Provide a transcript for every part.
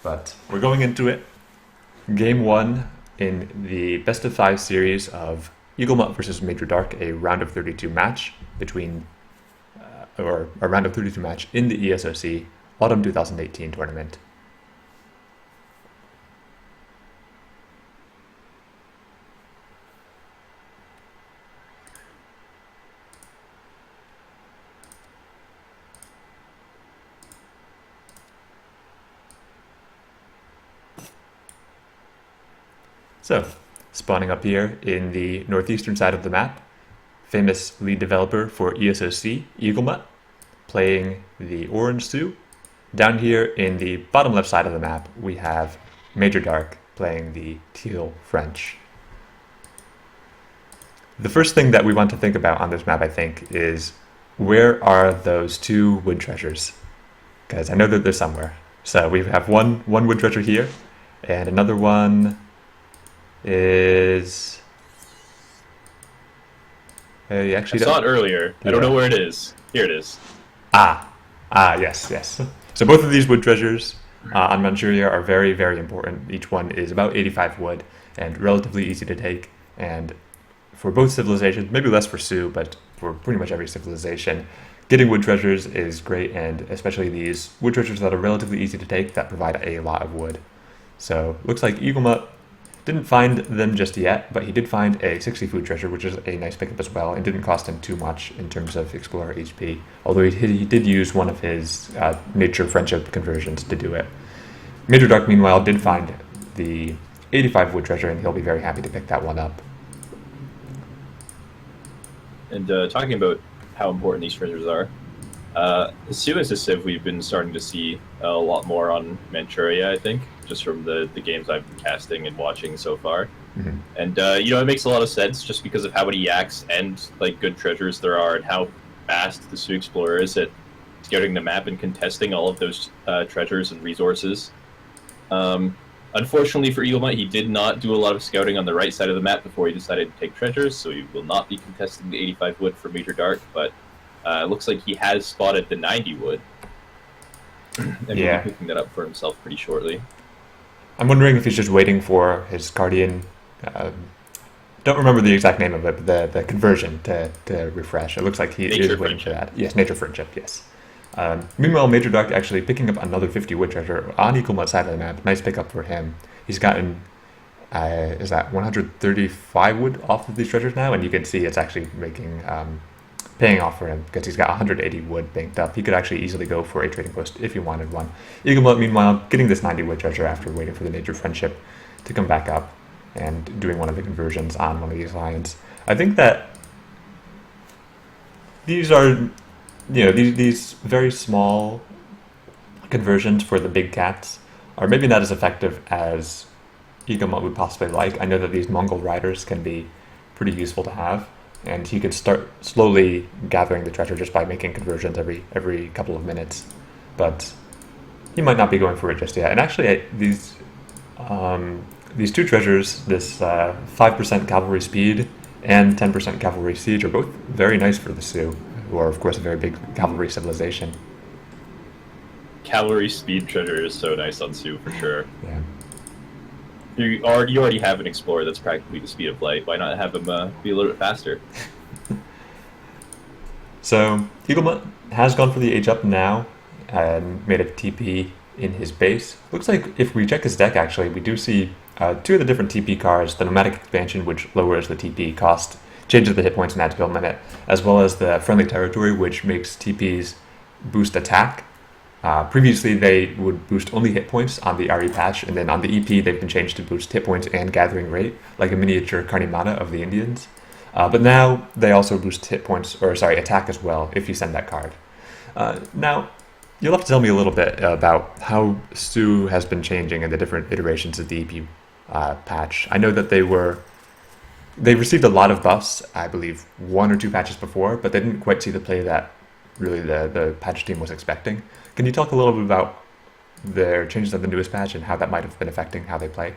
but we're going into it. Game 1 in the best of 5 series of EAGLEMUT versus Major Dark, a round of 32 match or a round of 32 match in the ESOC Autumn 2018 tournament. So, spawning up here in the northeastern side of the map, famous lead developer for ESOC, EAGLEMUT, playing the orange Sioux. Down here in the bottom left side of the map, we have Major Dark playing the teal French. The first thing that we want to think about on this map, I think, is where are those 2 wood treasures? Because I know that they're somewhere. So we have one wood treasure here, and another one is... I saw it earlier. I don't know where it is. Here it is. Yes. So both of these wood treasures on Manchuria are very, very important. Each one is about 85 wood and relatively easy to take. And for both civilizations, maybe less for Sioux, but for pretty much every civilization, getting wood treasures is great, and especially these wood treasures that are relatively easy to take that provide a lot of wood. So looks like EAGLEMUT didn't find them just yet, but he did find a 60 food treasure, which is a nice pickup as well, and didn't cost him too much in terms of Explorer HP, although he did use one of his nature friendship conversions to do it. Major Dark, meanwhile, did find the 85 wood treasure, and he'll be very happy to pick that one up. And talking about how important these treasures are, Sioux as a civ we've been starting to see a lot more on Manchuria, I think, just from the games I've been casting and watching so far. Mm-hmm. And it makes a lot of sense just because of how many yaks and good treasures there are and how fast the Sioux Explorer is at scouting the map and contesting all of those treasures and resources. Unfortunately for EAGLEMUT, he did not do a lot of scouting on the right side of the map before he decided to take treasures, so he will not be contesting the 85 wood for Major Dark, but it looks like he has spotted the 90 wood. And will be picking that up for himself pretty shortly. I'm wondering if he's just waiting for his Guardian, don't remember the exact name of it, but the conversion to refresh. It looks like he is waiting for that. Yes, Nature Friendship, yes. Meanwhile, Major Dark actually picking up another 50 wood treasure on EAGLEMUT side of the map. Nice pickup for him. He's gotten, 135 wood off of these treasures now, and you can see it's actually paying off for him because he's got 180 wood banked up. He could actually easily go for a trading post if he wanted one. EAGLEMUT, meanwhile, getting this 90 wood treasure after waiting for the Nature Friendship to come back up and doing one of the conversions on one of these lions. I think that these are, these very small conversions for the big cats are maybe not as effective as EAGLEMUT would possibly like. I know that these Mongol riders can be pretty useful to have, and he could start slowly gathering the treasure just by making conversions every couple of minutes. But he might not be going for it just yet. And actually, these 2 treasures, this 5% cavalry speed and 10% cavalry siege, are both very nice for the Sioux, who are, of course, a very big cavalry civilization. Cavalry speed treasure is so nice on Sioux, for sure. Yeah. You already have an Explorer that's practically the speed of light. Why not have him be a little bit faster? So, EAGLEMUT has gone for the age up now and made a TP in his base. Looks like if we check his deck, actually, we do see 2 of the different TP cards, the Nomadic Expansion, which lowers the TP cost, changes the hit points and adds build minute, as well as the Friendly Territory, which makes TPs boost attack. Previously, they would boost only hit points on the RE patch, and then on the EP, they've been changed to boost hit points and gathering rate, like a miniature Carnimata of the Indians. But now they also boost attack as well, if you send that card. Now, you'll have to tell me a little bit about how Sioux has been changing in the different iterations of the EP patch. I know that they received a lot of buffs, I believe 1 or 2 patches before, but they didn't quite see the play that really the patch team was expecting. Can you talk a little bit about their changes of the newest patch and how that might have been affecting how they play?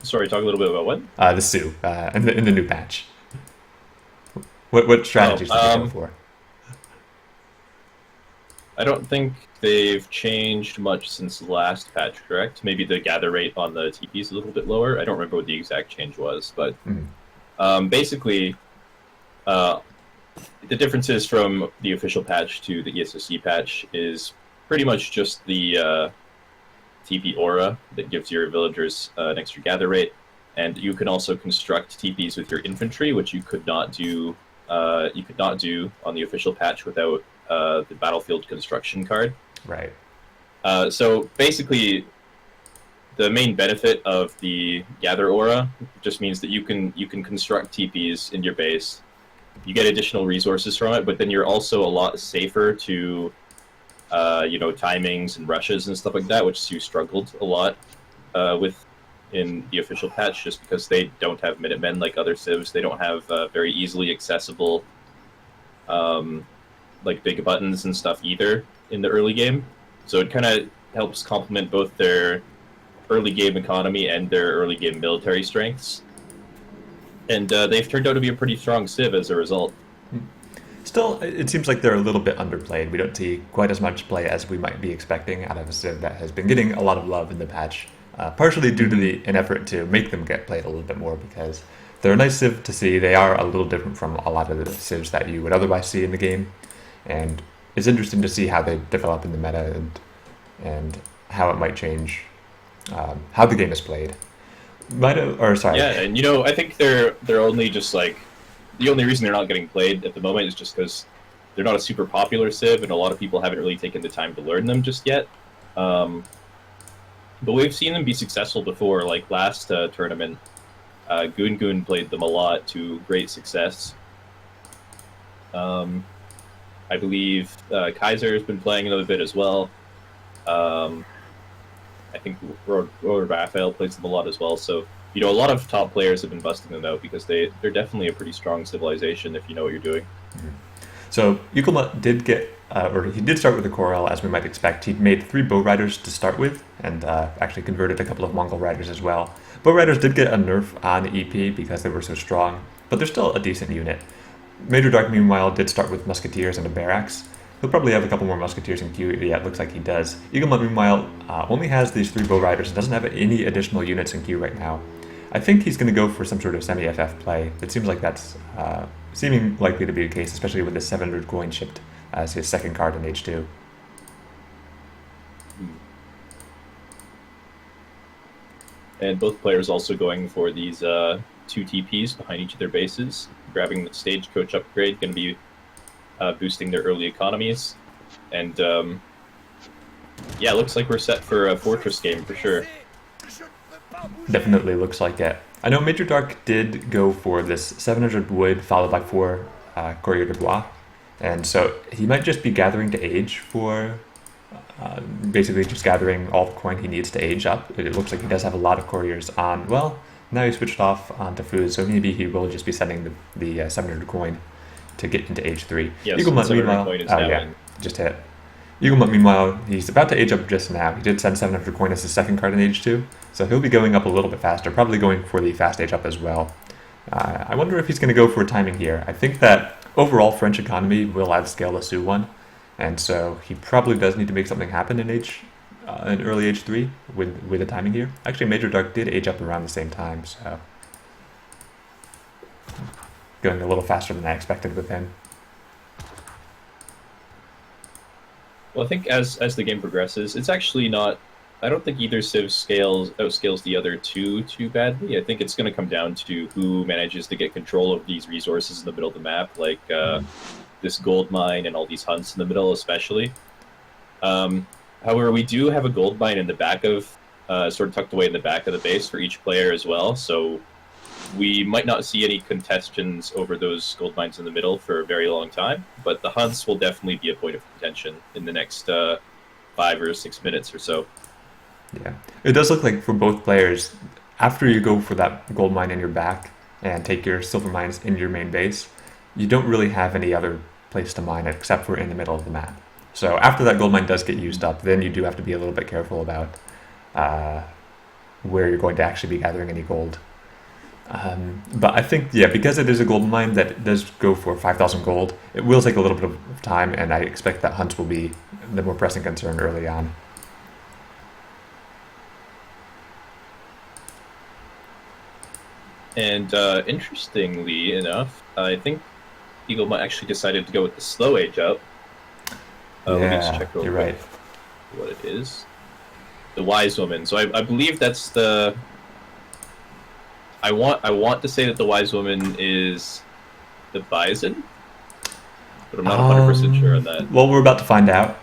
Sorry, talk a little bit about what? The Sioux in the new patch. What strategies did they go for? I don't think they've changed much since the last patch, correct? Maybe the gather rate on the TP is a little bit lower. I don't remember what the exact change was, but basically, uh, the differences from the official patch to the ESOC patch is pretty much just the TP aura that gives your villagers an extra gather rate, and you can also construct TPs with your infantry, which you could not do. You could not do on the official patch without the battlefield construction card. Right. So basically, the main benefit of the gather aura just means that you can construct TPs in your base. You get additional resources from it, but then you're also a lot safer to, timings and rushes and stuff like that, which Sioux struggled a lot with in the official patch, just because they don't have Minutemen like other civs. They don't have very easily accessible, big buttons and stuff either in the early game. So it kind of helps complement both their early game economy and their early game military strengths. And they've turned out to be a pretty strong civ as a result. Still, it seems like they're a little bit underplayed. We don't see quite as much play as we might be expecting out of a civ that has been getting a lot of love in the patch, partially due to an effort to make them get played a little bit more, because they're a nice civ to see. They are a little different from a lot of the civs that you would otherwise see in the game, and it's interesting to see how they develop in the meta and how it might change how the game is played. Yeah, and I think they're only just like the only reason they're not getting played at the moment is just because they're not a super popular civ, and a lot of people haven't really taken the time to learn them just yet. But we've seen them be successful before, like last tournament. Goon played them a lot to great success. I believe Kaiser has been playing them a bit as well. I think Raphael plays them a lot as well. So, a lot of top players have been busting them out because they're definitely a pretty strong civilization if you know what you're doing. So EAGLEMUT did get, he did start with the Corel as we might expect. He made 3 bow riders to start with, and actually converted a couple of Mongol riders as well. Bow riders did get a nerf on EP because they were so strong, but they're still a decent unit. Major Dark, meanwhile, did start with musketeers and a barracks. He'll probably have a couple more musketeers in queue. Yeah, it looks like he does. EAGLEMUT, meanwhile, only has these 3 bow riders and doesn't have any additional units in queue right now. I think he's going to go for some sort of semi-FF play. It seems like that's seeming likely to be the case, especially with the 700 coin shipped as his second card in H2. And both players also going for these 2 TPs behind each of their bases, grabbing the stagecoach upgrade, going to be boosting their early economies. And looks like we're set for a fortress game for sure. Definitely looks like it. I know Major Dark did go for this 700 wood followed by 4 Courrier de Bois, and so he might just be gathering to age for basically just gathering all the coin he needs to age up. It looks like he does have a lot of couriers on. Well, now he switched off onto food, so maybe he will just be sending the 700 coin to get into age 3. Yes, EAGLEMUT, meanwhile, just hit. EAGLEMUT, meanwhile, he's about to age up just now. He did send 700 coin as his second card in age 2, so he'll be going up a little bit faster, probably going for the fast age up as well. I wonder if he's going to go for timing here. I think that overall French economy will outscale the Sioux one, and so he probably does need to make something happen in early age 3 with the timing here. Actually, Major Dark did age up around the same time, so going a little faster than I expected with him. Well, I think as the game progresses, it's actually not. I don't think either civ outscales the other two too badly. I think it's going to come down to who manages to get control of these resources in the middle of the map, like this gold mine and all these hunts in the middle, especially. However, we do have a gold mine in the back of, sort of tucked away in the back of the base for each player as well. So we might not see any contentions over those gold mines in the middle for a very long time, but the hunts will definitely be a point of contention in the next 5 or 6 minutes or so. Yeah, it does look like for both players, after you go for that gold mine in your back and take your silver mines in your main base, you don't really have any other place to mine it except for in the middle of the map. So after that gold mine does get used up, then you do have to be a little bit careful about where you're going to actually be gathering any gold. But I think, yeah, because it is a gold mine that does go for 5,000 gold, it will take a little bit of time, and I expect that hunts will be the more pressing concern early on. And interestingly enough, I think EAGLEMUT actually decided to go with the slow age up. Let me just check real you're quick right. what it is. The wise woman. So I believe that's the. I want to say that the wise woman is the bison, but I'm not 100% sure on that. Well, we're about to find out.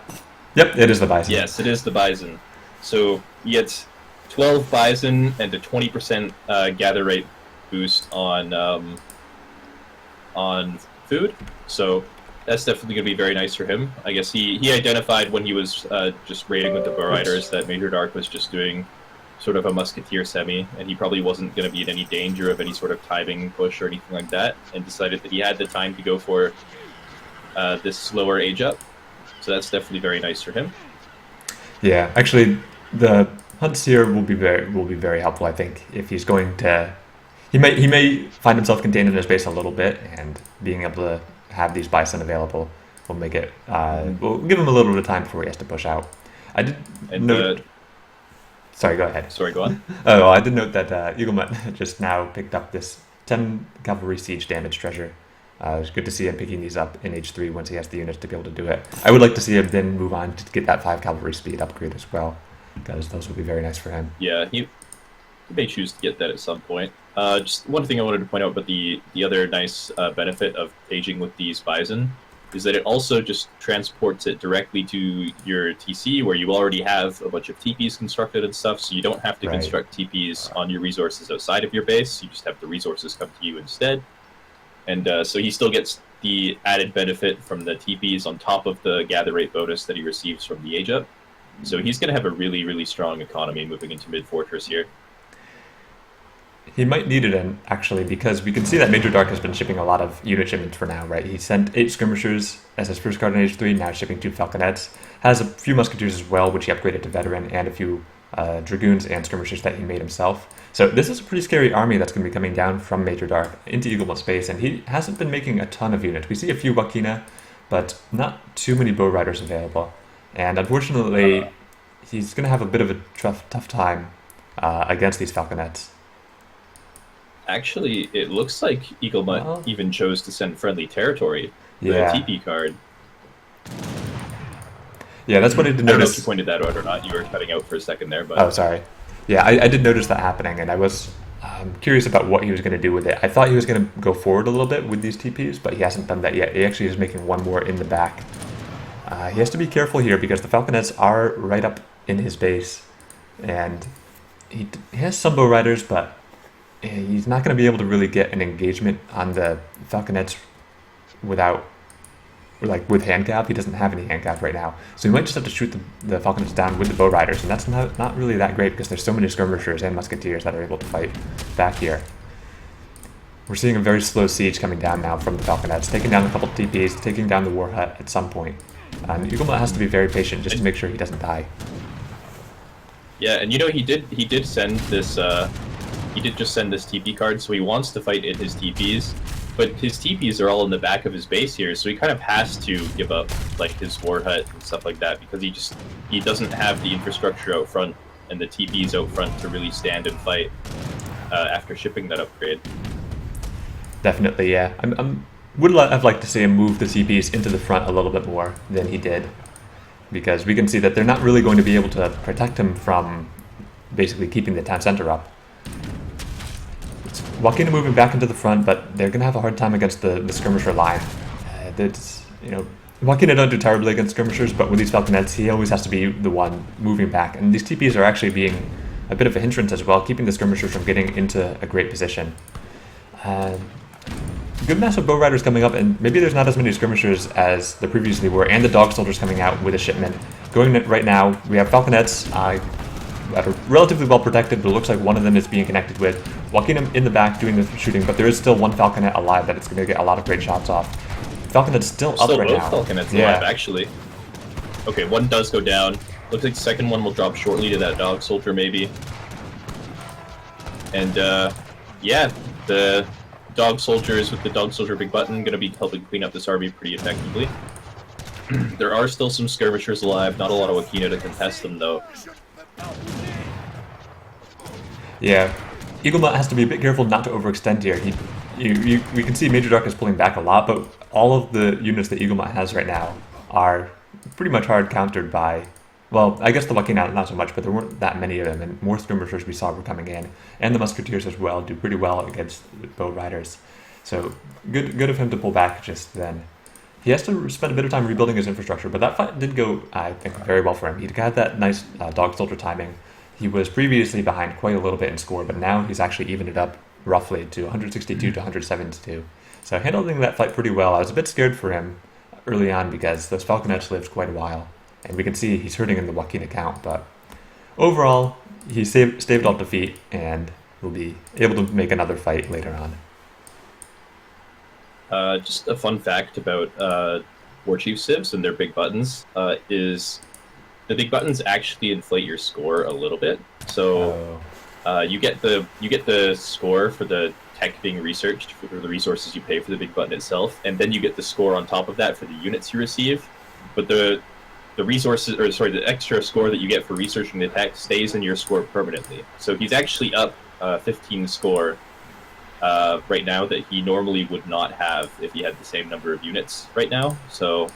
Yep, it is the bison. Yes, it is the bison. So you get 12 bison and a 20% gather rate boost on food. So that's definitely going to be very nice for him. I guess he identified when he was just raiding with the bow riders that Major Dark was just doing sort of a musketeer semi, and he probably wasn't going to be in any danger of any sort of timing push or anything like that, and decided that he had the time to go for this slower age up. So that's definitely very nice for him. Yeah, actually, the hunts here will be very helpful. I think if he's going to, he may find himself contained in his base a little bit, and being able to have these bison available will make it. Will give him a little bit of time before he has to push out. I did note. Sorry, go ahead. Sorry, go on. Oh, I did note that EAGLEMUT just now picked up this 10 cavalry siege damage treasure. It's good to see him picking these up in H3 once he has the units to be able to do it. I would like to see him then move on to get that 5 cavalry speed upgrade as well, because those would be very nice for him. Yeah, he may choose to get that at some point. Just one thing I wanted to point out about the other nice benefit of aging with these bison is that it also just transports it directly to your TC, where you already have a bunch of TPs constructed and stuff, so you don't have to construct TPs on your resources outside of your base. You just have the resources come to you instead. And so he still gets the added benefit from the TPs on top of the gather rate bonus that he receives from the age up. So he's going to have a really, really strong economy moving into mid-fortress here. He might need it, actually, because we can see that Major Dark has been shipping a lot of unit shipments for now, right? He sent 8 skirmishers as his first card in H3, now shipping 2 falconets. Has a few musketeers as well, which he upgraded to veteran, and a few dragoons and skirmishers that he made himself. So this is a pretty scary army that's going to be coming down from Major Dark into EAGLEMUT space, and he hasn't been making a ton of units. We see a few Wakina, but not too many bow riders available. And unfortunately, he's going to have a bit of a tough time against these falconets. Actually, it looks like EAGLEMUT even chose to send friendly territory, the TP card. Yeah, that's what I did notice. I don't know if you pointed that out or not. You were cutting out for a second there. But oh, sorry. Yeah, I did notice that happening, and I was curious about what he was going to do with it. I thought he was going to go forward a little bit with these TPs, but he hasn't done that yet. He actually is making one more in the back. He has to be careful here because the falconets are right up in his base, and he has some bow riders, but he's not going to be able to really get an engagement on the falconets without, with handcap. He doesn't have any handcap right now, so he might just have to shoot the falconets down with the bow riders, and that's not really that great because there's so many skirmishers and musketeers that are able to fight back here. We're seeing a very slow siege coming down now from the falconets, taking down a couple TPs, taking down the war hut at some point. And EAGLEMUT has to be very patient just to make sure he doesn't die. Yeah, and he did send this. He did just send this TP card, so he wants to fight in his TPs, but his TPs are all in the back of his base here, so he kind of has to give up his war hut and stuff like that because he doesn't have the infrastructure out front and the TPs out front to really stand and fight after shipping that upgrade. Definitely, yeah. Would have liked to see him move the TPs into the front a little bit more than he did, because we can see that they're not really going to be able to protect him from basically keeping the town center up. Wakina moving back into the front, but they're going to have a hard time against the skirmisher line. Wakina don't do terribly against skirmishers, but with these falconets, he always has to be the one moving back. And these TPs are actually being a bit of a hindrance as well, keeping the skirmishers from getting into a great position. Good mass of bow riders coming up, and maybe there's not as many skirmishers as there previously were, and the dog soldiers coming out with a shipment. Going right now, we have falconets that are relatively well protected, but it looks like one of them is being connected with Wakina in the back doing the shooting, but there is still one falconet alive that it's going to get a lot of great shots off. Falconet's still up right now. Both falconets alive, actually. Okay, one does go down. Looks like the second one will drop shortly to that dog soldier, maybe. And, yeah, The dog soldiers with the dog soldier big button going to be helping clean up this army pretty effectively. There are still some skirmishers alive, not a lot of Wakina to contest them though. Yeah, EAGLEMUT has to be a bit careful not to overextend here. We can see Major Dark is pulling back a lot, but all of the units that EAGLEMUT has right now are pretty much hard countered by, well, I guess the Wakina not so much, but there weren't that many of them, and more skirmishers we saw were coming in, and the musketeers as well do pretty well against bow riders. So good of him to pull back just then. He has to spend a bit of time rebuilding his infrastructure, but that fight did go, I think, very well for him. He had that nice dog soldier timing. He was previously behind quite a little bit in score, but now he's actually evened it up roughly to 162 to 172. So handling that fight pretty well. I was a bit scared for him early on because those falconets lived quite a while, and we can see he's hurting in the Wakina count, but overall, he staved off defeat and will be able to make another fight later on. Just a fun fact about Warchief civs and their big buttons is the big buttons actually inflate your score a little bit. So you get the score for the tech being researched for the resources you pay for the big button itself, and then you get the score on top of that for the units you receive. But the resources, or sorry, the extra score that you get for researching the tech stays in your score permanently. So he's actually up 15 score right now that he normally would not have if he had the same number of units right now. So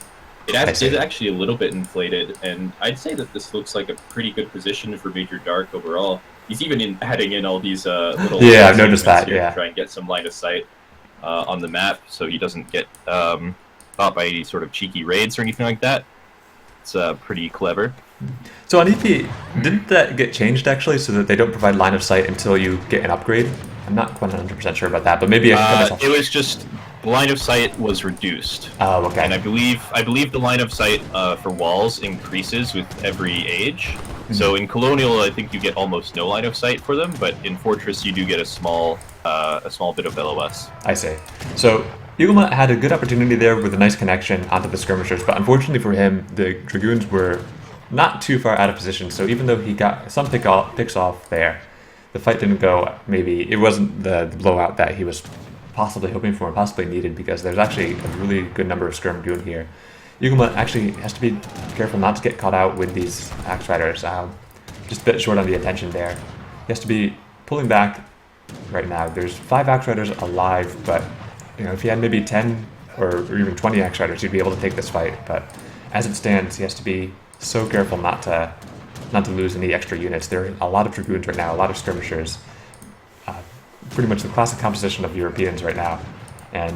it is actually a little bit inflated, and I'd say that this looks like a pretty good position for Major Dark overall. He's even adding in all these little I've noticed that here to try and get some line of sight on the map, so he doesn't get caught by any sort of cheeky raids or anything like that. It's pretty clever. So on EP, didn't that get changed actually, so that they don't provide line of sight until you get an upgrade? I'm not quite 100% sure about that, but maybe it was just line of sight was reduced. Oh, okay. And I believe the line of sight for walls increases with every age. Mm-hmm. So in Colonial, I think you get almost no line of sight for them, but in Fortress, you do get a small bit of LOS. I see. So EAGLEMUT had a good opportunity there with a nice connection onto the skirmishers, but unfortunately for him, the Dragoons were not too far out of position. So even though he got some picks off there, the fight didn't go, maybe, it wasn't the blowout that he was possibly hoping for and possibly needed, because there's actually a really good number of skirm goon here. EAGLEMUT actually has to be careful not to get caught out with these axe riders. Just a bit short on the attention there. He has to be pulling back right now. There's 5 axe riders alive, but if he had maybe 10 or even 20 axe riders, he'd be able to take this fight. But as it stands, he has to be so careful not to lose any extra units. There are a lot of dragoons right now, a lot of skirmishers. Pretty much the classic composition of Europeans right now, and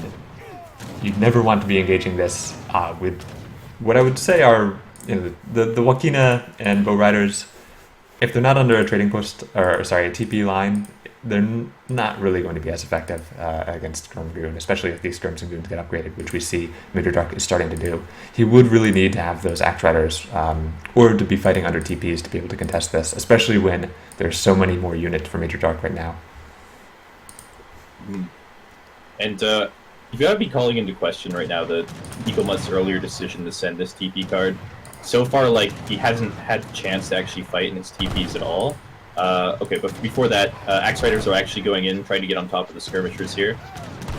you'd never want to be engaging this with what I would say are the Wakina and bow riders. If they're not under a trading post, or sorry, a TP line, they're not really going to be as effective against Skirm Dragoon, especially if these Skirm Dragoons get upgraded, which we see Major Dark is starting to do. He would really need to have those axe riders, or to be fighting under TPs to be able to contest this, especially when there's so many more units for Major Dark right now. And you've got to be calling into question right now the EAGLEMUT's earlier decision to send this TP card. So far, he hasn't had the chance to actually fight in his TPs at all. Okay, but before that, Axe Riders are actually going in, trying to get on top of the skirmishers here.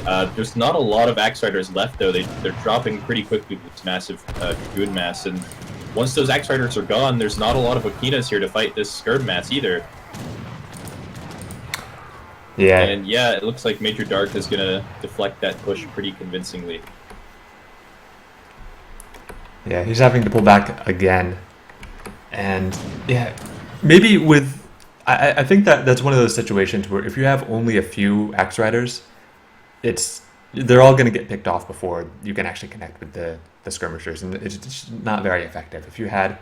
There's not a lot of Axe Riders left, though. They're dropping pretty quickly with this massive Dragoon mass, and once those Axe Riders are gone, there's not a lot of Wakinas here to fight this Skirm mass either. Yeah. And yeah, it looks like Major Dark is going to deflect that push pretty convincingly. Yeah, he's having to pull back again. And yeah, maybe with... I think that's one of those situations where if you have only a few Axe Riders, they're all going to get picked off before you can actually connect with the skirmishers, and it's just not very effective. If you had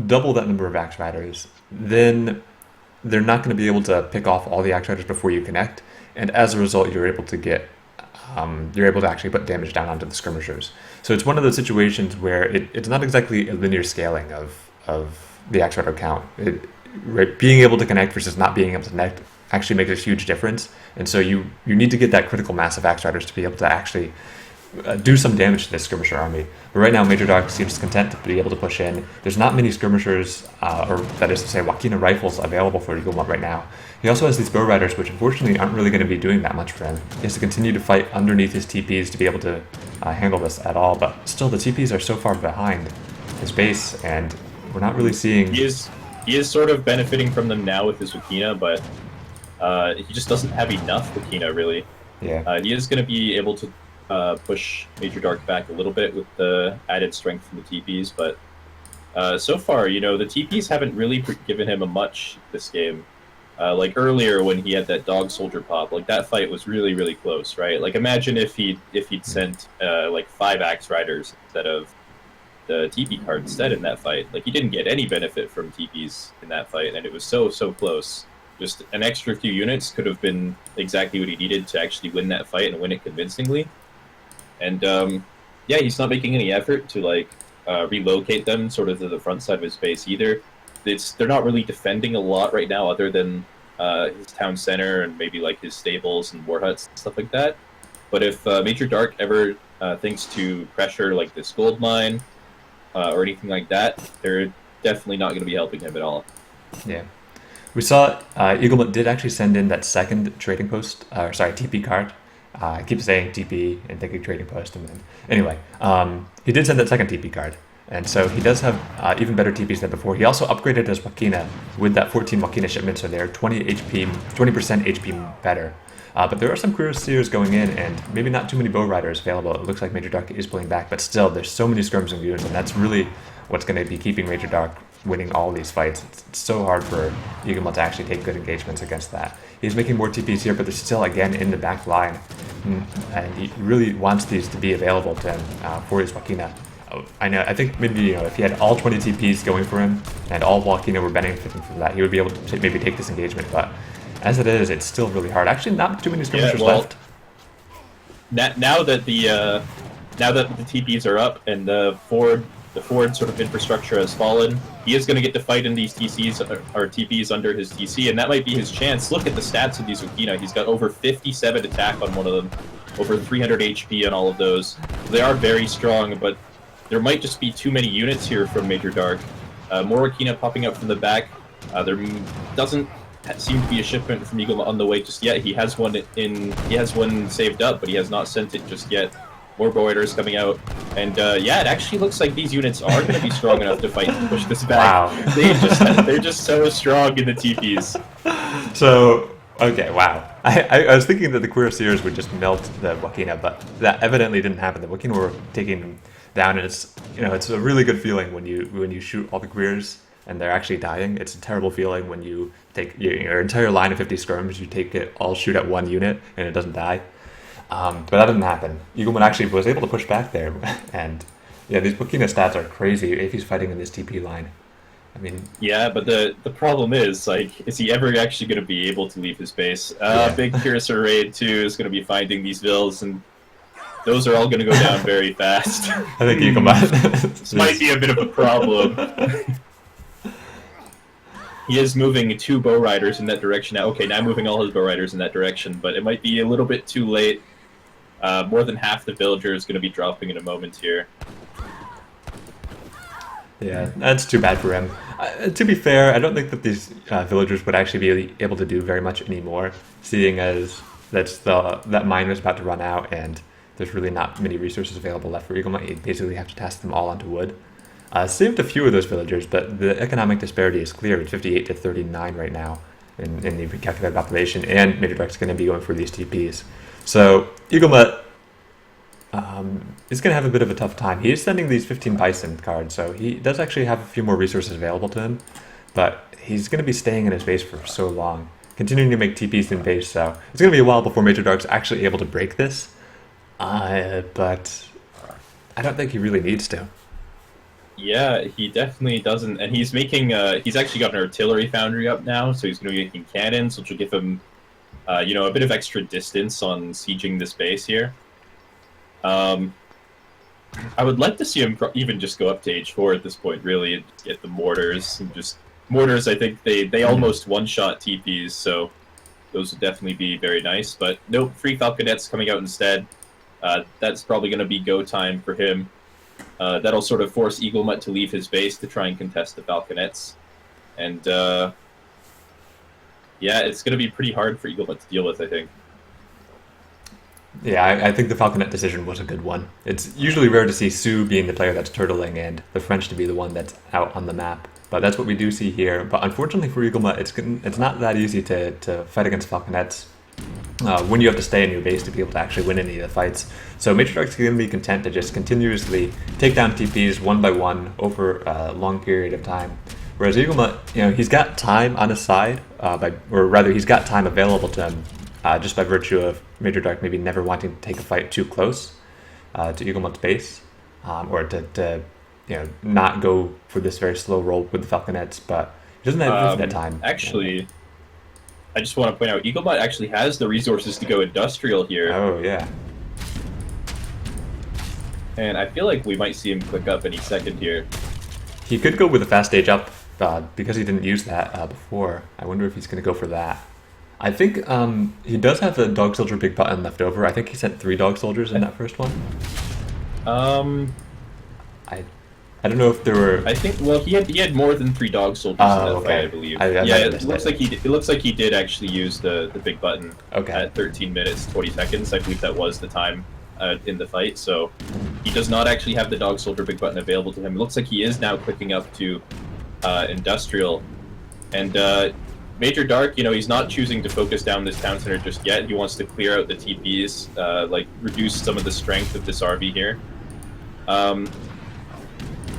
double that number of Axe Riders, then they're not going to be able to pick off all the Axe Riders before you connect, and as a result, you're able to actually put damage down onto the skirmishers. So it's one of those situations where it's not exactly a linear scaling of the Axe Rider count. Being able to connect versus not being able to connect actually makes a huge difference, and so you need to get that critical mass of Axe Riders to be able to actually do some damage to this skirmisher army. But right now, Major Dark seems content to be able to push in. There's not many skirmishers, or that is to say, Wakina rifles available for EagleMut right now. He also has these bow riders, which unfortunately aren't really going to be doing that much for him. He has to continue to fight underneath his TPs to be able to handle this at all. But still, the TPs are so far behind his base, and we're not really seeing... He is sort of benefiting from them now with his Wakina, but he just doesn't have enough Wakina, really. Yeah. He is going to be able to push Major Dark back a little bit with the added strength from the TPs, but so far, the TPs haven't really given him a much this game. Like earlier when he had that dog soldier pop, like that fight was really, really close, right? Like imagine if he'd sent like 5 Axe Riders instead of the TP card instead in that fight. Like he didn't get any benefit from TPs in that fight, and it was so close. Just an extra few units could have been exactly what he needed to actually win that fight and win it convincingly. And yeah, he's not making any effort to like relocate them sort of to the front side of his base either. They're not really defending a lot right now, other than his town center and maybe like his stables and war huts and stuff like that. But if Major Dark ever thinks to pressure like this gold mine or anything like that, they're definitely not going to be helping him at all. Yeah. We saw EagleMut did actually send in that second trading post, TP card. I keep saying TP and thinking trading post, and then anyway, he did send that second TP card, and so he does have even better TPs than before. He also upgraded his Wakina with that 14 Wakina shipment, so they're 20% HP better. But there are some cuirassiers going in, and maybe not too many bow riders available. It looks like Major Dark is pulling back, but still, there's so many skirmishing units, and that's really what's going to be keeping Major Dark winning all these fights. It's so hard for EagleMut to actually take good engagements against that. He's making more TPs here, but they're still again in the back line, and he really wants these to be available to him for his Wakina. I think maybe if he had all 20 TPs going for him and all Wakina were benefiting from that, he would be able to maybe take this engagement. But as it is, it's still really hard. Actually, not too many skirmishers left. Now that the TPs are up and the forward sort of infrastructure has fallen, he is going to get to fight in these TCs or TPs under his TC, and that might be his chance. Look at the stats of these Wakina. He's got over 57 attack on one of them, over 300 HP on all of those. They are very strong, but there might just be too many units here from Major Dark. More Wakina popping up from the back. There doesn't seem to be a shipment from EagleMut on the way just yet. He has one saved up, but he has not sent it just yet. More bow riders coming out, and yeah, it actually looks like these units are going to be strong enough to fight and push this back. Wow. They're just so strong in the TPs. So okay, wow. I was thinking that the cuirassiers would just melt the Wakina, but that evidently didn't happen. The Wakina were taking them down, and it's a really good feeling when you shoot all the cuirs and they're actually dying. It's a terrible feeling when you take your entire line of 50 skirms, you take it all, shoot at one unit, and it doesn't die. But that didn't happen. EagleMut actually was able to push back there, and yeah, these Wakina stats are crazy if he's fighting in this TP line. I mean, yeah, but the problem is, like, is he ever actually going to be able to leave his base? Big Cuirassier Raid 2 is going to be finding these vills, and those are all going to go down very fast. I think EagleMut. This might be a bit of a problem. He is moving 2 bow riders in that direction now. Okay, now moving all his bow riders in that direction, but it might be a little bit too late. More than half the villager is going to be dropping in a moment here. Yeah, that's too bad for him. To be fair, I don't think that these villagers would actually be able to do very much anymore, seeing as that mine was about to run out and there's really not many resources available left for EagleMut. You basically have to task them all onto wood. Saved a few of those villagers, but the economic disparity is clear. It's 58 to 39 right now in the calculated population, and Major Dark's going to be going for these TPs. So EagleMut is going to have a bit of a tough time. He is sending these 15 Bison cards, so he does actually have a few more resources available to him, but he's going to be staying in his base for so long, continuing to make TPs in base, so it's going to be a while before Major Dark's actually able to break this, but I don't think he really needs to. Yeah, he definitely doesn't, and he's making, he's actually got an artillery foundry up now, so he's going to be making cannons, which will give him, a bit of extra distance on sieging this base here. I would like to see him even just go up to H4 at this point, really, and get the mortars, and just, mortars, I think they almost one-shot TPs, so those would definitely be very nice, but nope, free Falconets coming out instead. That's probably going to be go time for him. That'll sort of force EAGLEMUT to leave his base to try and contest the Falconets. And yeah, it's going to be pretty hard for EAGLEMUT to deal with, I think. Yeah, I think the Falconet decision was a good one. It's usually rare to see Sioux being the player that's turtling and the French to be the one that's out on the map. But that's what we do see here. But unfortunately for EAGLEMUT, it's not that easy to fight against Falconets when you have to stay in your base to be able to actually win any of the fights. So Major Dark's going to be content to just continuously take down TPs one by one over a long period of time. Whereas EAGLEMUT, he's got time on his side, or rather he's got time available to him just by virtue of Major Dark maybe never wanting to take a fight too close to EAGLEMUT's base, or to not go for this very slow roll with the Falconets, but he doesn't have that time. Actually, I just want to point out, EAGLEMUT actually has the resources to go industrial here. Oh, yeah. And I feel like we might see him click up any second here. He could go with a fast stage up because he didn't use that before. I wonder if he's going to go for that. I think he does have a Dog Soldier big button left over. I think he sent 3 Dog Soldiers in that first one. I don't know if there were. I think he had more than 3 Dog Soldiers in that fight, I believe. It looks like he did actually use the big button at 13 minutes 20 seconds. I believe that was the time in the fight. So he does not actually have the Dog Soldier big button available to him. It looks like he is now clicking up to industrial, and Major Dark, he's not choosing to focus down this town center just yet. He wants to clear out the TPs, reduce some of the strength of this army here.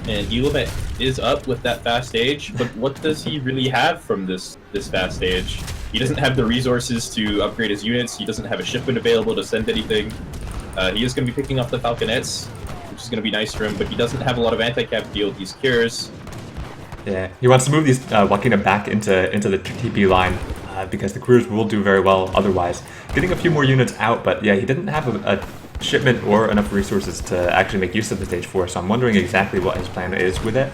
And EAGLEMUT is up with that fast stage, but what does he really have from this fast stage? He doesn't have the resources to upgrade his units. He doesn't have a shipment available to send anything. He is going to be picking up the Falconets, which is going to be nice for him, but he doesn't have a lot of anti-cap to deal with these cures. Yeah, he wants to move these Wakina back into the TP line because the crews will do very well otherwise. Getting a few more units out, but yeah, he didn't have a shipment or enough resources to actually make use of the stage 4, so I'm wondering exactly what his plan is with it.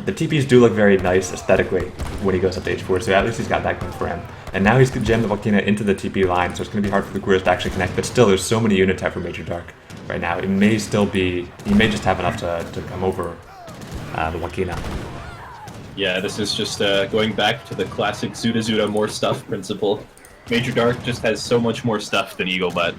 The TPs do look very nice aesthetically when he goes up to H4, so at least he's got that going for him. And now he's jammed the Wakina into the TP line, so it's going to be hard for the Guerrillas to actually connect, but still there's so many units out for Major Dark right now. It may still be, he may just have enough to come over the Wakina. Yeah, this is just going back to the classic Zuda more stuff principle. Major Dark just has so much more stuff than EAGLEMUT,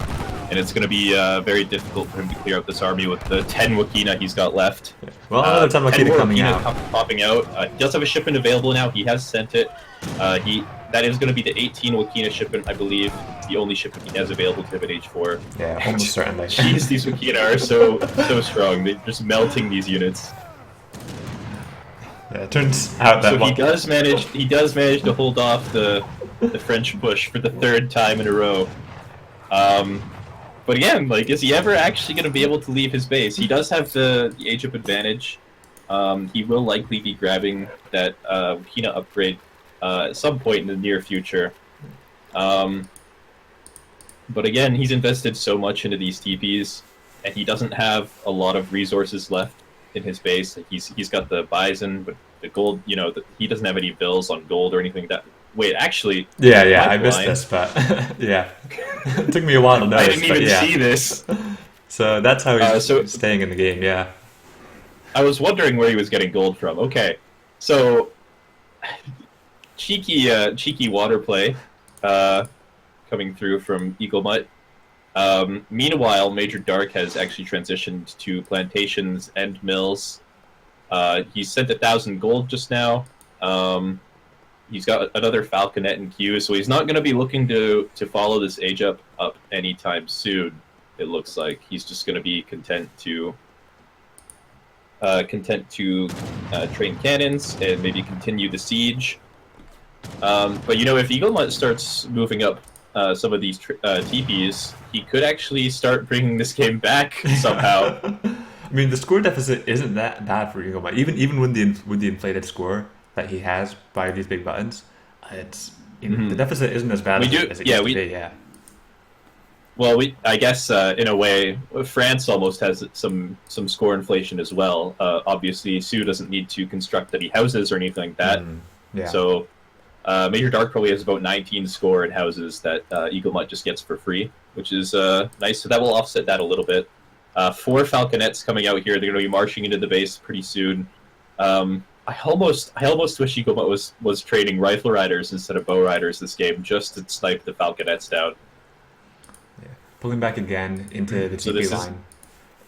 and it's going to be very difficult for him to clear out this army with the 10 Wakina he's got left. Well, another 10 Wakina coming out. Popping out. He does have a shipment available now. He has sent it. That is going to be the 18 Wakina shipment, I believe. It's the only shipment he has available to him at H4. Yeah, almost certainly. Jeez, these Wakina are so strong. They're just melting these units. Yeah, it turns out that he does manage to hold off the French push for the 3rd time in a row. But again, is he ever actually going to be able to leave his base? He does have the age-up advantage. He will likely be grabbing that Wakina upgrade at some point in the near future. But again, he's invested so much into these TPs, and he doesn't have a lot of resources left in his base. He's got the Bison, but the gold, he doesn't have any bills on gold or anything like that. Wait, actually... Yeah, I missed this, but yeah. It took me a while to notice, I didn't even see this. So that's how he's staying in the game, yeah. I was wondering where he was getting gold from. Okay, so... cheeky water play coming through from EAGLEMUT. Meanwhile, Major Dark has actually transitioned to plantations and mills. He sent 1,000 gold just now. He's got another Falconet in queue, so he's not going to be looking to follow this age up anytime soon. It looks like he's just going to be content to train cannons and maybe continue the siege. But if EAGLEMUT starts moving up some of these TPs, he could actually start bringing this game back somehow. I mean, the score deficit isn't that bad for EAGLEMUT. Even with the inflated score that he has by these big buttons, it's the deficit isn't as bad as it used to be. Yeah. Well, I guess in a way, France almost has some score inflation as well. Obviously, Sioux doesn't need to construct any houses or anything like that. Yeah. So Major Dark probably has about 19 score in houses that EAGLEMUT just gets for free. which is nice. So that will offset that a little bit. 4 falconets coming out here. They're going to be marching into the base pretty soon. I almost wish EAGLEMUT was trading rifle riders instead of bow riders this game just to snipe the falconets down. Yeah. Pulling back again into the TP line.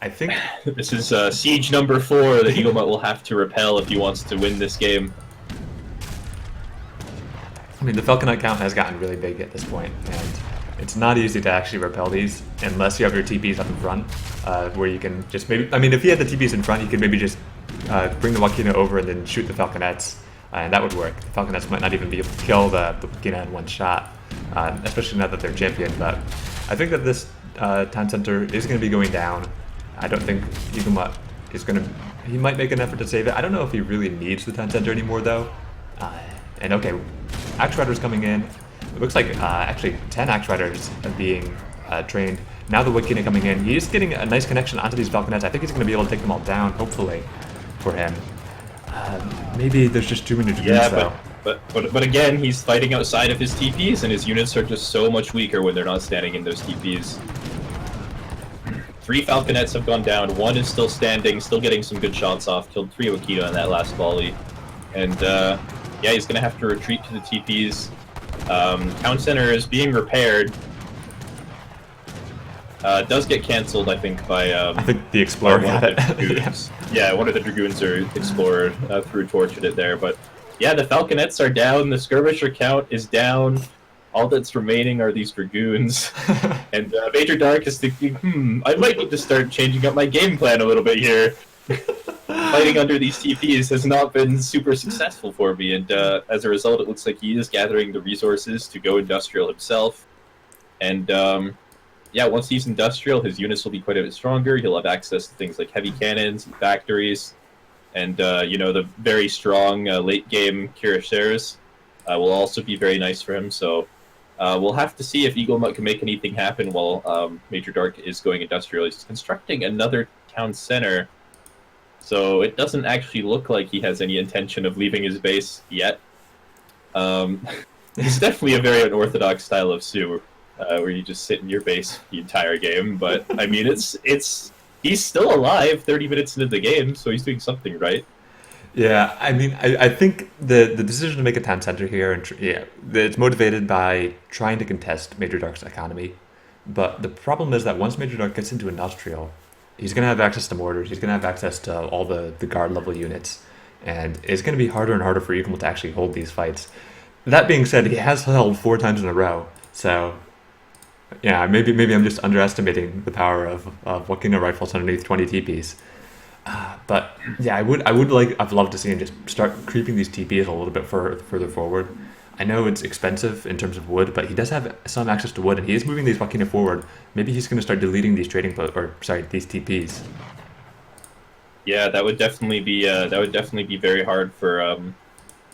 I think this is siege number 4 that EAGLEMUT will have to repel if he wants to win this game. I mean, the falconet count has gotten really big at this point, and it's not easy to actually repel these unless you have your TPs up in front, where you can just maybe... I mean, if he had the TPs in front, he could maybe just bring the Wakina over and then shoot the falconets, and that would work. The falconets might not even be able to kill the Wakina in one shot, especially now that they're champion, but I think that this town center is going to be going down. I don't think EAGLEMUT is going to... He might make an effort to save it. I don't know if he really needs the town center anymore, though. And okay, Axe Riders coming in. It looks like actually 10 Axe Riders are being trained. Now the Wakina coming in. He's getting a nice connection onto these falconets. I think he's going to be able to take them all down, hopefully, for him. Maybe there's just too many dragoons, though. But again, he's fighting outside of his TPs, and his units are just so much weaker when they're not standing in those TPs. 3 falconets have gone down. 1 is still standing, still getting some good shots off. Killed 3 Wakina in that last volley. And yeah, he's going to have to retreat to the TPs. Town center is being repaired. Does get cancelled, I think, by... I think the Explorer got it. Yeah, one of the Dragoons or Explorer threw torch at it there. But yeah, the Falconets are down. The Skirmisher count is down. All that's remaining are these Dragoons. And Major Dark is thinking, I might need to start changing up my game plan a little bit here. Fighting under these TPs has not been super successful for me, and as a result, it looks like he is gathering the resources to go industrial himself. And yeah, once he's industrial, his units will be quite a bit stronger. He'll have access to things like heavy cannons and factories, and you know, the very strong late-game cuirassiers will also be very nice for him. So we'll have to see if EAGLEMUT can make anything happen while Major Dark is going industrial. He's constructing another town center. So it doesn't actually look like he has any intention of leaving his base yet. It's definitely a very unorthodox style of Sioux, where you just sit in your base the entire game. But I mean, he's still alive 30 minutes into the game, so he's doing something right. Yeah, I mean, I think the decision to make a town center here, and yeah, it's motivated by trying to contest Major Dark's economy. But the problem is that once Major Dark gets into industrial, he's going to have access to mortars, he's going to have access to all the guard level units, and it's going to be harder and harder for EAGLEMUT to actually hold these fights. That being said, he has held 4 times in a row, so yeah, maybe I'm just underestimating the power of Wakina rifles underneath 20 TPs. But yeah, I'd love to see him just start creeping these TPs a little bit further forward. I know it's expensive in terms of wood, but he does have some access to wood, and he is moving these Wakina forward. Maybe he's going to start deleting these these TPs. Yeah, that would definitely be very hard for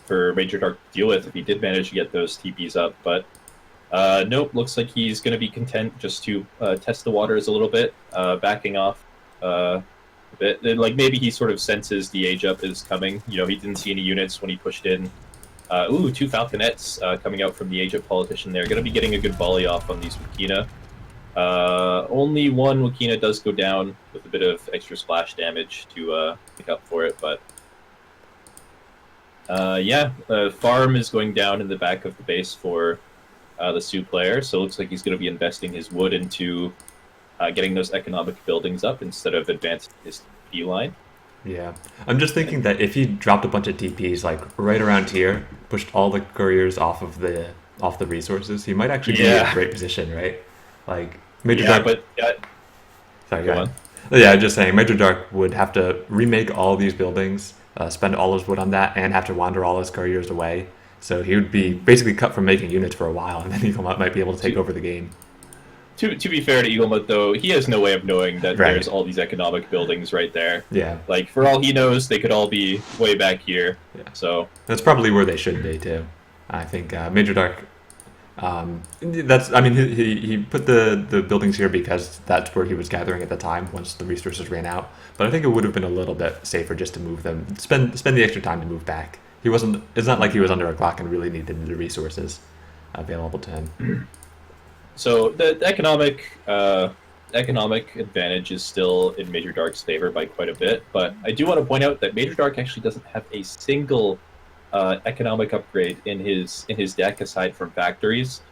Major Dark to deal with if he did manage to get those TPs up. But nope, looks like he's going to be content just to test the waters a little bit, backing off a bit. Like maybe he sort of senses the age up is coming. You know, he didn't see any units when he pushed in. 2 falconets coming out from the Age Up politician there. Going to be getting a good volley off on these Wakina. Only 1 Wakina does go down with a bit of extra splash damage to make up for it, but yeah, the farm is going down in the back of the base for the Sioux player, so it looks like he's going to be investing his wood into getting those economic buildings up instead of advancing his TP line. Yeah, I'm just thinking that if he dropped a bunch of TPs like right around here, pushed all the couriers off the resources, he might actually be in a great position, right? Like Major Dark. But sorry, go on. Yeah, just saying, Major Dark would have to remake all these buildings, spend all his wood on that, and have to wander all his couriers away. So he would be basically cut from making units for a while, and then EAGLEMUT might be able to take over the game. To be fair to EAGLEMUT, though, he has no way of knowing that there's all these economic buildings right there. Yeah. Like, for all he knows, they could all be way back here. Yeah. So that's probably where they should be, too. I think Major Dark... he put the buildings here because that's where he was gathering at the time once the resources ran out. But I think it would have been a little bit safer just to move them, spend the extra time to move back. It's not like he was under a clock and really needed the resources available to him. So the economic advantage is still in Major Dark's favor by quite a bit, but I do want to point out that Major Dark actually doesn't have a single economic upgrade in his deck aside from factories.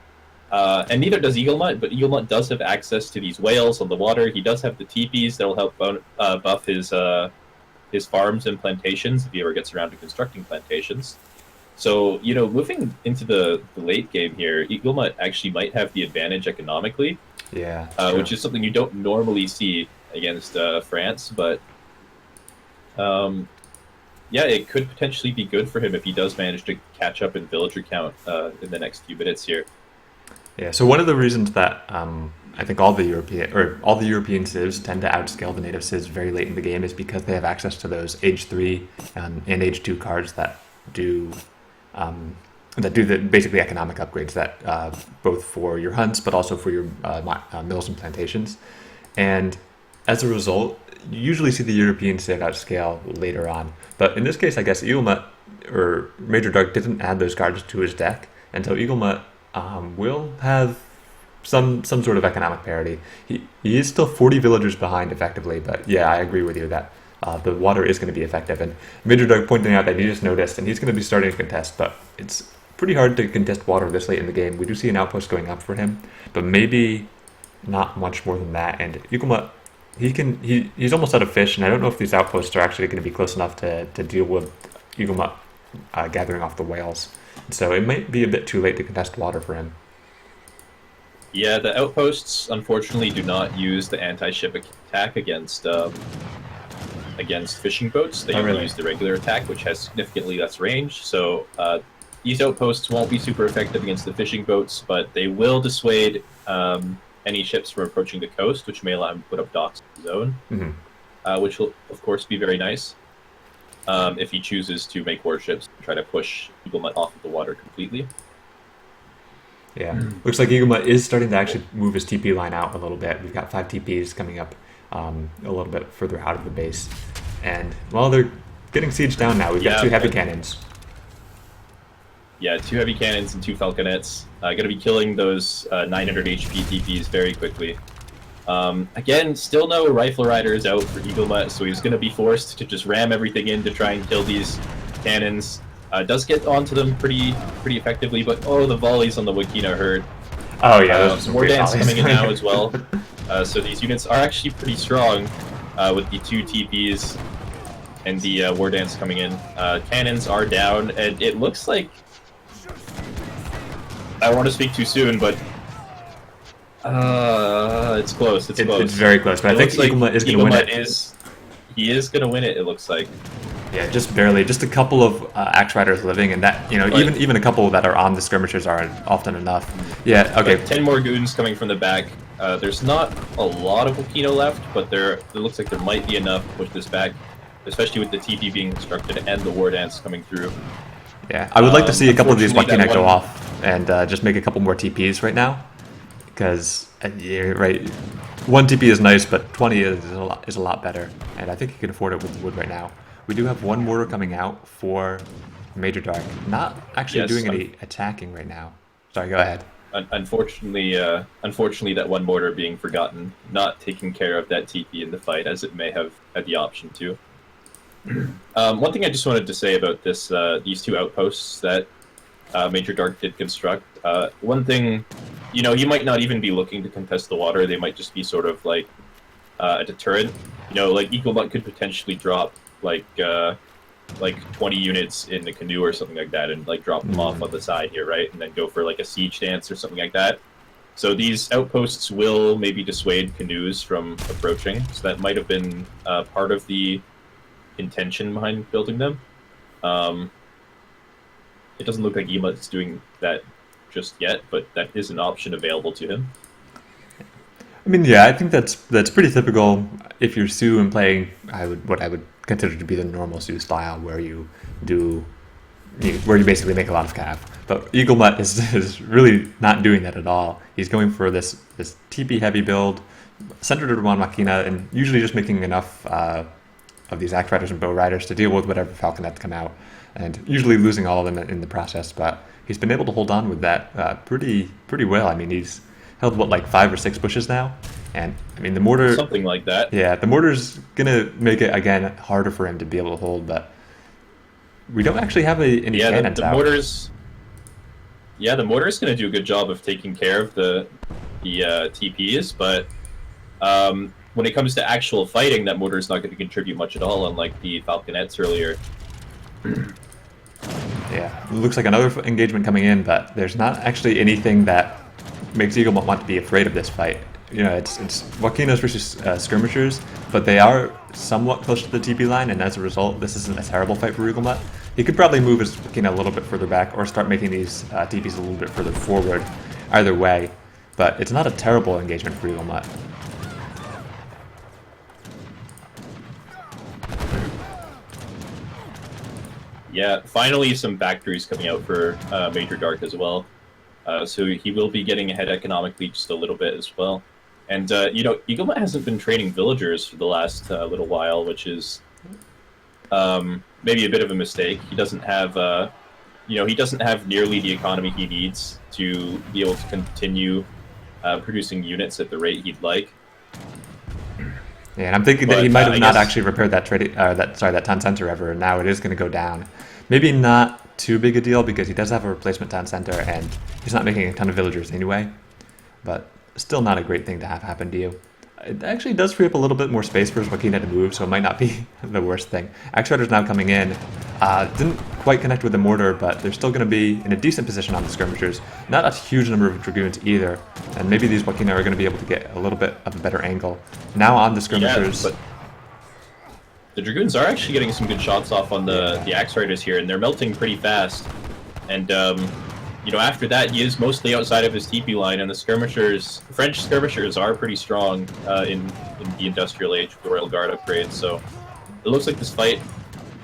And neither does EagleMut, but EagleMut does have access to these whales on the water. He does have the teepees that will help buff his farms and plantations if he ever gets around to constructing plantations. So, moving into the late game here, EagleMut actually might have the advantage economically. Yeah. Which is something you don't normally see against France, but yeah, it could potentially be good for him if he does manage to catch up in villager count in the next few minutes here. Yeah, so one of the reasons that I think all the European civs tend to outscale the native civs very late in the game is because they have access to those Age 3 and Age 2 cards that do the basically economic upgrades that both for your hunts but also for your mills and plantations. And as a result, you usually see the European civ outscale later on. But in this case, I guess EagleMut or Major Dark didn't add those cards to his deck, and so EagleMut will have some sort of economic parity. He is still 40 villagers behind effectively, but yeah, I agree with you that the water is going to be effective. And Major Dark pointing out that he just noticed, and he's going to be starting to contest, but it's pretty hard to contest water this late in the game. We do see an outpost going up for him, but maybe not much more than that. And EagleMut, he's almost out of fish, and I don't know if these outposts are actually going to be close enough to deal with EagleMut gathering off the whales. So it might be a bit too late to contest water for him. Yeah, the outposts unfortunately do not use the anti-ship attack against fishing boats. They only use the regular attack, which has significantly less range. So these outposts won't be super effective against the fishing boats, but they will dissuade any ships from approaching the coast, which may allow him to put up docks in the zone, which will, of course, be very nice if he chooses to make warships and try to push EagleMut off of the water completely. Yeah, looks like EagleMut is starting to actually move his TP line out a little bit. We've got 5 TPs coming up a little bit further out of the base. And, well, they're getting sieged down now. We've got 2 heavy cannons. Yeah, 2 heavy cannons and 2 falconets. Going to be killing those 900 HP TPs very quickly. Again, still no rifle riders out for EagleMut, so he's going to be forced to just ram everything in to try and kill these cannons. Does get onto them pretty effectively, but the volleys on the Wakina hurt. Oh yeah, those are some more great dance volleys. coming in now as well. So these units are actually pretty strong with the 2 TPs and the war dance coming in. Cannons are down, and it looks like I don't want to speak too soon, but it's close. It's close. It's very close, but I think EagleMut is going to win it. He is going to win it. It looks like. Yeah, just barely. Just a couple of axe riders living, and that even a couple that are on the skirmishers are often enough. Yeah. Okay. 10 more goons coming from the back. There's not a lot of Wakino left, but it looks like there might be enough to push this back, especially with the TP being constructed and the war dance coming through. Yeah, I would like to see a couple of these Wakina go off and just make a couple more TPs right now, because right, 1 TP is nice, but 20 is a lot better, and I think he can afford it with the wood right now. We do have 1 mortar coming out for Major Dark, not actually doing any attacking right now. Sorry, go ahead. Unfortunately, that 1 mortar being forgotten, not taking care of that TP in the fight as it may have had the option to. One thing I just wanted to say about these 2 outposts that Major Dark did construct. One thing, you might not even be looking to contest the water. They might just be sort of like a deterrent. Like EagleMut could potentially drop like 20 units in the canoe or something like that, and like drop them off on the side here, right? And then go for like a siege dance or something like that. So these outposts will maybe dissuade canoes from approaching. So that might have been part of the intention behind building them. It doesn't look like EagleMut's doing that just yet, but that is an option available to him. I mean, yeah, I think that's pretty typical if you're Sioux and playing what I would consider to be the normal Sioux style, where you basically make a lot of cav. But EagleMut is really not doing that at all. He's going for this TP heavy build, centered around Machina, and usually just making enough of these axe riders and bow riders to deal with whatever falconets come out, and usually losing all of them in the process. But he's been able to hold on with that pretty well. I mean, he's held what, like 5 or 6 bushes now, and I mean the mortar. Something like that. Yeah, the mortar's gonna make it again harder for him to be able to hold, but we don't actually have any Yeah, cannons the out. mortars. Yeah, the mortar's going to do a good job of taking care of the TPs, but when it comes to actual fighting, that mortar's not going to contribute much at all, unlike the falconets earlier. Yeah, it looks like another engagement coming in, but there's not actually anything that makes EAGLEMUT want to be afraid of this fight. You know, it's Joaquinos versus skirmishers, but they are somewhat close to the TP line, and as a result, this isn't a terrible fight for EAGLEMUT. He could probably move his Joaquino a little bit further back, or start making these TPs a little bit further forward. Either way, but it's not a terrible engagement for EAGLEMUT. Yeah, finally some factories coming out for Major Dark as well. So he will be getting ahead economically just a little bit as well. And, you know, EAGLEMUT hasn't been training villagers for the last little while, which is maybe a bit of a mistake. He doesn't have, you know, he doesn't have nearly the economy he needs to be able to continue producing units at the rate he'd like. Yeah, and I'm thinking that he might have not actually repaired that that town center ever, and now it is going to go down. Maybe not too big a deal because he does have a replacement town center, and he's not making a ton of villagers anyway. But still not a great thing to have happen to you. It actually does free up a little bit more space for Joaquina to move, so it might not be the worst thing. Axe Rider's now coming in. Didn't quite connect with the mortar, but they're still going to be in a decent position on the skirmishers. Not a huge number of dragoons either, and maybe these Joaquina are going to be able to get a little bit of a better angle. Now on the skirmishers. Yeah, but the dragoons are actually getting some good shots off on the Axe Riders here, and they're melting pretty fast. And you know, after that, he is mostly outside of his TP line, and the skirmishers, French skirmishers, are pretty strong in the Industrial Age with the Royal Guard upgrade. So it looks like this fight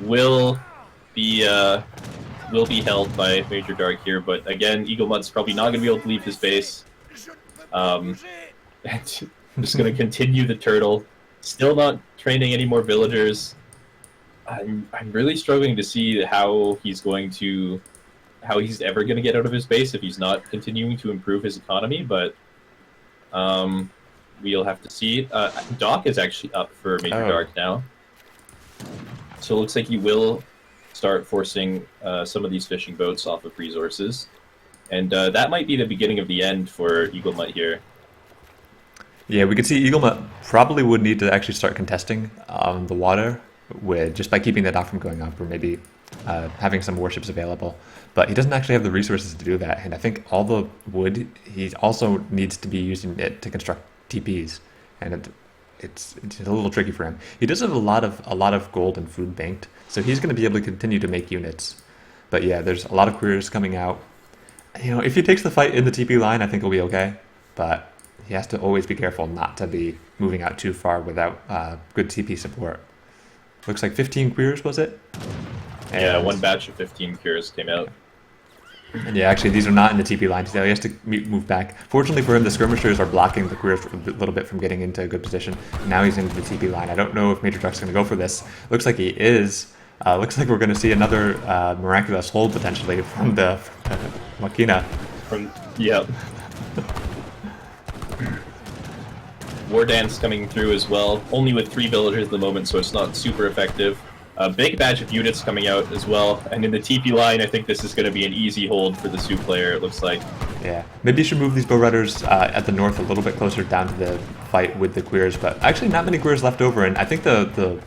will be held by Major Dark here. But again, EAGLEMUT's probably not going to be able to leave his base. Just going to continue the turtle. Still not training any more villagers. I'm really struggling to see how he's ever going to get out of his base if he's not continuing to improve his economy, but we'll have to see. Doc is actually up for Major Dark now. So it looks like he will start forcing some of these fishing boats off of resources. And that might be the beginning of the end for EAGLEMUT here. Yeah, we could see EAGLEMUT probably would need to actually start contesting the water just by keeping the dock from going up, or maybe having some warships available. But he doesn't actually have the resources to do that, and I think all the wood, he also needs to be using it to construct TPs, and it's a little tricky for him. He does have a lot of gold and food banked, so he's going to be able to continue to make units. But yeah, there's a lot of queers coming out. You know, if he takes the fight in the TP line, I think he'll be okay, but he has to always be careful not to be moving out too far without good TP support. Looks like 15 queers, was it? Yeah, one batch of 15 queers came out. And yeah, actually, these are not in the TP line today. He has to move back. Fortunately for him, the skirmishers are blocking the queers a little bit from getting into a good position. Now he's into the TP line. I don't know if Major Dark's going to go for this. Looks like he is. Looks like we're going to see another miraculous hold, potentially, from the Joaquina. Yeah. War Dance coming through as well, only with 3 villagers at the moment, so it's not super effective. A big batch of units coming out as well, and in the TP line, I think this is going to be an easy hold for the Sioux player, it looks like. Yeah, maybe you should move these bow riders at the north a little bit closer down to the fight with the queers, but actually not many queers left over, and I think the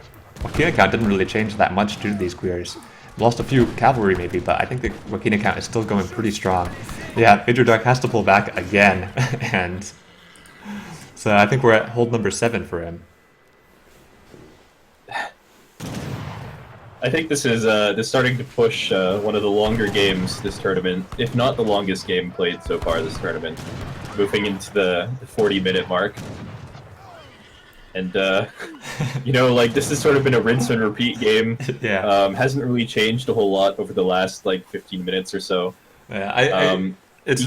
Joaquina count didn't really change that much due to these queers. Lost a few cavalry maybe, but I think the Joaquina count is still going pretty strong. Yeah, Major Dark has to pull back again, and so I think we're at hold number 7 for him. I think this is starting to push one of the longer games this tournament, if not the longest game played so far this tournament, moving into the 40-minute mark. And, you know, like, this has sort of been a rinse and repeat game. Yeah. Hasn't really changed a whole lot over the last, like, 15 minutes or so. Yeah, it's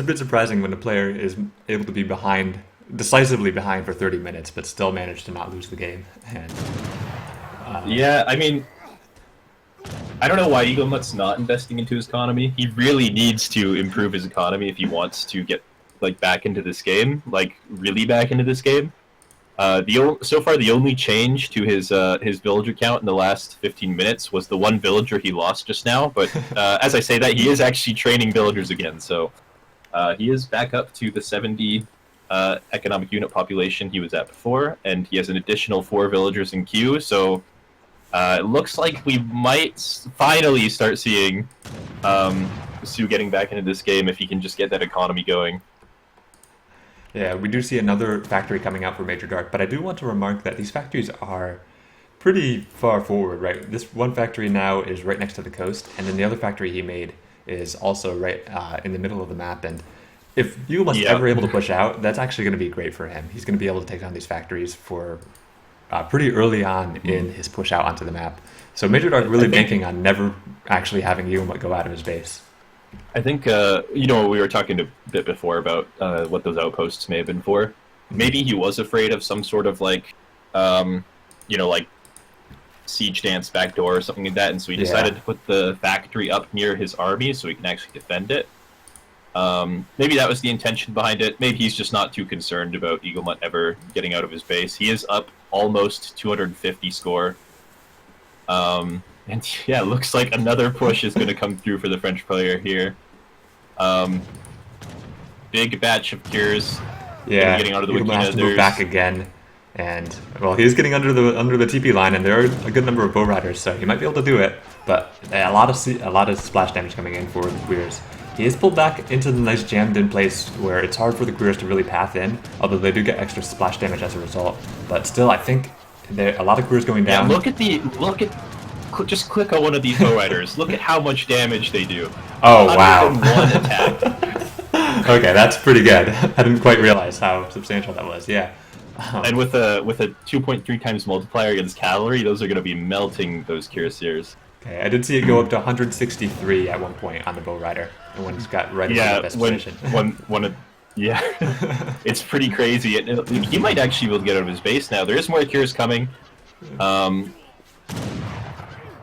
a bit surprising when a player is able to be decisively behind for 30 minutes, but still manage to not lose the game. And yeah, I mean, I don't know why EAGLEMUT's not investing into his economy. He really needs to improve his economy if he wants to get like back into this game, like really back into this game. So far the only change to his villager count in the last 15 minutes was the one villager he lost just now. But as I say that, he is actually training villagers again, so he is back up to the 70 economic unit population he was at before, and he has an additional 4 villagers in queue. So it looks like we might finally start seeing Sioux getting back into this game if he can just get that economy going. Yeah, we do see another factory coming out for Major Dark, but I do want to remark that these factories are pretty far forward, right? This one factory now is right next to the coast, and then the other factory he made is also right in the middle of the map. And if EAGLEMUT's ever able to push out, that's actually going to be great for him. He's going to be able to take down these factories for pretty early on in his push out onto the map. So Major Dark really banking on never actually having EAGLEMUT go out of his base. I think, we were talking a bit before about what those outposts may have been for. Maybe he was afraid of some sort of, like, like siege dance backdoor or something like that, and so he decided to put the factory up near his army so he can actually defend it. Maybe that was the intention behind it. Maybe he's just not too concerned about EAGLEMUT ever getting out of his base. He is up almost 250 score. And yeah, it looks like another push is going to come through for the French player here. Big batch of cures. Yeah, getting out of the EAGLEMUT has to move back again. And, well, he's getting under the TP line, and there are a good number of bow riders, so he might be able to do it. But a lot of splash damage coming in for the queers. He is pulled back into the nice jammed-in place where it's hard for the queers to really path in, although they do get extra splash damage as a result. But still, I think there are a lot of queers going down. Yeah, just click on one of these bow riders. Look at how much damage they do. Oh, wow. 101 attack. Okay, that's pretty good. I didn't quite realize how substantial that was, yeah. And with a 2.3 times multiplier against cavalry, those are going to be melting those cuirassiers. Okay, I did see it go up to 163 at one point on the bow rider, and when he's got right in the best position. Yeah, it's pretty crazy. He might actually be able to get out of his base now. There is more cures coming.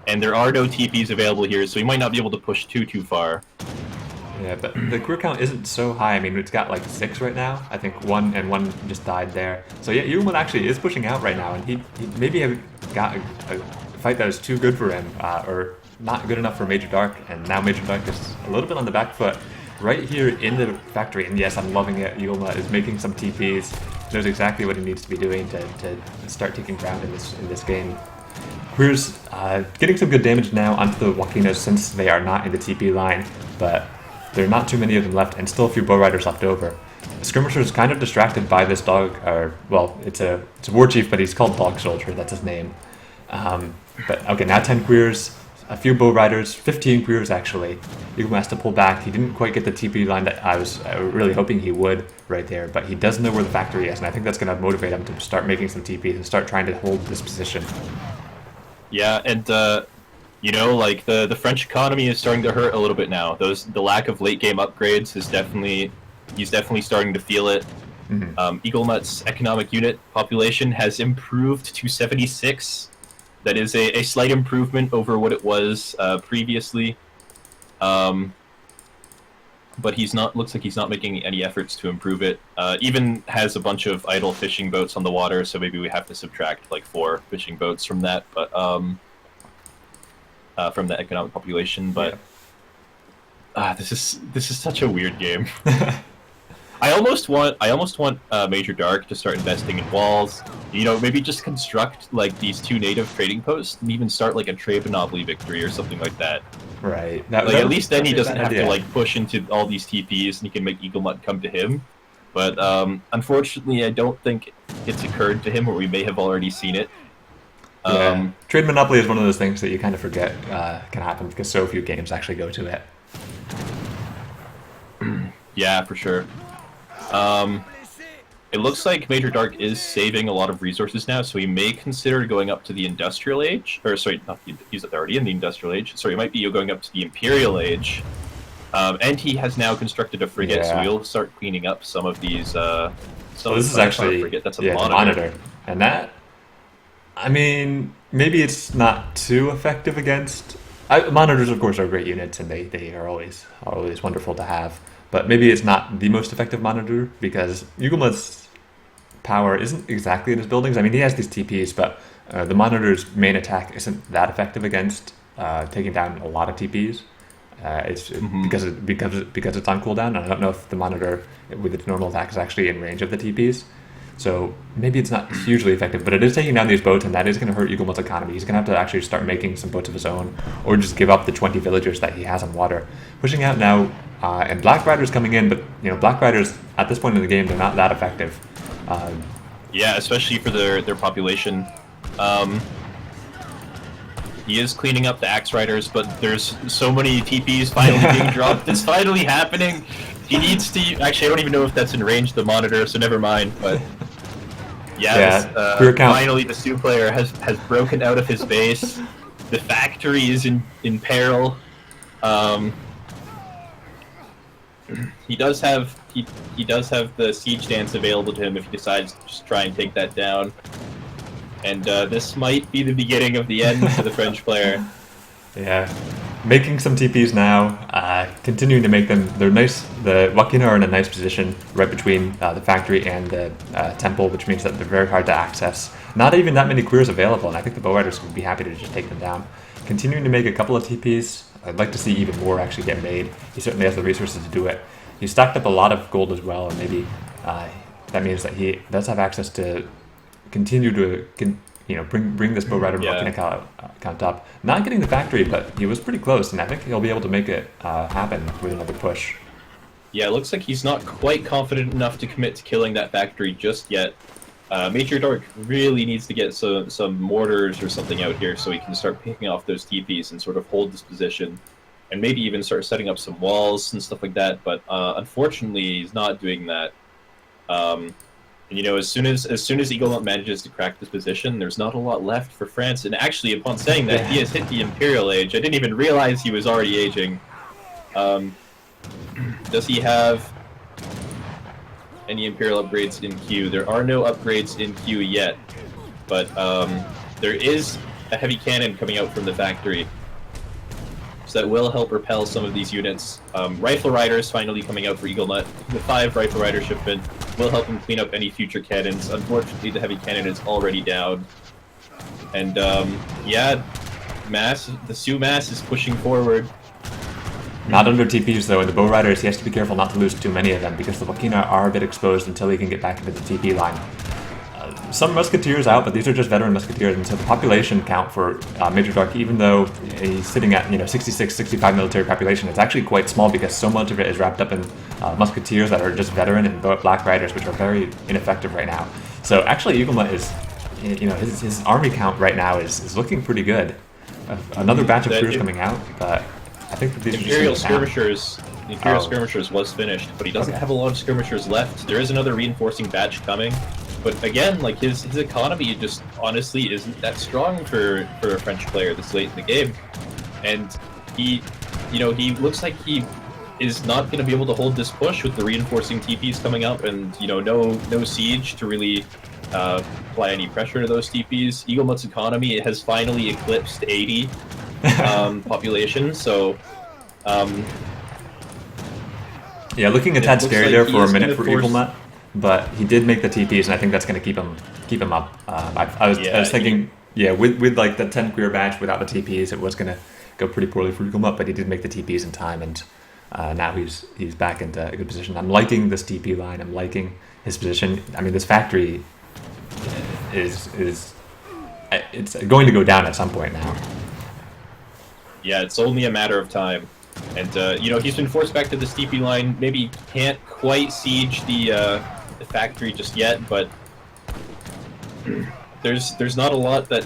And there are no TPs available here, so he might not be able to push too far. Yeah, but the queer count isn't so high. I mean, it's got like 6 right now. I think one just died there. So yeah, EAGLEMUT actually is pushing out right now, and he maybe got a fight that is too good for him, or not good enough for Major Dark, and now Major Dark is a little bit on the back foot right here in the factory. And yes, I'm loving it. EAGLEMUT is making some TPs, knows exactly what he needs to be doing to start taking ground in this game. Queers getting some good damage now onto the Joaquinos since they are not in the TP line, but there are not too many of them left, and still a few bow riders left over. The skirmisher is kind of distracted by this dog, or well, it's a war chief, but he's called Dog Soldier. That's his name. But okay, now 10 queers, a few bow riders, 15 queers actually. EAGLEMUT has to pull back. He didn't quite get the TP line that I was really hoping he would right there, but he does know where the factory is, and I think that's going to motivate him to start making some TPs and start trying to hold this position. Yeah, and like the French economy is starting to hurt a little bit now. The lack of late game upgrades he's definitely starting to feel it. EAGLEMUT's economic unit population has improved to 76. That is a slight improvement over what it was previously. But looks like he's not making any efforts to improve it. Even has a bunch of idle fishing boats on the water, so maybe we have to subtract like 4 fishing boats from that, but from the economic population. But this is such a weird game. I almost want Major Dark to start investing in walls. Maybe just construct like these 2 native trading posts and even start like a trade monopoly victory or something like that. Right. At least then he doesn't have to like push into all these TPs, and he can make EAGLEMUT come to him. But unfortunately, I don't think it's occurred to him, or we may have already seen it. Trade monopoly is one of those things that you kind of forget can happen because so few games actually go to it. Yeah, for sure. It looks like Major Dark is saving a lot of resources now, so he may consider going up to the Industrial Age. Or, sorry, he's already in the Industrial Age. Sorry, he might be going up to the Imperial Age. And he has now constructed a frigate, so we'll start cleaning up some of these... so this is actually frigate. That's a the monitor. And that... I mean, maybe it's not too effective against... monitors, of course, are great units, and they are always wonderful to have. but maybe it's not the most effective monitor because EAGLEMUT's power isn't exactly in his buildings. I mean, he has these TPs, but the monitor's main attack isn't that effective against taking down a lot of TPs. It's because it's on cooldown, and I don't know if the monitor with its normal attack is actually in range of the TPs. So maybe it's not hugely effective, but it is taking down these boats, and that is going to hurt EAGLEMUT's economy. He's going to have to actually start making some boats of his own, or just give up the 20 villagers that he has on water. Pushing out now, and Black Riders coming in, but Black Riders at this point in the game, they're not that effective. Yeah, especially for their population. He is cleaning up the Axe Riders, but there's so many TPs finally being dropped. It's finally happening. He needs to... Actually, I don't even know if that's in range of the monitor, so never mind. But finally the Sioux player has broken out of his base. The factory is in peril. He does have the siege dance available to him if he decides to just try and take that down. And this might be the beginning of the end for the French player. Yeah, making some TPs now, continuing to make them. They're nice. The Wakina are in a nice position right between the factory and the temple, which means that they're very hard to access. Not even that many queers available, and I think the bow riders would be happy to just take them down. Continuing to make a couple of TPs. I'd like to see even more actually get made. He certainly has the resources to do it. He stacked up a lot of gold as well, and maybe that means that he does have access to continue to bring this bow rider count up. Not getting the factory, but he was pretty close, and I think he'll be able to make it happen with another push. Yeah, it looks like he's not quite confident enough to commit to killing that factory just yet. Major Dark really needs to get some mortars or something out here so he can start picking off those TPs and sort of hold this position, and maybe even start setting up some walls and stuff like that. But unfortunately, he's not doing that. And, as soon as EAGLEMUT manages to crack this position, there's not a lot left for France. And actually, upon saying that, he has hit the Imperial Age. I didn't even realize he was already aging. Does he have any Imperial upgrades in queue? There are no upgrades in queue yet, but there is a heavy cannon coming out from the factory, so that will help repel some of these units. Rifle Riders finally coming out for EAGLEMUT. The 5 Rifle Rider shipment will help him clean up any future cannons. Unfortunately, the heavy cannon is already down. And the Sioux mass is pushing forward. Not under TPs though, and the bow riders, he has to be careful not to lose too many of them because the Wakina are a bit exposed until he can get back into the TP line. Some musketeers out, but these are just veteran musketeers, and so the population count for Major Dark, even though he's sitting at 66, 65 military population, it's actually quite small because so much of it is wrapped up in musketeers that are just veteran and Black Riders, which are very ineffective right now. So actually, EAGLEMUT is, his army count right now is looking pretty good. Another batch of crews coming out, but I think that these Imperial Skirmishers. The Imperial Skirmishers was finished, but he doesn't have a lot of skirmishers left. There is another reinforcing batch coming. But again, like his economy just honestly isn't that strong for a French player this late in the game, and he looks like he is not going to be able to hold this push with the reinforcing TPs coming up, and no siege to really apply any pressure to those TPs. EAGLEMUT's economy has finally eclipsed 80 population, so yeah, looking a tad scary there for a minute for EAGLEMUT. But he did make the TPs, and I think that's going to keep him up. I was thinking, with like the 10 queer batch without the TPs, it was going to go pretty poorly for EAGLEMUT, but he did make the TPs in time, and now he's back into a good position. I'm liking this TP line. I'm liking his position. I mean, this factory is it's going to go down at some point now. Yeah, it's only a matter of time. And, he's been forced back to this TP line. Maybe can't quite siege the factory just yet, but there's not a lot that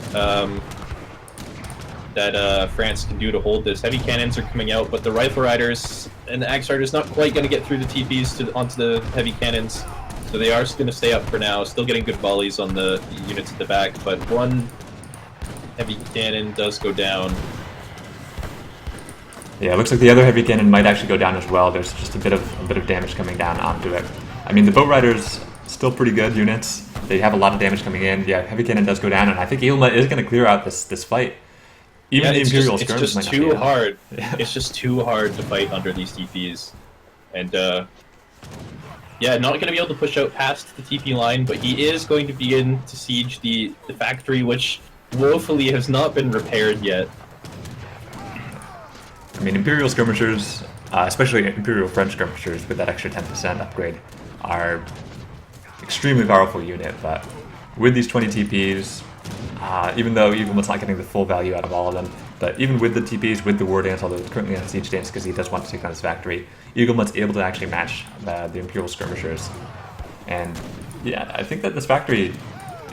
France can do to hold this. Heavy cannons are coming out, but the Rifle Riders and the Axe Riders not quite going to get through the TPs onto the heavy cannons, so they are going to stay up for now. Still getting good volleys on the units at the back, but one heavy cannon does go down. Yeah, it looks like the other heavy cannon might actually go down as well. There's just a bit of damage coming down onto it. I mean, the bow riders still pretty good units. They have a lot of damage coming in. Yeah, heavy cannon does go down, and I think EAGLEMUT is going to clear out this fight. Even the Imperial skirmish might not be enough. Hard. Yeah. It's just too hard to fight under these TPs. And yeah, not going to be able to push out past the TP line, but he is going to begin to siege the factory, which woefully has not been repaired yet. I mean, Imperial skirmishers, especially Imperial French skirmishers with that extra 10% upgrade, are extremely powerful unit, but with these 20 TPs, even though EAGLEMUT's not getting the full value out of all of them, but even with the TPs, with the War Dance, although it's currently on Siege Dance because he does want to take on his factory, EAGLEMUT's able to actually match the Imperial skirmishers. And yeah, I think that this factory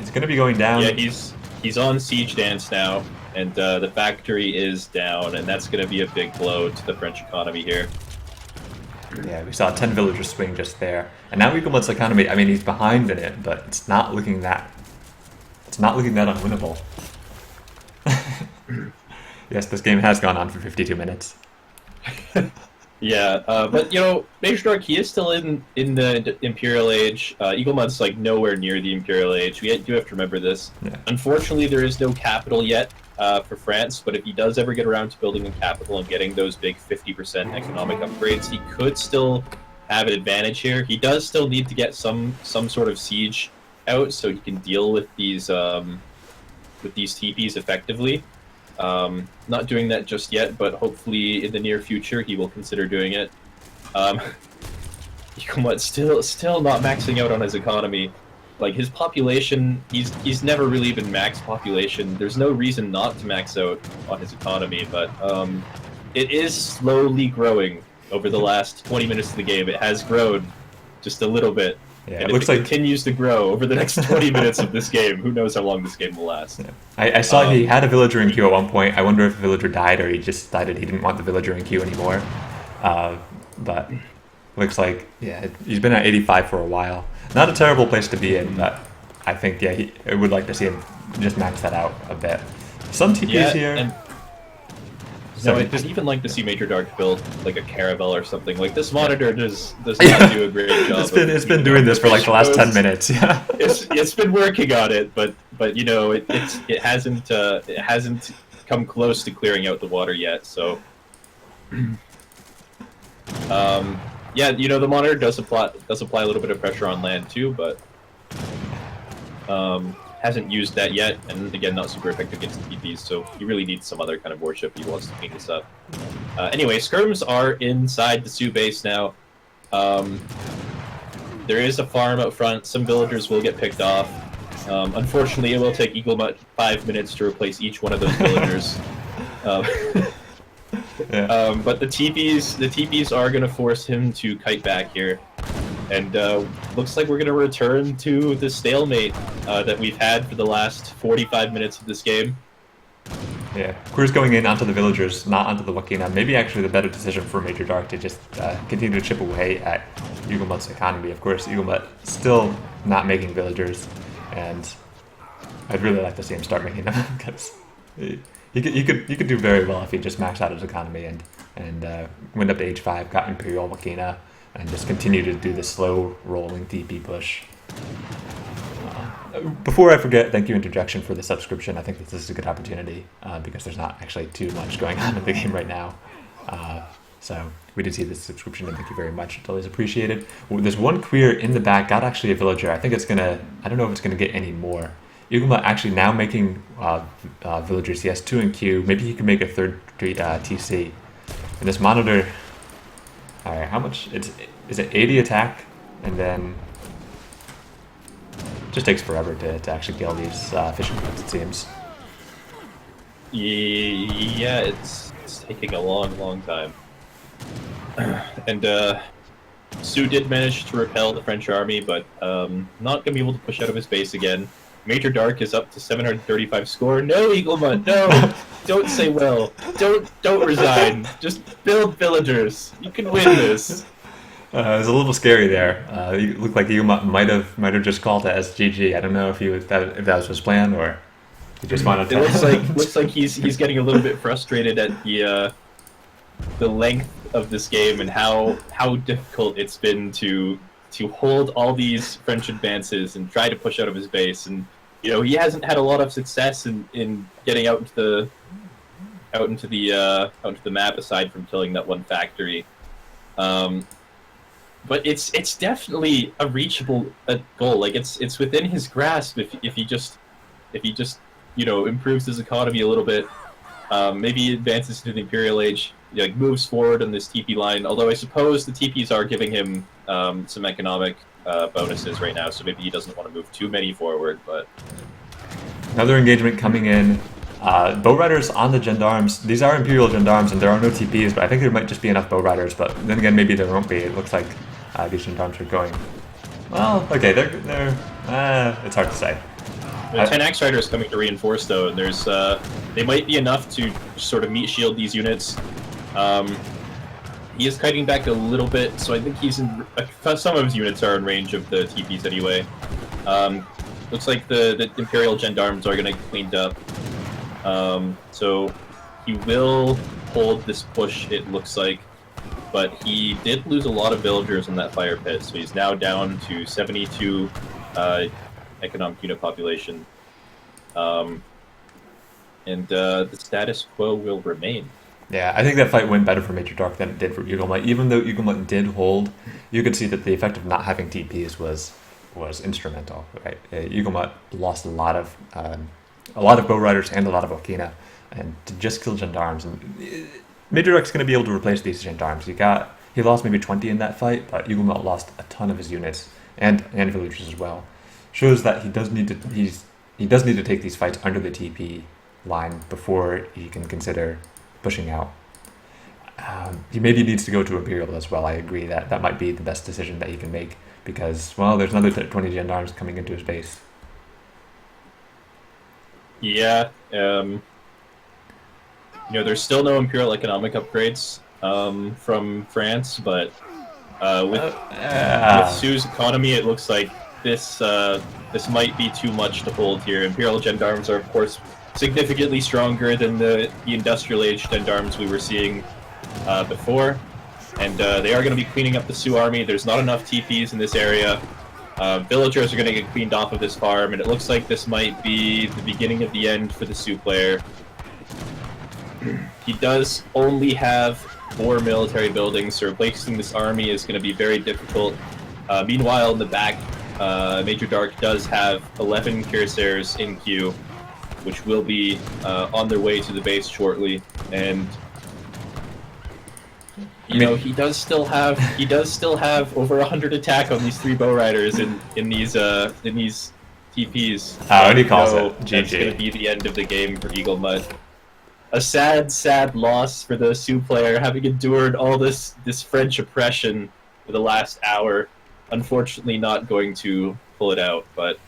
is going to be going down. Yeah, he's on Siege Dance now, and the factory is down, and that's going to be a big blow to the French economy here. Yeah, we saw 10 villagers swing just there. And now EAGLEMUT's economy, I mean, he's behind in it, but it's not looking that unwinnable. Yes, this game has gone on for 52 minutes. Yeah, but you know, Major Dark, he is still in the Imperial Age. EAGLEMUT's like nowhere near the Imperial Age. We do have to remember this. Yeah. Unfortunately, there is no capital yet for France, but if he does ever get around to building a capital and getting those big 50% economic upgrades, he could still have an advantage here. He does still need to get some sort of siege out so he can deal with these TPs effectively. Not doing that just yet, but hopefully in the near future he will consider doing it. EAGLEMUT still not maxing out on his economy. Like his population, he's never really been max population. There's no reason not to max out on his economy, but it is slowly growing over the last 20 minutes of the game. It has grown just a little bit. Yeah, and it looks like continues to grow over the next 20 minutes of this game. Who knows how long this game will last? Yeah. I saw he had a villager in queue at one point. I wonder if the villager died or he just decided he didn't want the villager in queue anymore. But looks like, yeah, he's been at 85 for a while. Not a terrible place to be in, but I think, yeah, I would like to see him just max that out a bit. Some TPs here. And no, I'd even like to see Major Dark build like a caravel or something. Like this monitor does not do a great job. It's been doing this for like the last 10 minutes. Yeah. It's been working on it, but you know it hasn't come close to clearing out the water yet. So yeah, you know the monitor does apply a little bit of pressure on land too, but hasn't used that yet, and again, not super effective against TPs, so he really needs some other kind of warship if he wants to clean this up. Anyway, skirms are inside the Sioux base now. There is a farm out front. Some villagers will get picked off. Unfortunately, it will take EAGLEMUT 5 minutes to replace each one of those villagers. Yeah. But the TPs are going to force him to kite back here. And looks like we're going to return to the stalemate that we've had for the last 45 minutes of this game. Yeah, Crew's going in onto the villagers, not onto the Wakina. Maybe actually the better decision for Major Dark to just continue to chip away at EAGLEMUT's economy. Of course, EAGLEMUT still not making villagers, and I'd really like to see him start making them because he could do very well if he just maxed out his economy and went up to age 5, got Imperial Wakina, and just continue to do the slow rolling TP push. Before I forget, thank you Interjection for the subscription. I think that this is a good opportunity because there's not actually too much going on in the game right now. So we did see this subscription, and thank you very much. It's always appreciated. There's one queer in the back, got actually a villager. I think it's gonna, I don't know if it's gonna get any more. EAGLEMUT actually now making villagers. He has 2 in queue. Maybe he can make a 3rd TC. And this monitor, all right, how much? Is it 80 attack? And then just takes forever to actually kill these fishing boats, it seems. Yeah, it's taking a long time. And Sioux did manage to repel the French army, but not gonna be able to push out of his base again. Major Dark is up to 735 score. No, EAGLEMUT, no! Don't say well. Don't resign. Just build villagers. You can win this. It was a little scary there. It looked like EAGLEMUT might have just called it as GG. I don't know if that was his plan or he just wanted to. It looks like he's getting a little bit frustrated at the length of this game and how difficult it's been to hold all these French advances and try to push out of his base. And you know he hasn't had a lot of success in getting out into the map aside from killing that one factory. but it's definitely a reachable goal. Like it's within his grasp if he just improves his economy a little bit. Maybe advances into the Imperial Age, like moves forward on this TP line. Although I suppose the TPs are giving him some economic bonuses right now, so maybe he doesn't want to move too many forward. But Another engagement coming in. Bow riders on the gendarmes. These are Imperial gendarmes, and there are no TPs, but I think there might just be enough bow riders. But then again, maybe there won't be. It looks like these gendarmes are going. Well, okay, they're. It's hard to say. The 10X Rider is coming to reinforce, though, and there's they might be enough to sort of meat shield these units. He is kiting back a little bit, so I think he's in. Some of his units are in range of the TPs anyway. Looks like the Imperial Gendarmes are going to get cleaned up. So he will hold this push, it looks like. But he did lose a lot of villagers in that fire pit, so he's now down to 72 economic unit population. And the status quo will remain. Yeah, I think that fight went better for Major Dark than it did for EAGLEMUT. Even though EAGLEMUT did hold, you could see that the effect of not having TPs was instrumental. Right, EAGLEMUT lost a lot of bow riders and a lot of Okina, and to just kill gendarmes. And Major Dark's going to be able to replace these gendarmes. He lost maybe 20 in that fight, but EAGLEMUT lost a ton of his units and villagers as well. Shows that he does need to take these fights under the TP line before he can consider pushing out. He maybe needs to go to Imperial as well. I agree that might be the best decision that he can make because, well, there's another 20 gendarmes coming into his base. Yeah, there's still no Imperial economic upgrades from France, but with Sioux's economy, it looks like this might be too much to hold here. Imperial gendarmes are, of course, significantly stronger than the Industrial Age gendarmes we were seeing before, and they are going to be cleaning up the Sioux army. There's not enough TPs in this area. Villagers are going to get cleaned off of this farm, and it looks like this might be the beginning of the end for the Sioux player. He does only have 4 military buildings, so replacing this army is going to be very difficult. Meanwhile, in the back, Major Dark does have 11 cuirassiers in queue, which will be on their way to the base shortly, and he does still have over 100 attack on these 3 bow riders in these TPs. What do you call it? That's going to be the end of the game for EAGLEMUT. A sad loss for the Sioux player, having endured all this French oppression for the last hour. Unfortunately, not going to pull it out, but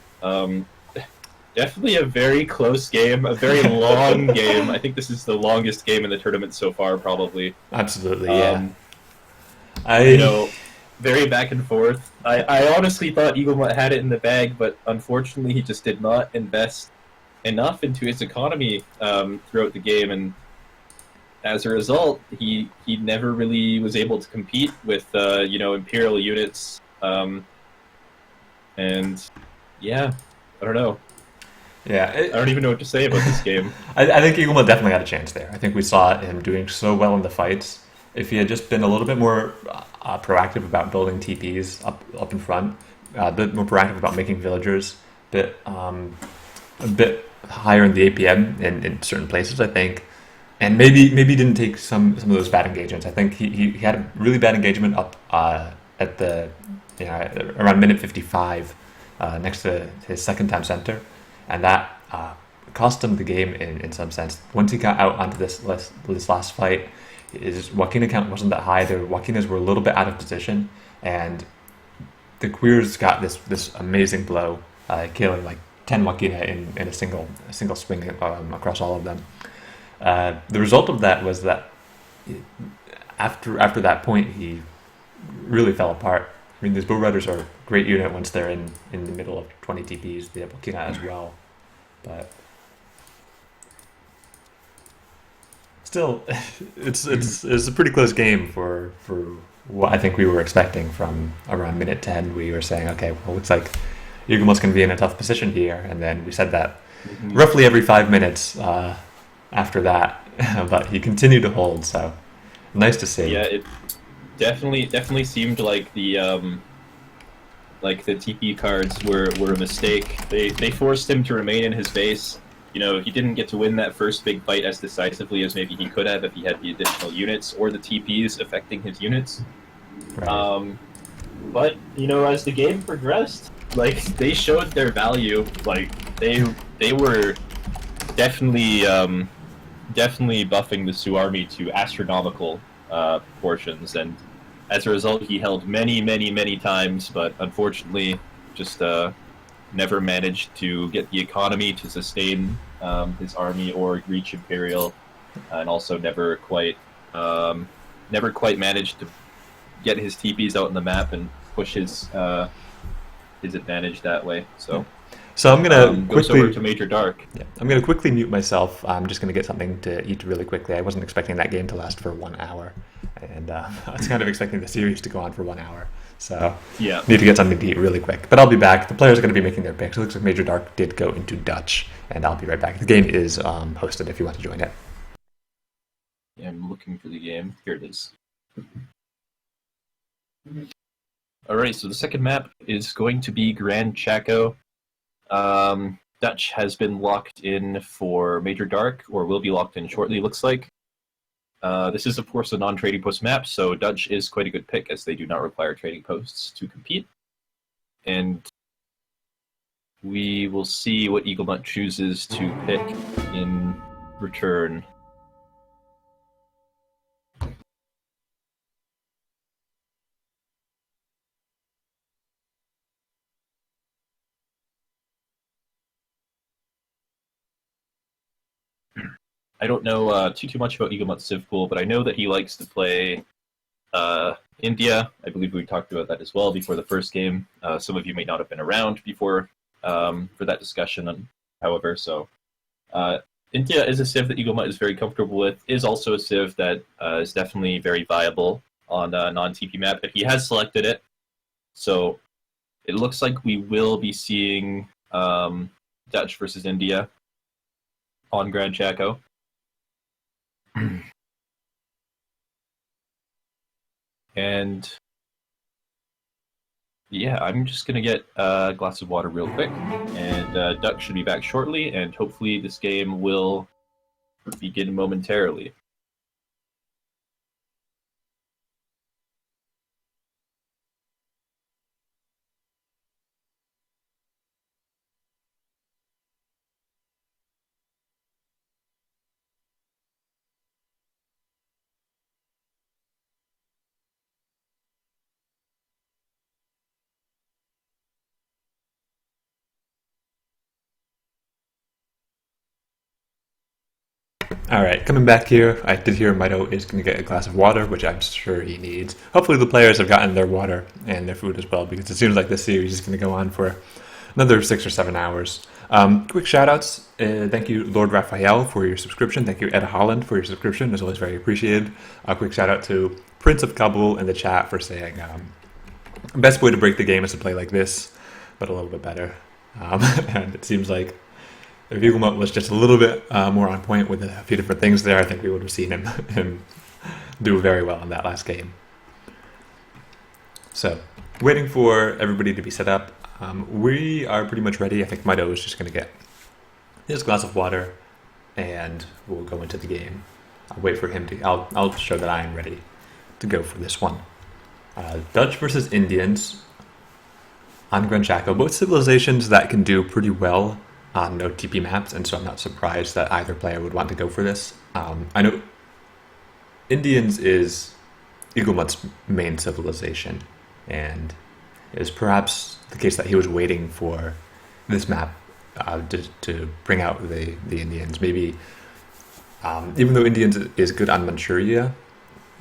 definitely a very close game, a very long game. I think this is the longest game in the tournament so far, probably. Absolutely, yeah. Very back and forth. I honestly thought EAGLEMUT had it in the bag, but unfortunately he just did not invest enough into his economy throughout the game, and as a result, he never really was able to compete with Imperial units. And yeah, I don't know. Yeah, I don't even know what to say about this game. I think EAGLEMUT definitely had a chance there. I think we saw him doing so well in the fights. If he had just been a little bit more proactive about building TPs up in front, a bit more proactive about making villagers, a bit higher in the APM in certain places, I think, and maybe didn't take some of those bad engagements. I think he had a really bad engagement up at the around minute 55 next to his second time center, and that cost him the game in some sense. Once he got out onto this last fight, his Wakina count wasn't that high. The Wakinas were a little bit out of position, and the Queers got this amazing blow, killing like 10 Wakina in a single swing across all of them. The result of that was that after that point, he really fell apart. I mean, these bow riders are a great unit once they're in the middle of 20 TPs. They have Wakina as well, but still, it's a pretty close game for what I think we were expecting from around minute 10. We were saying, okay, well, it looks like EAGLEMUT's going to be in a tough position here, and then we said that roughly every 5 minutes after that, but he continued to hold, so nice to see. Yeah, definitely seemed like the TP cards were a mistake. They forced him to remain in his base. You know, he didn't get to win that first big fight as decisively as maybe he could have if he had the additional units or the TPs affecting his units. Right. But you know, as the game progressed, like they showed their value. Like they were definitely definitely buffing the Sioux army to astronomical proportions, and as a result, he held many times, but unfortunately, just never managed to get the economy to sustain his army or reach Imperial, and also never quite managed to get his TPs out on the map and push his advantage that way. So I'm gonna goes quickly over to Major Dark. Yeah, I'm gonna quickly mute myself. I'm just gonna get something to eat really quickly. I wasn't expecting that game to last for 1 hour, and I was kind of expecting the series to go on for 1 hour. So Yeah. need to get something to eat really quick. But I'll be back. The players are going to be making their picks. It looks like Major Dark did go into Dutch, and I'll be right back. The game is hosted if you want to join it. Yeah, I'm looking for the game. Here it is. Alright, so the second map is going to be Gran Chaco. Dutch has been locked in for Major Dark, or will be locked in shortly, looks like. This is, of course, a non-trading post map, so Dutch is quite a good pick, as they do not require trading posts to compete. And we will see what EAGLEMUT chooses to pick in return. I don't know too much about EAGLEMUT's Civ pool, but I know that he likes to play India. I believe we talked about that as well before the first game. Some of you may not have been around before for that discussion, however. So India is a Civ that EAGLEMUT is very comfortable with, is also a Civ that is definitely very viable on a non-TP map, but he has selected it. So it looks like we will be seeing Dutch versus India on Gran Chaco. And yeah, I'm just going to get a glass of water real quick, and Duck should be back shortly, and hopefully this game will begin momentarily. All right, coming back here, I did hear Mitoe is going to get a glass of water, which I'm sure he needs. Hopefully the players have gotten their water and their food as well, because it seems like this series is going to go on for another 6 or 7 hours. Quick shout-outs. Thank you, Lord Raphael, for your subscription. Thank you, Ed Holland, for your subscription. It's always very appreciated. A quick shout-out to Prince of Kabul in the chat for saying best way to break the game is to play like this, but a little bit better. And it seems like if EAGLEMUT was just a little bit more on point with a few different things there, I think we would have seen him do very well in that last game. So, waiting for everybody to be set up. We are pretty much ready. I think Mitoe is just going to get his glass of water, and we'll go into the game. I'll wait for him to. I'll show that I am ready to go for this one. Dutch versus Indians on Gran Chaco. Both civilizations that can do pretty well on no TP maps, and so I'm not surprised that either player would want to go for this. I know Indians is EAGLEMUT's main civilization, and it is perhaps the case that he was waiting for this map to bring out the Indians. Maybe, even though Indians is good on Manchuria,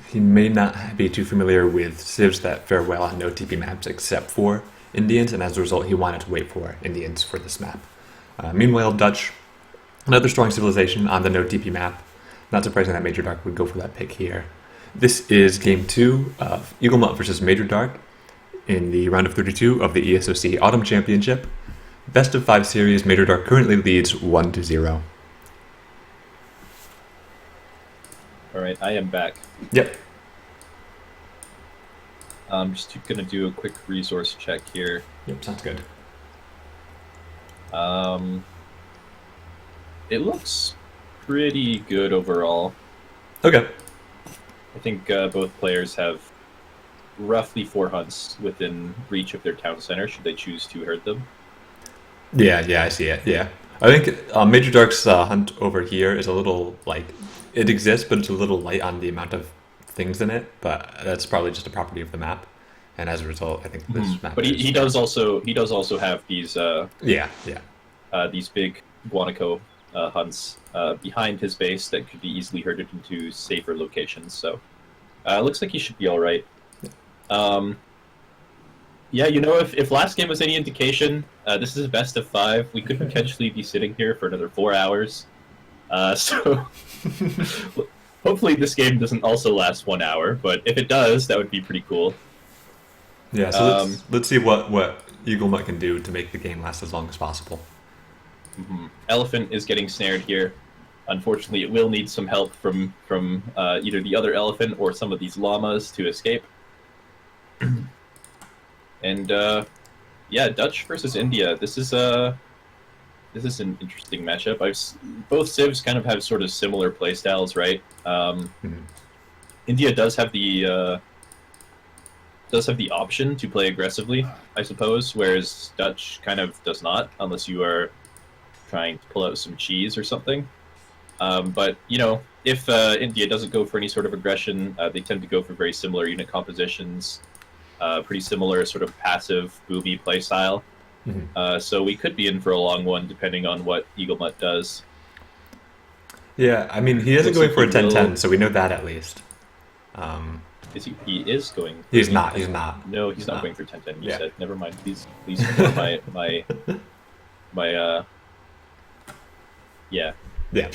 he may not be too familiar with civs that fare well on no TP maps except for Indians, and as a result, he wanted to wait for Indians for this map. Meanwhile, Dutch, another strong civilization on the no TP map. Not surprising that Major Dark would go for that pick here. This is game 2 of EAGLEMUT versus Major Dark in the round of 32 of the ESOC Autumn Championship. Best of 5 series, Major Dark currently leads 1-0. All right, I am back. Yep. I'm just going to do a quick resource check here. Yep, sounds good. It looks pretty good overall. Okay. I think both players have roughly 4 hunts within reach of their town center, should they choose to herd them. Yeah, I see it. Yeah. I think Major Dark's hunt over here is a little, like, it exists, but it's a little light on the amount of things in it, but that's probably just a property of the map. And as a result, I think this map But he does also have these these big guanaco hunts behind his base that could be easily herded into safer locations. So it looks like he should be all right. Yeah, if last game was any indication, this is a best of 5. We could potentially be sitting here for another 4 hours. So hopefully this game doesn't also last 1 hour, but if it does, that would be pretty cool. Yeah, so let's see what EagleMut can do to make the game last as long as possible. Elephant is getting snared here. Unfortunately, it will need some help from either the other elephant or some of these llamas to escape. And yeah, Dutch versus India. This is an interesting matchup. Both civs kind of have sort of similar playstyles, right? India does have the option to play aggressively, I suppose, whereas Dutch kind of does not, unless you are trying to pull out some cheese or something. But if India doesn't go for any sort of aggression, they tend to go for very similar unit compositions, pretty similar sort of passive booby play style. So we could be in for a long one, depending on what EagleMut does. Yeah, I mean, he isn't going for a 10-10, so we know that at least. He is going. He's not. He's not. No, he's not going for 10-10. You said. Never mind. Please ignore my yeah. Yeah.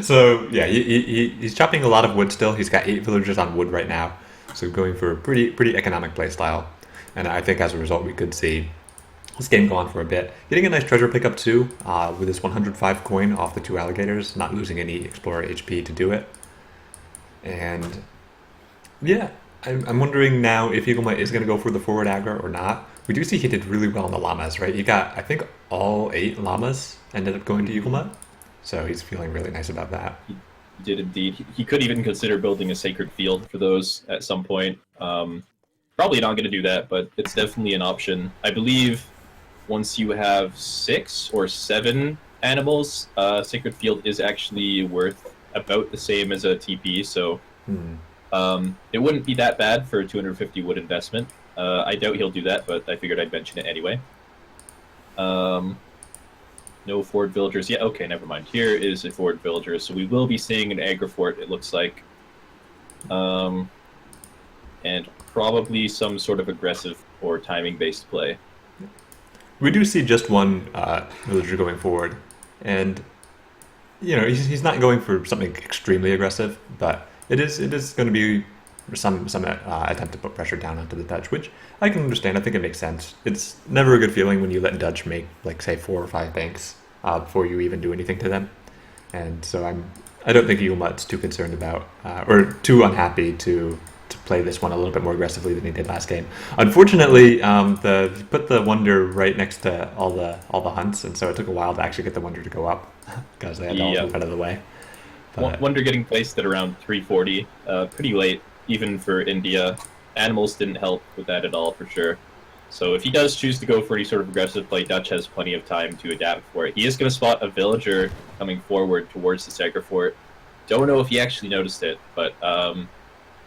So yeah, he's chopping a lot of wood still. He's got 8 villagers on wood right now, so going for a pretty economic playstyle. And I think as a result, we could see this game go on for a bit. Getting a nice treasure pickup too, with this 105 coin off the 2 alligators, not losing any explorer HP to do it. And yeah, I'm wondering now if EagleMut is going to go for the forward aggro or not. We do see he did really well on the llamas, right? He got, I think, all 8 llamas ended up going to EagleMut, so he's feeling really nice about that. He did indeed. He could even consider building a sacred field for those at some point. Probably not going to do that, but it's definitely an option. I believe once you have 6 or 7 animals, sacred field is actually worth about the same as a TP, so it wouldn't be that bad for a 250 wood investment. I doubt he'll do that, but I figured I'd mention it anyway. No forward villagers. Yeah, okay, never mind. Here is a forward villager, so we will be seeing an aggro fort, it looks like. And probably some sort of aggressive or timing-based play. We do see just one villager going forward, and he's not going for something extremely aggressive, but it is going to be some attempt to put pressure down onto the Dutch, which I can understand. I think it makes sense. It's never a good feeling when you let Dutch make, like, say, 4 or 5 banks before you even do anything to them. And so I don't think EagleMut's too concerned about or too unhappy to play this one a little bit more aggressively than he did last game. Unfortunately, he put the wonder right next to all the hunts, and so it took a while to actually get the wonder to go up because they had to all move out of the way. But wonder getting placed at around 340, pretty late. Even for India, animals didn't help with that at all, for sure. So if he does choose to go for any sort of aggressive play, Dutch has plenty of time to adapt for it. He is going to spot a villager coming forward towards the Sagar Fort. Don't know if he actually noticed it, but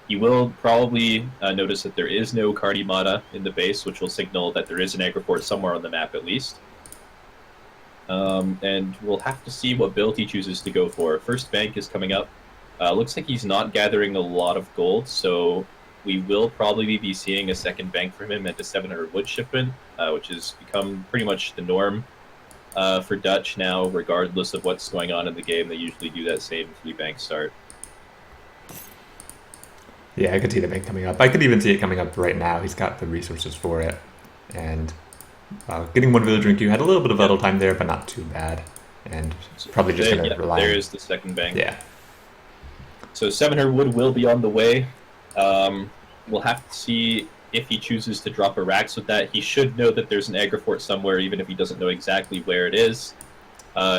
he will probably notice that there is no Kardimata in the base, which will signal that there is an aggro fort somewhere on the map at least. And we'll have to see what build he chooses to go for. First bank is coming up. Looks like he's not gathering a lot of gold, so we will probably be seeing a second bank from him at the 700 wood shipment, which has become pretty much the norm for Dutch now, regardless of what's going on in the game. They usually do that same 3-bank start. Yeah, I could see the bank coming up. I could even see it coming up right now. He's got the resources for it. And getting 1 villager in queue had a little bit of idle time there, but not too bad. And probably just going to rely on... There's the second bank. Yeah. So 700 wood will be on the way. we'll have to see if he chooses to drop a Rax with that. He should know that there's an Agrifort somewhere, even if he doesn't know exactly where it is.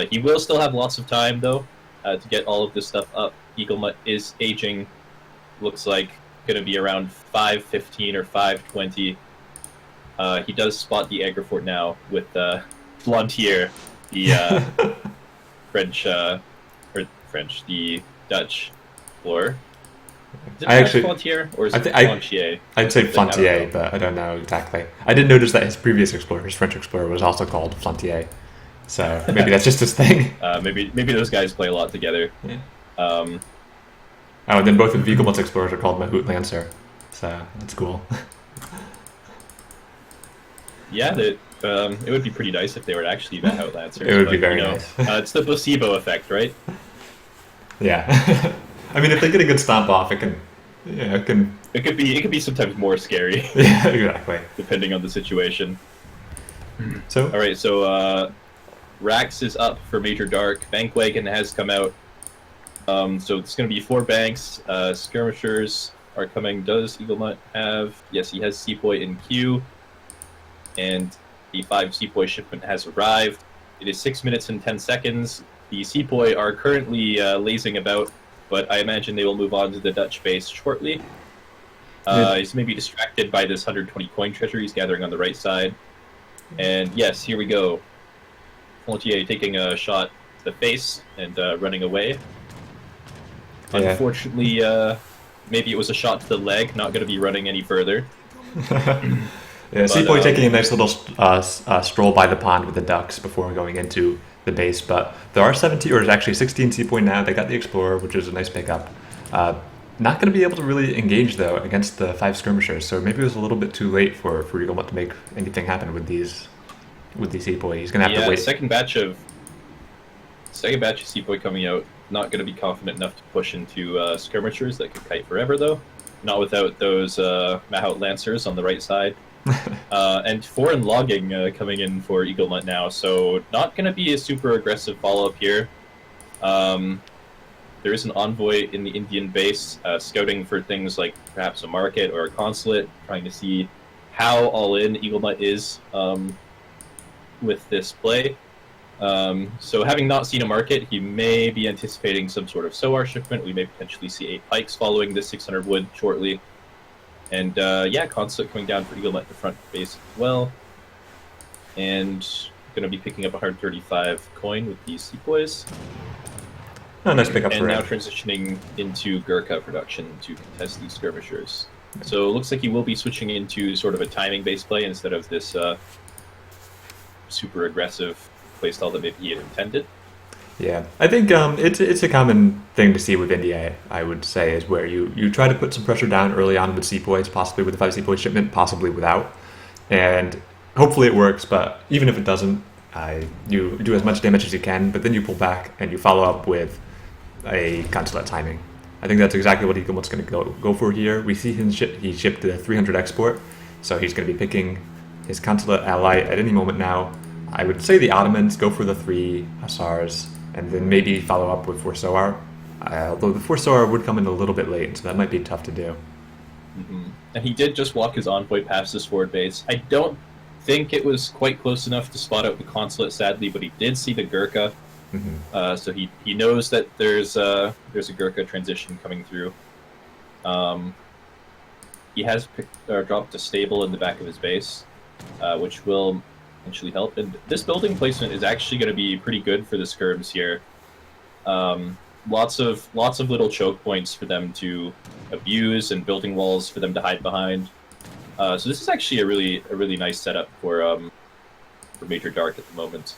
He will still have lots of time, though, to get all of this stuff up. EagleMut is aging, looks like going to be around 5:15 or 5:20. He does spot the Agrifort now with Flantier, the the Dutch explorer. Is it Flantier or is it Flantier? I'd say Flantier, but I don't know exactly. I did notice that his previous explorer, his French explorer, was also called Flantier. So maybe that's just his thing. Maybe those guys play a lot together. Yeah. And then both of EagleMut's explorers are called Mahout Lancer, so that's cool. Yeah, it would be pretty nice if they were actually Mahout Lancers. It would be very nice. It's the placebo effect, right? Yeah. I mean, if they get a good stomp off, it can. It could be sometimes more scary. Yeah, exactly. Depending on the situation. So. All right, so Rax is up for Major Dark. Bankwagon has come out. So it's going to be 4 banks. Skirmishers are coming. Does EagleMut have? Yes, he has Sepoy in queue. And the 5 Sepoy shipment has arrived. It is 6 minutes and 10 seconds. The Sepoy are currently lazing about, but I imagine they will move on to the Dutch base shortly. He's maybe distracted by this 120 coin treasure he's gathering on the right side. And yes, here we go. Flantier taking a shot to the face and running away. Yeah. Unfortunately, maybe it was a shot to the leg, not going to be running any further. Yeah, Sepoy taking a nice little stroll by the pond with the ducks before going into the base, but there are 17, or there's actually 16 Sepoy now. They got the Explorer, which is a nice pickup. Not going to be able to really engage, though, against the 5 skirmishers, so maybe it was a little bit too late for EagleMut to make anything happen with these Sepoy. He's going to have to wait. Second batch of Sepoy coming out. Not going to be confident enough to push into skirmishers that could kite forever, though. Not without those Mahout Lancers on the right side. And foreign logging coming in for EagleMut now, so not going to be a super aggressive follow-up here. There is an envoy in the Indian base scouting for things like perhaps a market or a consulate, trying to see how all-in EagleMut is with this play. So having not seen a market, he may be anticipating some sort of SOAR shipment. We may potentially see 8 pikes following this 600 wood shortly. And consulate coming down for EagleMut the front base as well. And going to be picking up 135 coin with these Sepoys. Oh, nice pickup and for now him. Transitioning into Gurkha production to contest these skirmishers. So it looks like he will be switching into sort of a timing-based play instead of this super aggressive playstyle that maybe he had intended. Yeah, I think it's a common thing to see with India, I would say, is where you try to put some pressure down early on with Sepoys, possibly with the 5 Sepoy shipment, possibly without. And hopefully it works, but even if it doesn't, you do as much damage as you can, but then you pull back and you follow up with a consulate timing. I think that's exactly what EagleMut's going to go for here. We see he shipped the 300 export, so he's going to be picking his consulate ally at any moment now. I would say the Ottomans go for the 3 Hussars, and then maybe follow up with 4 SOAR. Although the 4 SOAR would come in a little bit late, so that might be tough to do. Mm-hmm. And he did just walk his envoy past this forward base. I don't think it was quite close enough to spot out the consulate, sadly, but he did see the Gurkha. Mm-hmm. So he knows that there's a Gurkha transition coming through. He has dropped a stable in the back of his base, which will eventually help. And this building placement is actually going to be pretty good for the skirms here. Lots of little choke points for them to abuse and building walls for them to hide behind. So this is actually a really nice setup for Major Dark at the moment.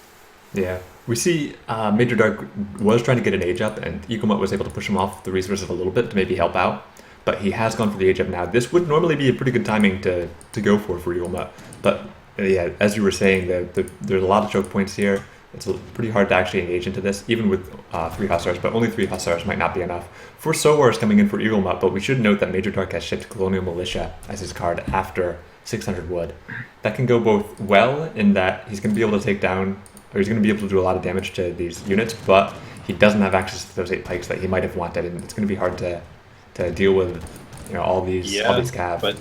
Yeah, we see Major Dark was trying to get an age up, and EagleMut was able to push him off the resources a little bit to maybe help out. But he has gone for the age up now. This would normally be a pretty good timing to go for EagleMut. But yeah, as you were saying, there's a lot of choke points here. It's pretty hard to actually engage into this, even with 3 Hussars, but only 3 Hussars might not be enough. 4 SOARs coming in for EagleMut, but we should note that Major Dark has shipped Colonial Militia as his card after 600 wood. That can go both well in that he's going to be able to take down, or he's going to be able to do a lot of damage to these units, but he doesn't have access to those 8 pikes that he might have wanted, and it's going to be hard to deal with you know, all these cav. But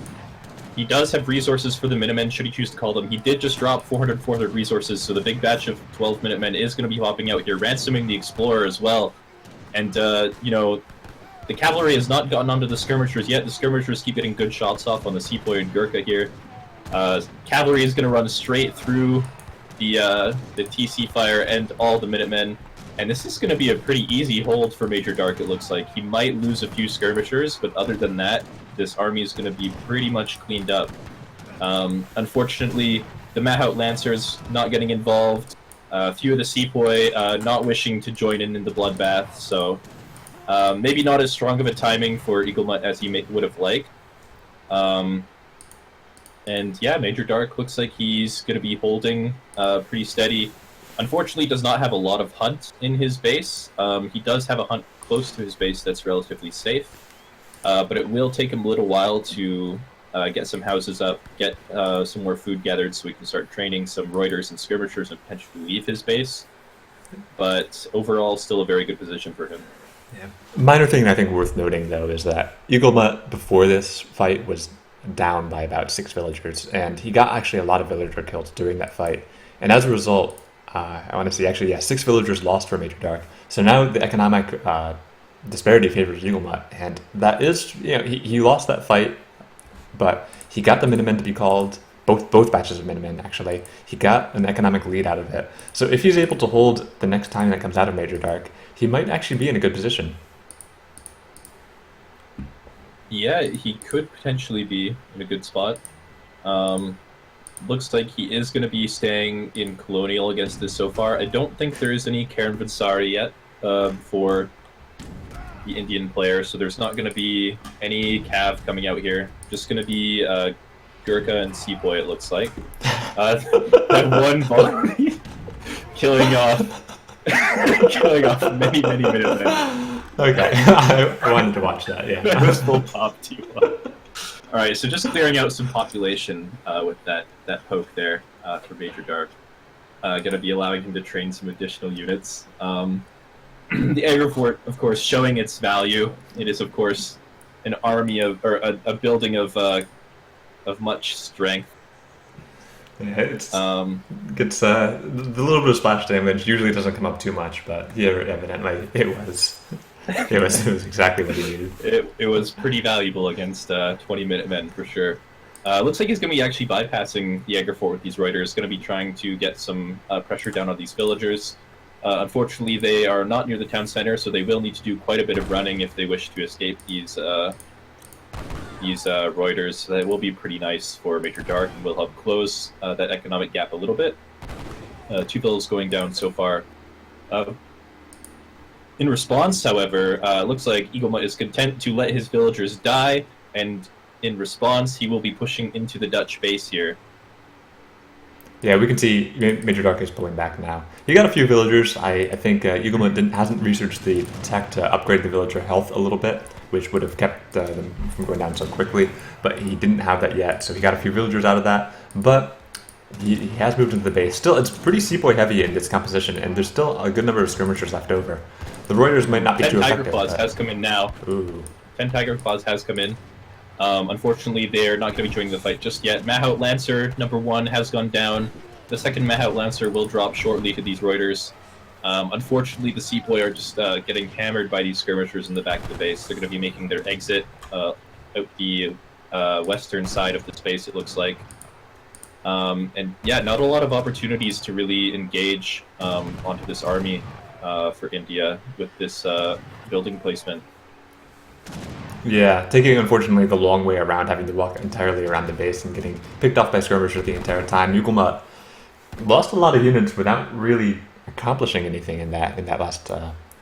he does have resources for the Minutemen, should he choose to call them. He did just drop 400 resources, so the big batch of 12 Minutemen is going to be hopping out here, ransoming the Explorer as well. And, you know, the cavalry has not gotten onto the skirmishers yet. The skirmishers keep getting good shots off on the Sepoy and Gurkha here. Cavalry is going to run straight through the TC fire and all the Minutemen. And this is going to be a pretty easy hold for Major Dark, it looks like. He might lose a few skirmishers, but other than that, this army is going to be pretty much cleaned up. Unfortunately, the Mahout Lancers not getting involved. A few of the Sepoy not wishing to join in the bloodbath, so maybe not as strong of a timing for EAGLEMUT as he would have liked. And yeah, Major Dark looks like he's going to be holding pretty steady. Unfortunately, does not have a lot of hunt in his base. He does have a hunt close to his base that's relatively safe, but it will take him a little while to get some houses up, get some more food gathered so we can start training some Reuters and skirmishers and potentially leave his base. But overall, still a very good position for him. Yeah. Minor thing I think worth noting, though, is that EAGLEMUT before this fight was down by about 6 villagers, and he got actually a lot of villager kills during that fight. And as a result, I want to see, actually, yeah, 6 villagers lost for Major Dark. So now the economic disparity favors EAGLEMUT, and that is, you know, he lost that fight, but he got the Minutemen to be called, both batches of Minutemen, actually. He got an economic lead out of it. So if he's able to hold the next time that comes out of Major Dark, he might actually be in a good position. Yeah, he could potentially be in a good spot. Looks like he is going to be staying in Colonial against this so far. I don't think there is any Karen Vinsari yet for the Indian player, so there's not going to be any Cav coming out here. Just going to be Gurkha and Sepoy, it looks like. That one volley killing off many Minutemen. Okay, I wanted to watch that, yeah. That was full pop too. Alright, so just clearing out some population with that poke there for Major Dark. Gonna be allowing him to train some additional units. The Aggro Fort, of course, showing its value. It is, of course, an army of, or a building of much strength. Yeah, gets the little bit of splash damage usually doesn't come up too much, but here evidently it was. It was exactly what he needed. It was pretty valuable against 20 Minutemen for sure. Looks like he's going to be actually bypassing the Aggro Fort with these Reuters. Going to be trying to get some pressure down on these villagers. Unfortunately, they are not near the town center, so they will need to do quite a bit of running if they wish to escape these Reuters. That will be pretty nice for Major Dark and will help close that economic gap a little bit. 2 villas going down so far. In response, however, looks like EAGLEMUT is content to let his villagers die, and in response, he will be pushing into the Dutch base here. Yeah, we can see Major Dark is pulling back now. He got a few villagers. I think EAGLEMUT hasn't researched the tech to upgrade the villager health a little bit, which would have kept them from going down so quickly, but he didn't have that yet, so he got a few villagers out of that, but he has moved into the base. Still, it's pretty Sepoy heavy in this composition, and there's still a good number of skirmishers left over. The Reuters might not be too effective. 10 Tiger Claws has come in now. Ooh. 10 Tiger Claws has come in. Unfortunately, they're not going to be joining the fight just yet. Mahout Lancer, number 1, has gone down. The second Mahout Lancer will drop shortly to these Reuters. Unfortunately, the Sepoy are just getting hammered by these skirmishers in the back of the base. They're going to be making their exit out the western side of the space, it looks like. And yeah, not a lot of opportunities to really engage onto this army for India with this building placement. Yeah, taking unfortunately the long way around, having to walk entirely around the base and getting picked off by skirmishers the entire time. EAGLEMUT lost a lot of units without really accomplishing anything in that last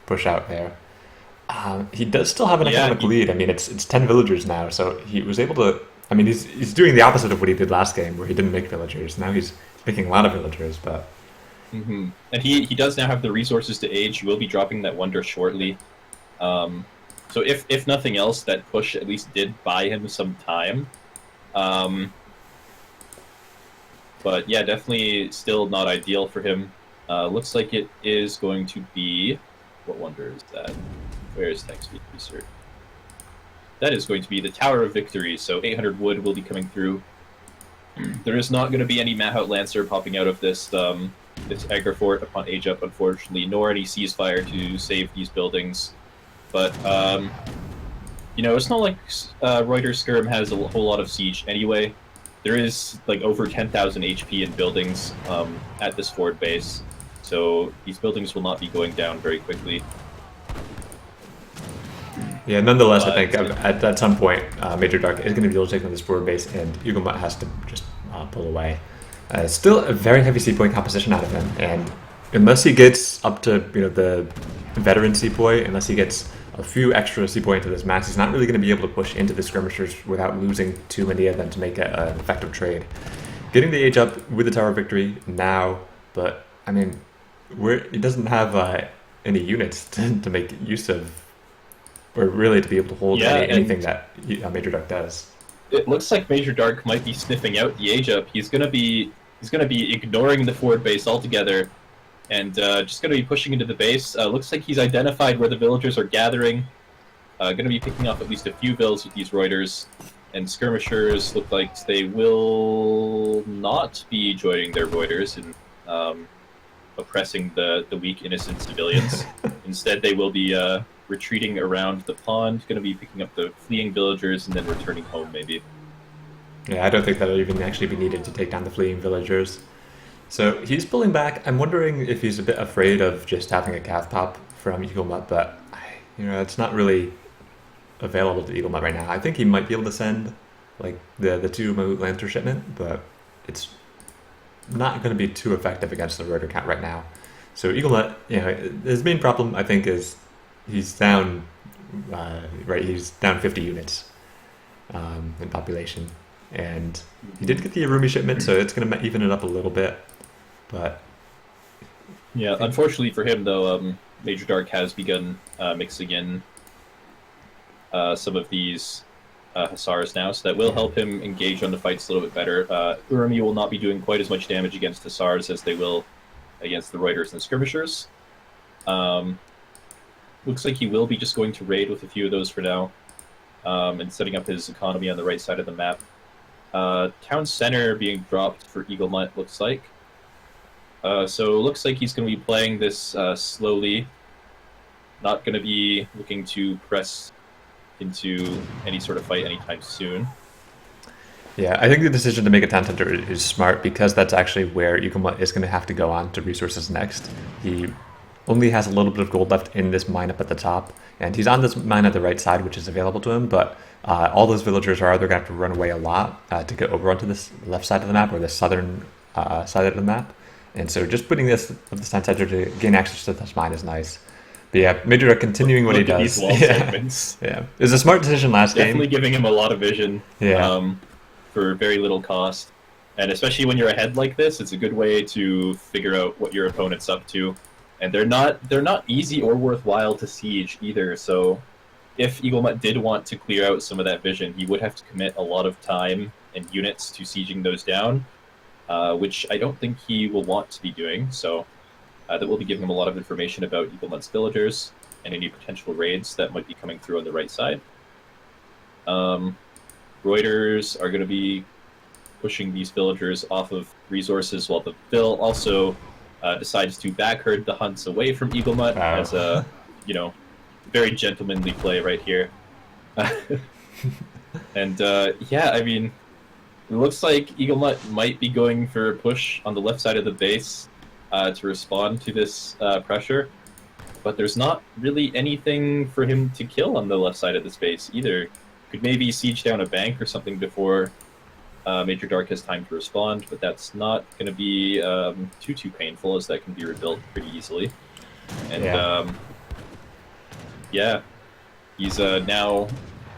push out there. He does still have an economic lead. I mean, it's 10 villagers now, so he was able to. I mean, he's doing the opposite of what he did last game, where he didn't make villagers. Now he's making a lot of villagers, but. Mm-hmm. And he does now have the resources to age. He will be dropping that wonder shortly. So if nothing else, that push at least did buy him some time. But yeah, definitely still not ideal for him. Looks like it is going to be... What wonder is that? Where is text research? that is going to be the Tower of Victory. So 800 wood will be coming through. There is not going to be any Mahout Lancer popping out of this this Agra Fort upon age up, unfortunately, nor any ceasefire to save these buildings. But you know, it's not like Reuters Skirm has a whole lot of siege anyway. There is like over 10,000 HP in buildings at this fort base, so these buildings will not be going down very quickly. Yeah, nonetheless, I think at some point, Major Dark is going to be able to take on this forward base, and EAGLEMUT has to just pull away. Still a very heavy C-point composition out of him, and unless he gets up to the veteran C-point, unless he gets a few extra C-point to this max, he's not really going to be able to push into the skirmishers without losing too many of them to make an effective trade. Getting the age up with the Tower of Victory now, but I mean, he doesn't have any units to make use of, or really to be able to hold anything that Major Dark does. It looks like Major Dark might be sniffing out the age up. He's gonna be ignoring the forward base altogether, and just gonna be pushing into the base. Looks like he's identified where the villagers are gathering. Gonna be picking off at least a few vills with these Reuters, and skirmishers look like they will not be joining their Reuters and oppressing the weak innocent civilians. Instead, they will be retreating around the pond, going to be picking up the fleeing villagers and then returning home, maybe. Yeah, I don't think that'll even actually be needed to take down the fleeing villagers. So he's pulling back. I'm wondering if he's a bit afraid of just having a cav pop from EAGLEMUT, but it's not really available to EAGLEMUT right now. I think he might be able to send like the 2 Mahout Lancer shipment, but it's not going to be too effective against the rotor count right now. So EAGLEMUT, his main problem I think is he's down, he's down 50 units in population, and he did get the Arumi shipment, so it's going to even it up a little bit. But yeah, unfortunately for him though, Major Dark has begun mixing in some of these Hussars now, so that will help him engage on the fights a little bit better. Urumi will not be doing quite as much damage against Hussars as they will against the Reuters and Skirmishers. Looks like he will be just going to raid with a few of those for now, and setting up his economy on the right side of the map. Town center being dropped for EAGLEMUT, looks like. So it looks like he's going to be playing this slowly, not going to be looking to press into any sort of fight anytime soon. Yeah, I think the decision to make a town center is smart, because that's actually where EAGLEMUT is going to have to go on to resources next. He only has a little bit of gold left in this mine up at the top, and he's on this mine at the right side, which is available to him, but all those villagers are either going to have to run away a lot to get over onto this left side of the map, or the southern side of the map. And so just putting this town center to gain access to this mine is nice. But yeah, Major Dark continuing what he does. These wall segments. Yeah, it was a smart decision last game. Definitely giving him a lot of vision. Yeah. For very little cost. And especially when you're ahead like this, it's a good way to figure out what your opponent's up to. And they're not easy or worthwhile to siege either, so if EAGLEMUT did want to clear out some of that vision, he would have to commit a lot of time and units to sieging those down, which I don't think he will want to be doing, so that will be giving him a lot of information about EAGLEMUT's villagers and any potential raids that might be coming through on the right side. Reuters are going to be pushing these villagers off of resources, while the Bill also decides to backherd the hunts away from EAGLEMUT as a, very gentlemanly play right here. And yeah, I mean, it looks like EAGLEMUT might be going for a push on the left side of the base to respond to this pressure, but there's not really anything for him to kill on the left side of this base either. Could maybe siege down a bank or something before Major Dark has time to respond, but that's not going to be too painful, as that can be rebuilt pretty easily. And yeah, he's now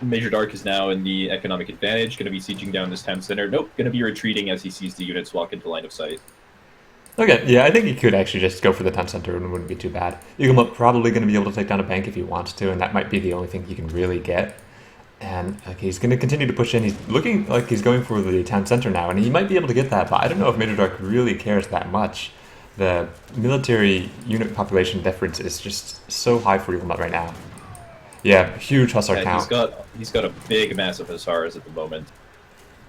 Major Dark is now in the economic advantage, going to be sieging down this town center. Nope, going to be retreating as he sees the units walk into line of sight. Okay, yeah, I think he could actually just go for the town center and it wouldn't be too bad. EAGLEMUT probably going to be able to take down a bank if he wants to, and that might be the only thing he can really get. And he's going to continue to push in. He's looking like he's going for the town center now, and he might be able to get that, but I don't know if Major Dark really cares that much. The military unit population difference is just so high for EAGLEMUT right now. Yeah, huge Hussar And count. he's got a big mass of Hussars at the moment,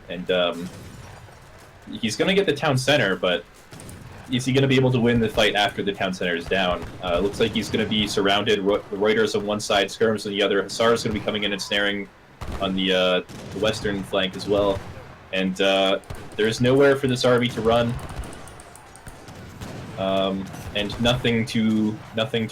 and he's going to get the town center, but is he going to be able to win the fight after the town center is down? Looks like he's going to be surrounded. The Reuters on one side, Skirms on the other. Hussars is going to be coming in and snaring on the western flank as well, and there's nowhere for this army to run. And nothing to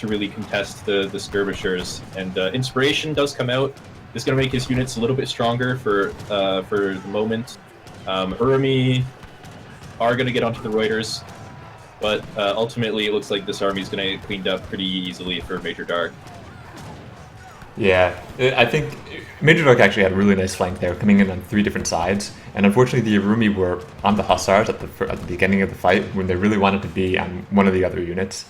really contest the skirmishers. And inspiration does come out. It's going to make his units a little bit stronger for the moment. Urmi are going to get onto the Reuters, but ultimately it looks like this army is going to get cleaned up pretty easily for Major Dark. Yeah, I think Major Dark actually had a really nice flank there, coming in on 3 different sides. And unfortunately, the Irumi were on the Hussars at the beginning of the fight when they really wanted to be on one of the other units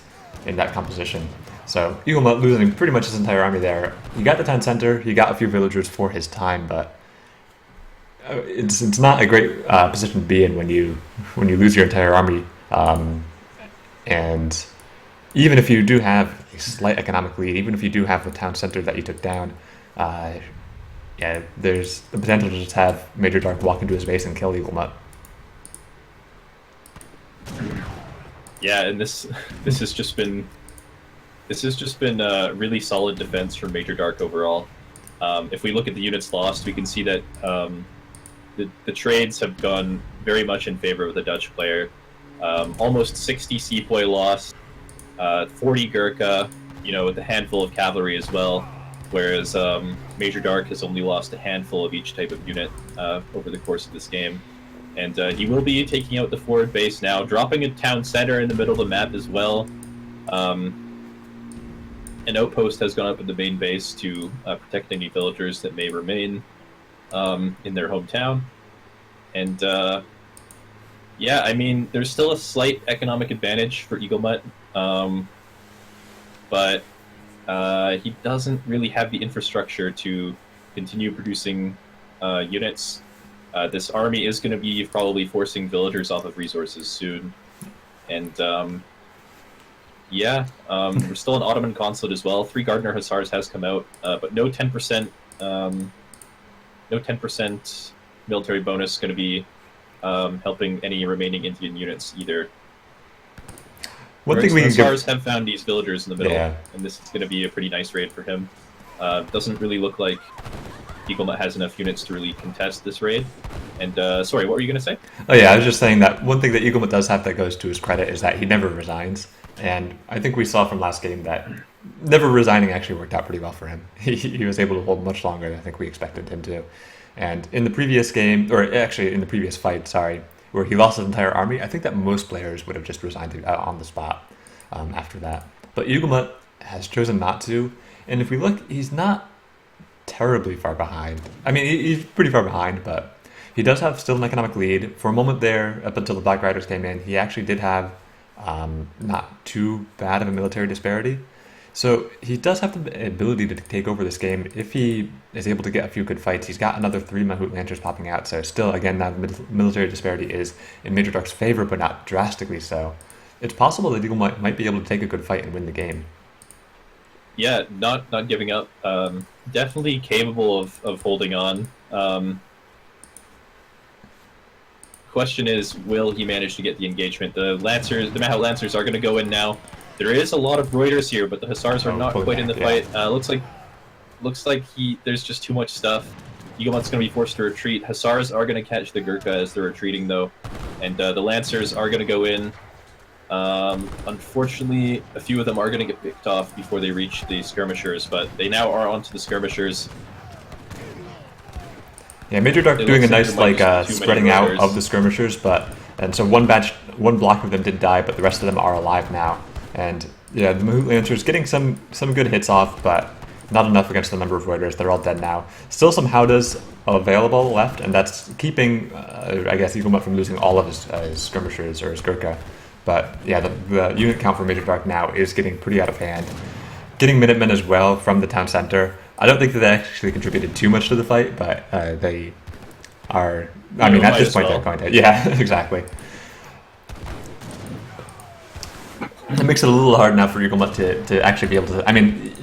in that composition. So EAGLEMUT losing pretty much his entire army there. He got the town center, he got a few villagers for his time, but it's not a great position to be in when you lose your entire army. And even if you do have a slight economic lead, even if you do have the town center that you took down, yeah, there's the potential to just have Major Dark walk into his base and kill EAGLEMUT. Yeah, and this has just been a really solid defense from Major Dark overall. If we look at the units lost, we can see that the trades have gone very much in favor of the Dutch player. Almost 60 sepoy lost, 40 Gurkha, with a handful of cavalry as well, whereas Major Dark has only lost a handful of each type of unit over the course of this game. And he will be taking out the forward base now, dropping a town center in the middle of the map as well. An outpost has gone up in the main base to protect any villagers that may remain in their hometown. And yeah, I mean, there's still a slight economic advantage for EAGLEMUT, but he doesn't really have the infrastructure to continue producing units. This army is going to be probably forcing villagers off of resources soon. And yeah, we're still an Ottoman consulate as well. 3 Gardner Hussars has come out, but no 10% military bonus going to be helping any remaining Indian units either. One thing we Hussars have found these villagers in the middle, Yeah. and this is going to be a pretty nice raid for him. Doesn't really look like EAGLEMUT has enough units to really contest this raid. And sorry, what were you going to say? Oh yeah, I was just saying that one thing that EAGLEMUT does have that goes to his credit is that he never resigns. And I think we saw from last game that never resigning actually worked out pretty well for him. He was able to hold much longer than I think we expected him to. And in the previous game, or actually in the previous fight, sorry, where he lost his entire army, I think that most players would have just resigned on the spot after that. But EAGLEMUT has chosen not to. And if we look, he's not terribly far behind. I mean, he's pretty far behind, but he does have still an economic lead. For a moment there, up until the Black Riders came in, he actually did have not too bad of a military disparity. So he does have the ability to take over this game if he is able to get a few good fights. He's got another 3 Mahout Lancers popping out, so still, again, that military disparity is in Major Dark's favor, but not drastically so. It's possible that EAGLEMUT might be able to take a good fight and win the game. Yeah, not giving up. Definitely capable of holding on. Question is, will he manage to get the engagement? The Mahout Lancers are going to go in now. There is a lot of Reuters here, but the Hussars are not quite in the fight. Looks like there's just too much stuff. EAGLEMUT's going to be forced to retreat. Hussars are going to catch the Gurkha as they're retreating, though, and the Lancers are going to go in. Unfortunately, a few of them are going to get picked off before they reach the skirmishers, but they now are onto the skirmishers. Yeah, Major Dark doing a nice spreading out of the skirmishers, and so one block of them did die, but the rest of them are alive now. And yeah, the Mahout Lancers getting some good hits off, but not enough against the number of Reuters. They're all dead now. Still some Howdas available left, and that's keeping, I guess, EAGLEMUT from losing all of his skirmishers or his Gurkha. But yeah, the unit count for Major Dark now is getting pretty out of hand. Getting Minutemen as well from the town center. I don't think that they actually contributed too much to the fight, but they are. I mean, at this point, they're going to. Yeah, exactly. It makes it a little hard now for EagleMut to actually be able to. I mean,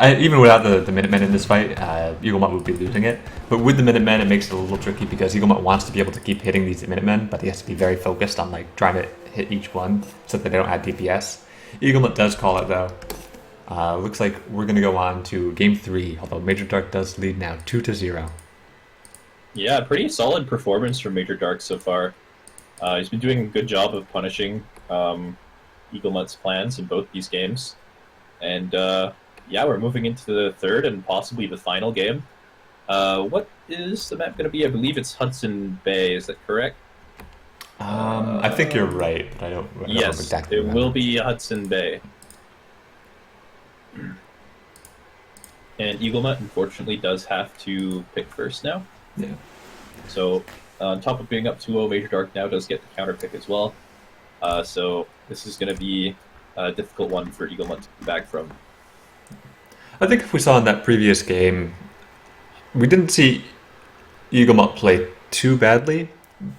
even without the Minutemen in this fight, EagleMut would be losing it. But with the Minutemen, it makes it a little tricky because EagleMut wants to be able to keep hitting these Minutemen, but he has to be very focused on like trying to hit each one so that they don't add DPS. EagleMut does call it though. Looks like we're gonna go on to game 3, although Major Dark does lead now 2-0. Yeah, pretty solid performance from Major Dark so far. He's been doing a good job of punishing EagleMut's plans in both these games. And yeah, we're moving into the third and possibly the final game. What is the map going to be? I believe it's Hudson Bay, is that correct? I think you're right, but I don't yes, exactly it will be Hudson Bay. And EagleMut, unfortunately, does have to pick first now. Yeah. So, on top of being up 2-0, Major Dark now does get the counter pick as well. So, this is going to be a difficult one for EagleMut to come back from. I think if we saw in that previous game, we didn't see EagleMut play too badly,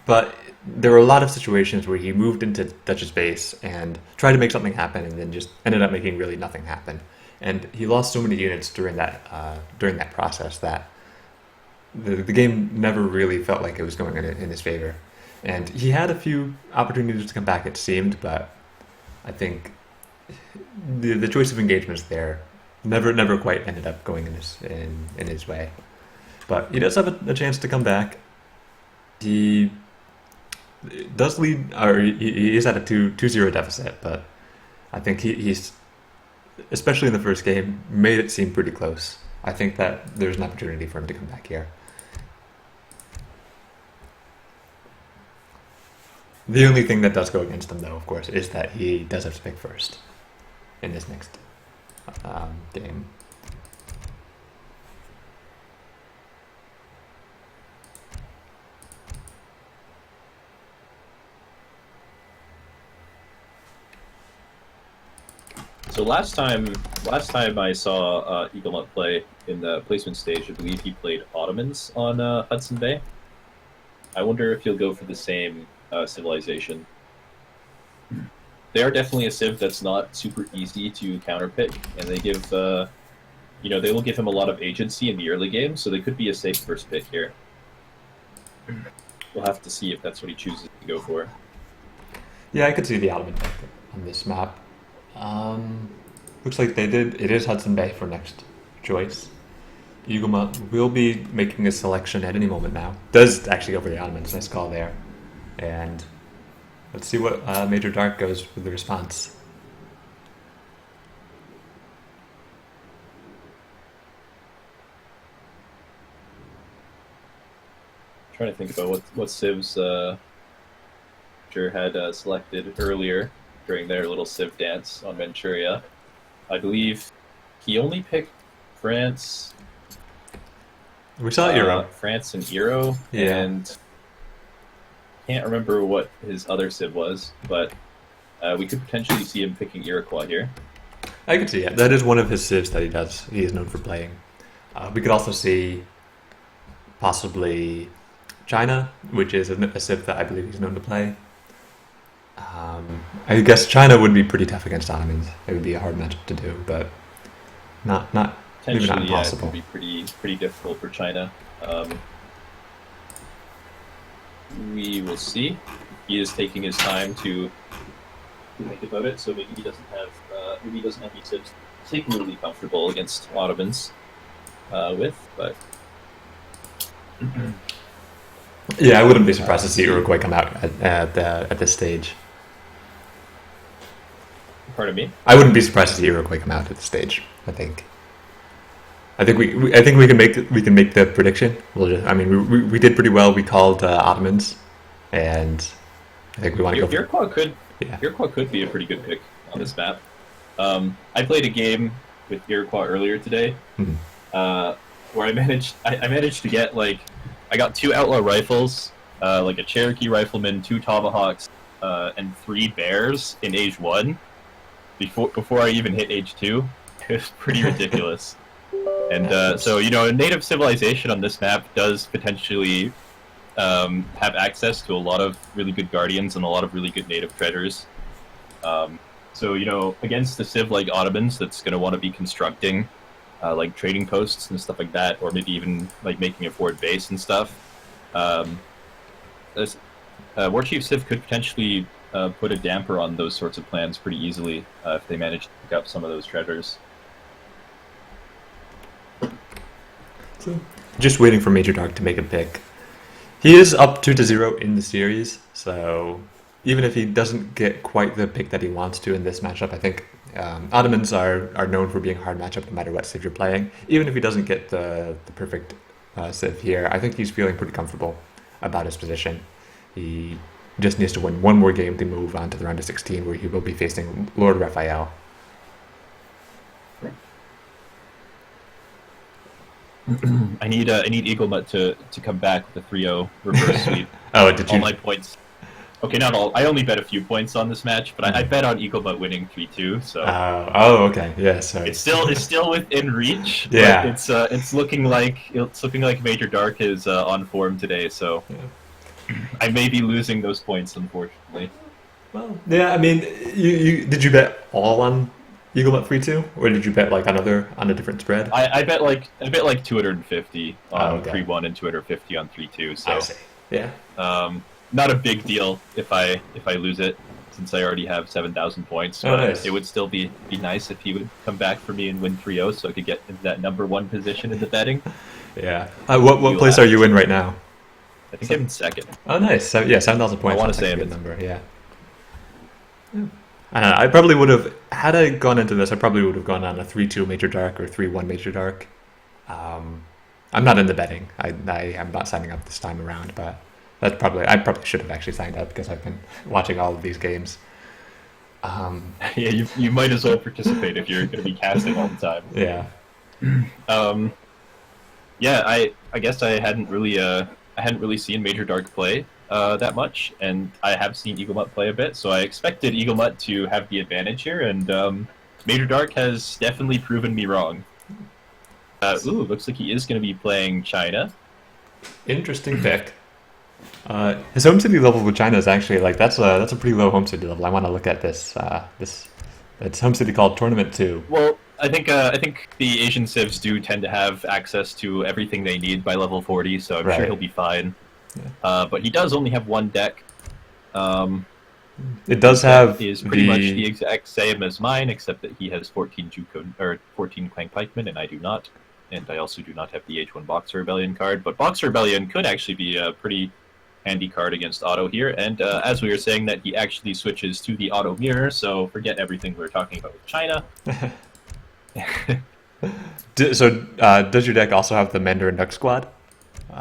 but there were a lot of situations where he moved into Dutch's base and tried to make something happen and then just ended up making really nothing happen. And he lost so many units during that process that the game never really felt like it was going in his favor. And he had a few opportunities to come back, it seemed, but I think the choice of engagements there never quite ended up going in his way. But he does have a chance to come back. He does lead, or he is at a 2-0 deficit, but I think he's, especially in the first game, made it seem pretty close. I think that there's an opportunity for him to come back here. The only thing that does go against him, though, of course, is that he does have to pick first in this next game. So last time I saw EagleMut play in the placement stage, I believe he played Ottomans on Hudson Bay. I wonder if he'll go for the same civilization. They are definitely a civ that's not super easy to counterpick, and they give, they will give him a lot of agency in the early game, so they could be a safe first pick here. We'll have to see if that's what he chooses to go for. Yeah, I could see the Ottoman pick on this map. Looks like they did. It is Hudson Bay for next choice. EagleMut will be making a selection at any moment now. Does actually go for the Ottomans. Nice call there. And let's see what Major Dark goes with the response. I'm trying to think about what civs Major had selected earlier during their little civ dance on Manchuria. I believe he only picked France. We saw Euro. France and Euro, Yeah. and can't remember what his other civ was, but we could potentially see him picking Iroquois here. I could see it. That is one of his civs that he does. He is known for playing. We could also see possibly China, which is a civ that I believe he's known to play. I guess China would be pretty tough against Ottomans. It would be a hard matchup to do, but not maybe not impossible. Yeah, it would be pretty difficult for China. We will see. He is taking his time to think about it, so maybe he doesn't have these civs particularly comfortable against Ottomans with, but. Yeah, I wouldn't be surprised to see Uruguay come out at this stage. Pardon me? I wouldn't be surprised to see Uruguay come out at this stage. I think we can make the prediction. We did pretty well. We called Ottomans, and I think we want to go. Iroquois could be a pretty good pick on this map. I played a game with Iroquois earlier today, where I managed to get I got 2 outlaw rifles, like a Cherokee rifleman, 2 tomahawks, and 3 bears in age 1 before I even hit age 2. It was pretty ridiculous. And so a native civilization on this map does potentially have access to a lot of really good guardians and a lot of really good native treasures. So, against the Civ like Ottomans that's going to want to be constructing like trading posts and stuff like that, or maybe even like making a forward base and stuff, this War Chief Civ could potentially put a damper on those sorts of plans pretty easily if they manage to pick up some of those treasures. So, just waiting for Major Dark to make a pick. He is up 2-0 in the series, so even if he doesn't get quite the pick that he wants to in this matchup, I think Ottomans are known for being a hard matchup no matter what civ you're playing. Even if he doesn't get the perfect civ here, I think he's feeling pretty comfortable about his position. He just needs to win one more game to move on to the round of 16, where he will be facing Lord Raphael. I need EAGLEMUT to come back with a 3-0 reverse sweep. Oh, did you? All my points. Okay, not all. I only bet a few points on this match, but I bet on EAGLEMUT winning 3-2. So. Oh, okay. Yeah. Sorry. It's still within reach. Yeah. But it's looking like Major Dark is on form today. So. Yeah. I may be losing those points, unfortunately. Well, yeah. I mean, did you bet all on EAGLEMUT 3-2, or did you bet like on a different spread? I bet like 250 on 3-1 and 250 on 3-2. So. I see. Yeah. Not a big deal if I lose it, since I already have 7,000 points. But nice. It would still be nice if he would come back for me and win 3-0, so I could get into that #1 position in the betting. Yeah. What place are you in right now? I think I'm in second. Oh, nice. So, yeah, 7,000 points. I want to say a good number. Yeah. I probably would have, had I gone into this, I probably would have gone on a 3-2 Major Dark or 3-1 Major Dark. I'm not in the betting. I am not signing up this time around, but I probably should have actually signed up because I've been watching all of these games. Yeah, you might as well participate if you're going to be casting all the time. Yeah. Yeah, I guess I hadn't really seen Major Dark play that much, and I have seen EAGLEMUT play a bit, so I expected EAGLEMUT to have the advantage here, and Major Dark has definitely proven me wrong. Looks like he is going to be playing China. Interesting pick. His home city level with China is actually that's a pretty low home city level. I want to look at this. It's home city called Tournament 2. Well, I think the Asian civs do tend to have access to everything they need by level 40, so I'm sure he'll be fine. Yeah. But he does only have one deck. It does have is pretty much the exact same as mine, except that he has 14 Juko or 14 Quang Pikemen, and I do not. And I also do not have the H1 Boxer Rebellion card. But Boxer Rebellion could actually be a pretty handy card against Otto here. And as we were saying, that he actually switches to the Otto Mirror, so forget everything we were talking about with China. So does your deck also have the Mandarin Duck Squad?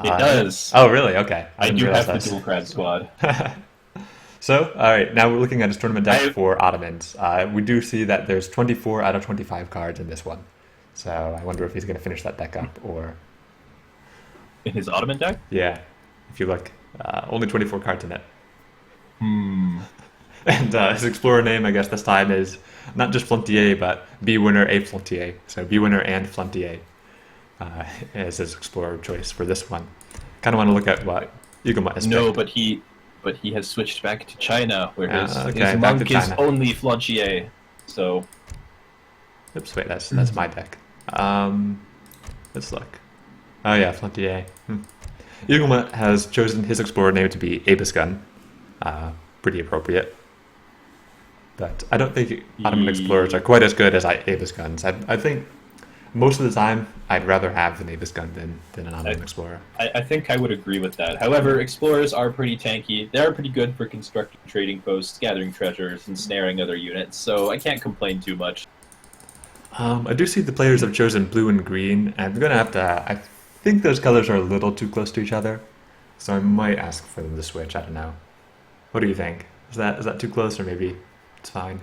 It does. Oh, really? Okay. I do have the duolckrad squad. So, all right, now we're looking at his tournament deck for Ottomans. We do see that there's 24 out of 25 cards in this one. So I wonder if he's going to finish that deck up, or... In his Ottoman deck? Yeah. If you look, only 24 cards in it. Hmm. And his Explorer name, I guess, this time is not just Fluntier, but B-Winner A Fluntier. So B-Winner and Fluntier is his Explorer choice for this one. Kind of want to look at what EAGLEMUT has picked. But he has switched back to China, where his monk is only Fluntier. So... Oops, wait, that's my deck. Let's look. Oh yeah, Fluntier. EAGLEMUT has chosen his Explorer name to be Abisgun. Pretty appropriate. But I don't think Ottoman Explorers are quite as good as Abisguns. I think most of the time I'd rather have an Abisgun than an Ottoman Explorer. I think I would agree with that. However, Explorers are pretty tanky. They are pretty good for constructing trading posts, gathering treasures, and snaring other units, so I can't complain too much. I do see the players have chosen blue and green, and I'm going to have to... I think those colors are a little too close to each other, so I might ask for them to switch. I don't know. What do you think? Is that too close, or maybe it's fine?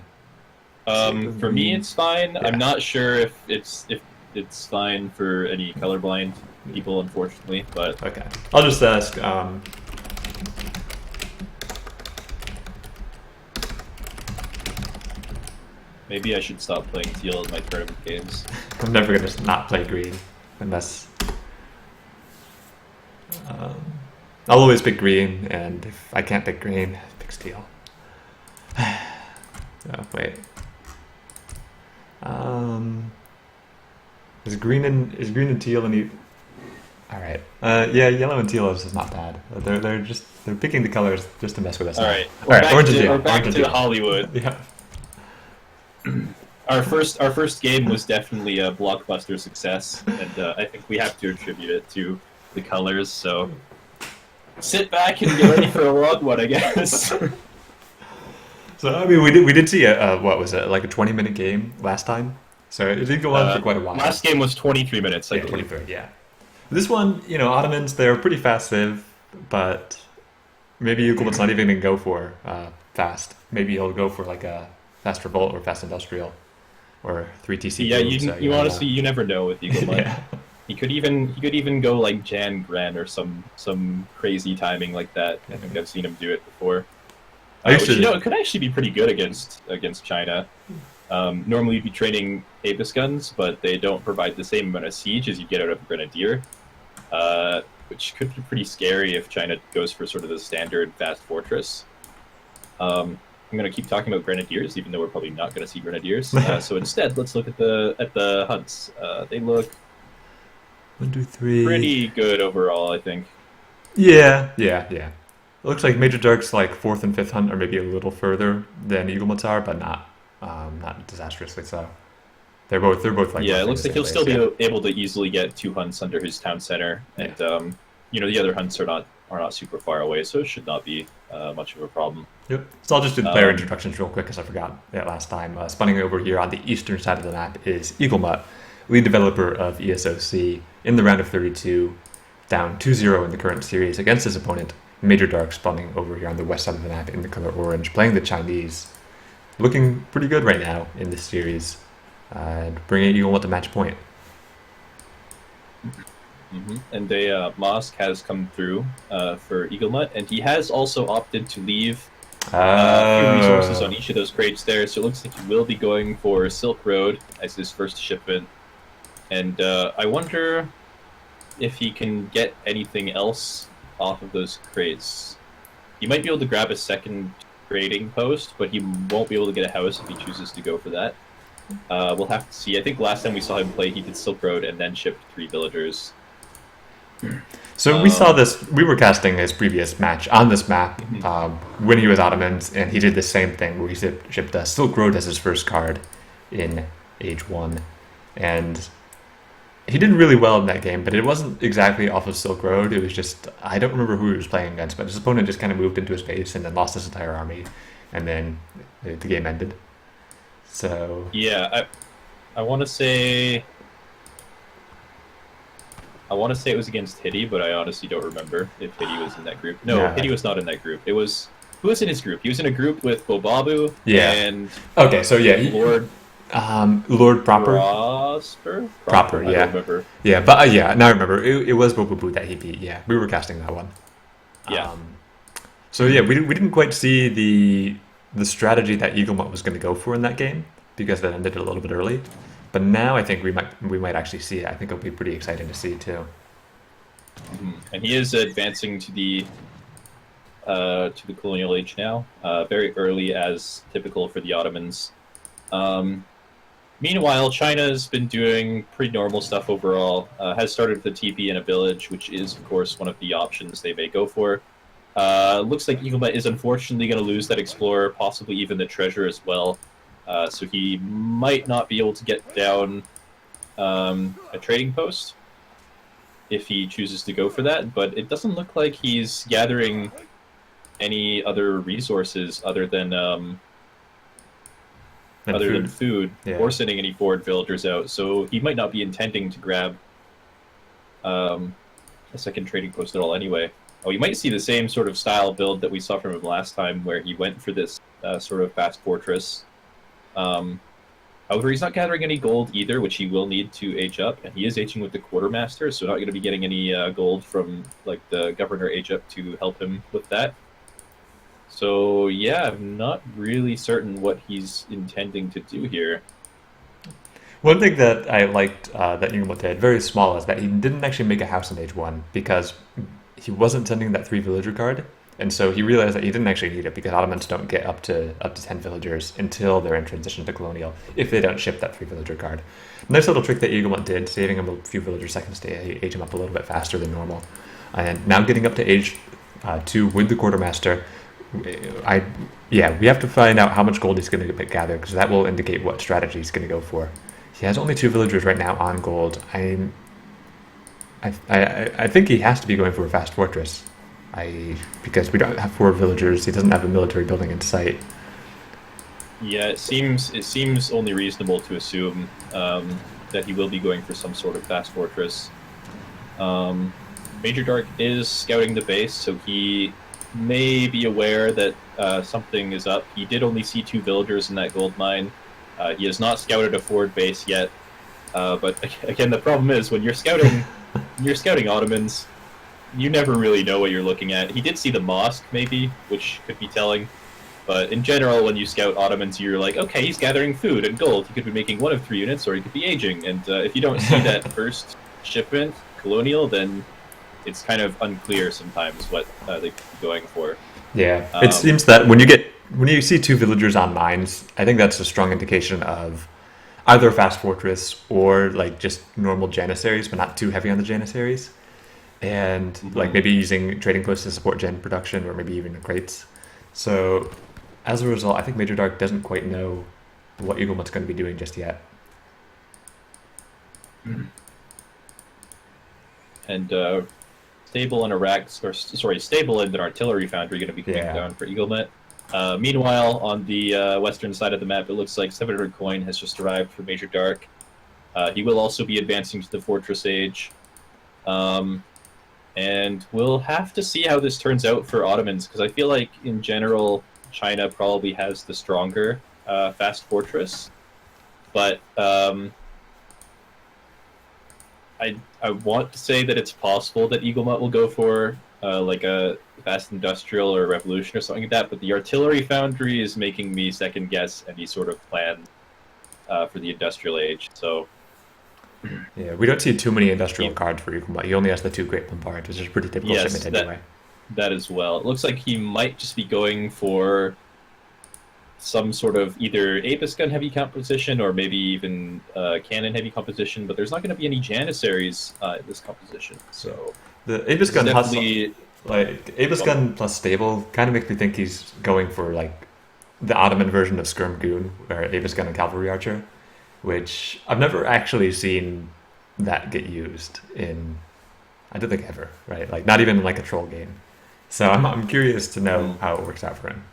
For me, it's fine. Yeah. I'm not sure if it's fine for any colorblind people, unfortunately. But okay, I'll just ask. Maybe I should stop playing teal in my tournament games. I'm never going to not play green unless... I'll always pick green, and if I can't pick green, I pick steel. Oh, wait. Um, is green and teal and all right. Yeah, yellow and teal is not bad. They're picking the colors just to mess with us. All now. right, All right. Orange and teal. we're back Orange and to teal. Hollywood. Yeah. Our first game was definitely a blockbuster success, and I think we have to attribute it to the colors. So sit back and get ready for a long one, I guess. So I mean, we did see a what was it, like a 20-minute game last time? So it did go on for quite a while. Last game was 23 minutes, I Yeah, believe. 23. Yeah. This one, Ottomans, they're pretty fast civ, but maybe EAGLEMUT's not even gonna go for fast. Maybe he'll go for like a fast revolt or fast industrial or 3TC. Yeah, you honestly, you never know with EAGLEMUT. Yeah. He could even go like Gran or some crazy timing like that. I think I've seen him do it before. Which, it could actually be pretty good against China. Normally you'd be training Apis guns, but they don't provide the same amount of siege as you get out of Grenadier, which could be pretty scary if China goes for sort of the standard fast fortress. I'm going to keep talking about Grenadiers, even though we're probably not going to see Grenadiers. So instead, let's look at the hunts. They look 1, 2, 3. pretty good overall, I think. Yeah. It looks like Major Dark's like 4th and 5th hunt, or maybe a little further than EAGLEMUT's are, but not disastrously so. They're both like Yeah, it roughly looks the like same he'll still base, be able to easily get 2 hunts under his town center, and the other hunts are not super far away, so it should not be much of a problem. Yep. So I'll just do the player introductions real quick because I forgot that last time. Spawning over here on the eastern side of the map is EAGLEMUT, lead developer of ESOC, in the round of 32, down 2-0 in the current series against his opponent, Major Dark, spawning over here on the west side of the map in the color orange, playing the Chinese. Looking pretty good right now in this series, and bringing EAGLEMUT to match point. And Mosk has come through for EAGLEMUT, and he has also opted to leave a few resources on each of those crates there, so it looks like he will be going for Silk Road as his first shipment. And I wonder if he can get anything else off of those crates. He might be able to grab a second trading post, but he won't be able to get a house if he chooses to go for that. We'll have to see. I think last time we saw him play, he did Silk Road and then shipped 3 villagers. So we saw this, we were casting his previous match on this map when he was Ottomans, and he did the same thing where he shipped Silk Road as his first card in Age 1. And he did really well in that game, but it wasn't exactly off of Silk Road. It was just, I don't remember who he was playing against, but his opponent just kind of moved into his base and then lost his entire army, and then the game ended. So yeah, I want to say it was against Hitty, but I honestly don't remember if Hitty was in that group. No, Hitty was not in that group. It was, who was in his group? He was in a group with Bobabu and okay, so yeah, Lord Proper. Proper, yeah. I don't remember. Yeah, but now I remember. It was Bobabu that he beat. Yeah, we were casting that one. Yeah. So yeah, we didn't quite see the strategy that EAGLEMUT was going to go for in that game because that ended a little bit early. But now I think we might actually see it. I think it'll be pretty exciting to see too. And he is advancing to the colonial age now, very early as typical for the Ottomans. Meanwhile, China's been doing pretty normal stuff overall. Has started the TP in a village, which is of course one of the options they may go for. Looks like EAGLEMUT is unfortunately going to lose that Explorer, possibly even the treasure as well. So he might not be able to get down a trading post if he chooses to go for that, but it doesn't look like he's gathering any other resources other than food or sending any forward villagers out, so he might not be intending to grab a second trading post at all anyway. Oh, you might see the same sort of style build that we saw from him last time, where he went for this sort of fast fortress. However, he's not gathering any gold either, which he will need to age up, and he is aging with the quartermaster, so not going to be getting any gold from like the governor age up to help him with that. So yeah, I'm not really certain what he's intending to do here. One thing that I liked that EAGLEMUT did, very small, is that he didn't actually make a house in Age 1 because he wasn't sending that 3 villager card. And so he realized that he didn't actually need it because Ottomans don't get up to 10 villagers until they're in transition to colonial if they don't ship that 3 villager card. Nice little trick that EAGLEMUT did, saving him a few villager seconds to age him up a little bit faster than normal. And now getting up to age 2 with the quartermaster, we have to find out how much gold he's going to gather because that will indicate what strategy he's going to go for. He has only 2 villagers right now on gold. I think he has to be going for a fast fortress. Because we don't have 4 villagers, he doesn't have a military building in sight. Yeah, it seems only reasonable to assume that he will be going for some sort of fast fortress. Major Dark is scouting the base, so he may be aware that something is up. He did only see 2 villagers in that gold mine. He has not scouted a forward base yet. But again, the problem is when you're scouting Ottomans, you never really know what you're looking at. He did see the mosque, maybe, which could be telling. But in general, when you scout Ottomans, you're like, okay, he's gathering food and gold. He could be making 1 of 3 units, or he could be aging. And if you don't see that first shipment, colonial, then it's kind of unclear sometimes what they could be going for. Yeah, it seems that when you see 2 villagers on mines, I think that's a strong indication of either a fast fortress or like just normal janissaries, but not too heavy on the janissaries. And like maybe using trading posts to support gen production, or maybe even crates. So as a result, I think Major Dark doesn't quite know what EAGLEMUT's going to be doing just yet. And stable and stable and an artillery foundry going to be coming down for EAGLEMUT. Meanwhile, on the western side of the map, it looks like 700 coin has just arrived for Major Dark. He will also be advancing to the Fortress Age. And we'll have to see how this turns out for Ottomans, because I feel like, in general, China probably has the stronger fast fortress. But I want to say that it's possible that EAGLEMUT will go for like a fast industrial or revolution or something like that, but the artillery foundry is making me second guess any sort of plan for the industrial age. So yeah, we don't see too many industrial cards for EAGLEMUT. He only has the 2 great bombards, which is a pretty typical shipment anyway. That as well. It looks like he might just be going for some sort of either Apis gun heavy composition or maybe even cannon heavy composition, but there's not going to be any janissaries in this composition. So the Apis gun Apis gun plus stable kind of makes me think he's going for like the Ottoman version of Skirm Goon, or Apis gun and cavalry archer, which I've never actually seen that get used in, I don't think ever, right? Like not even in like a troll game. So I'm curious to know how it works out for him.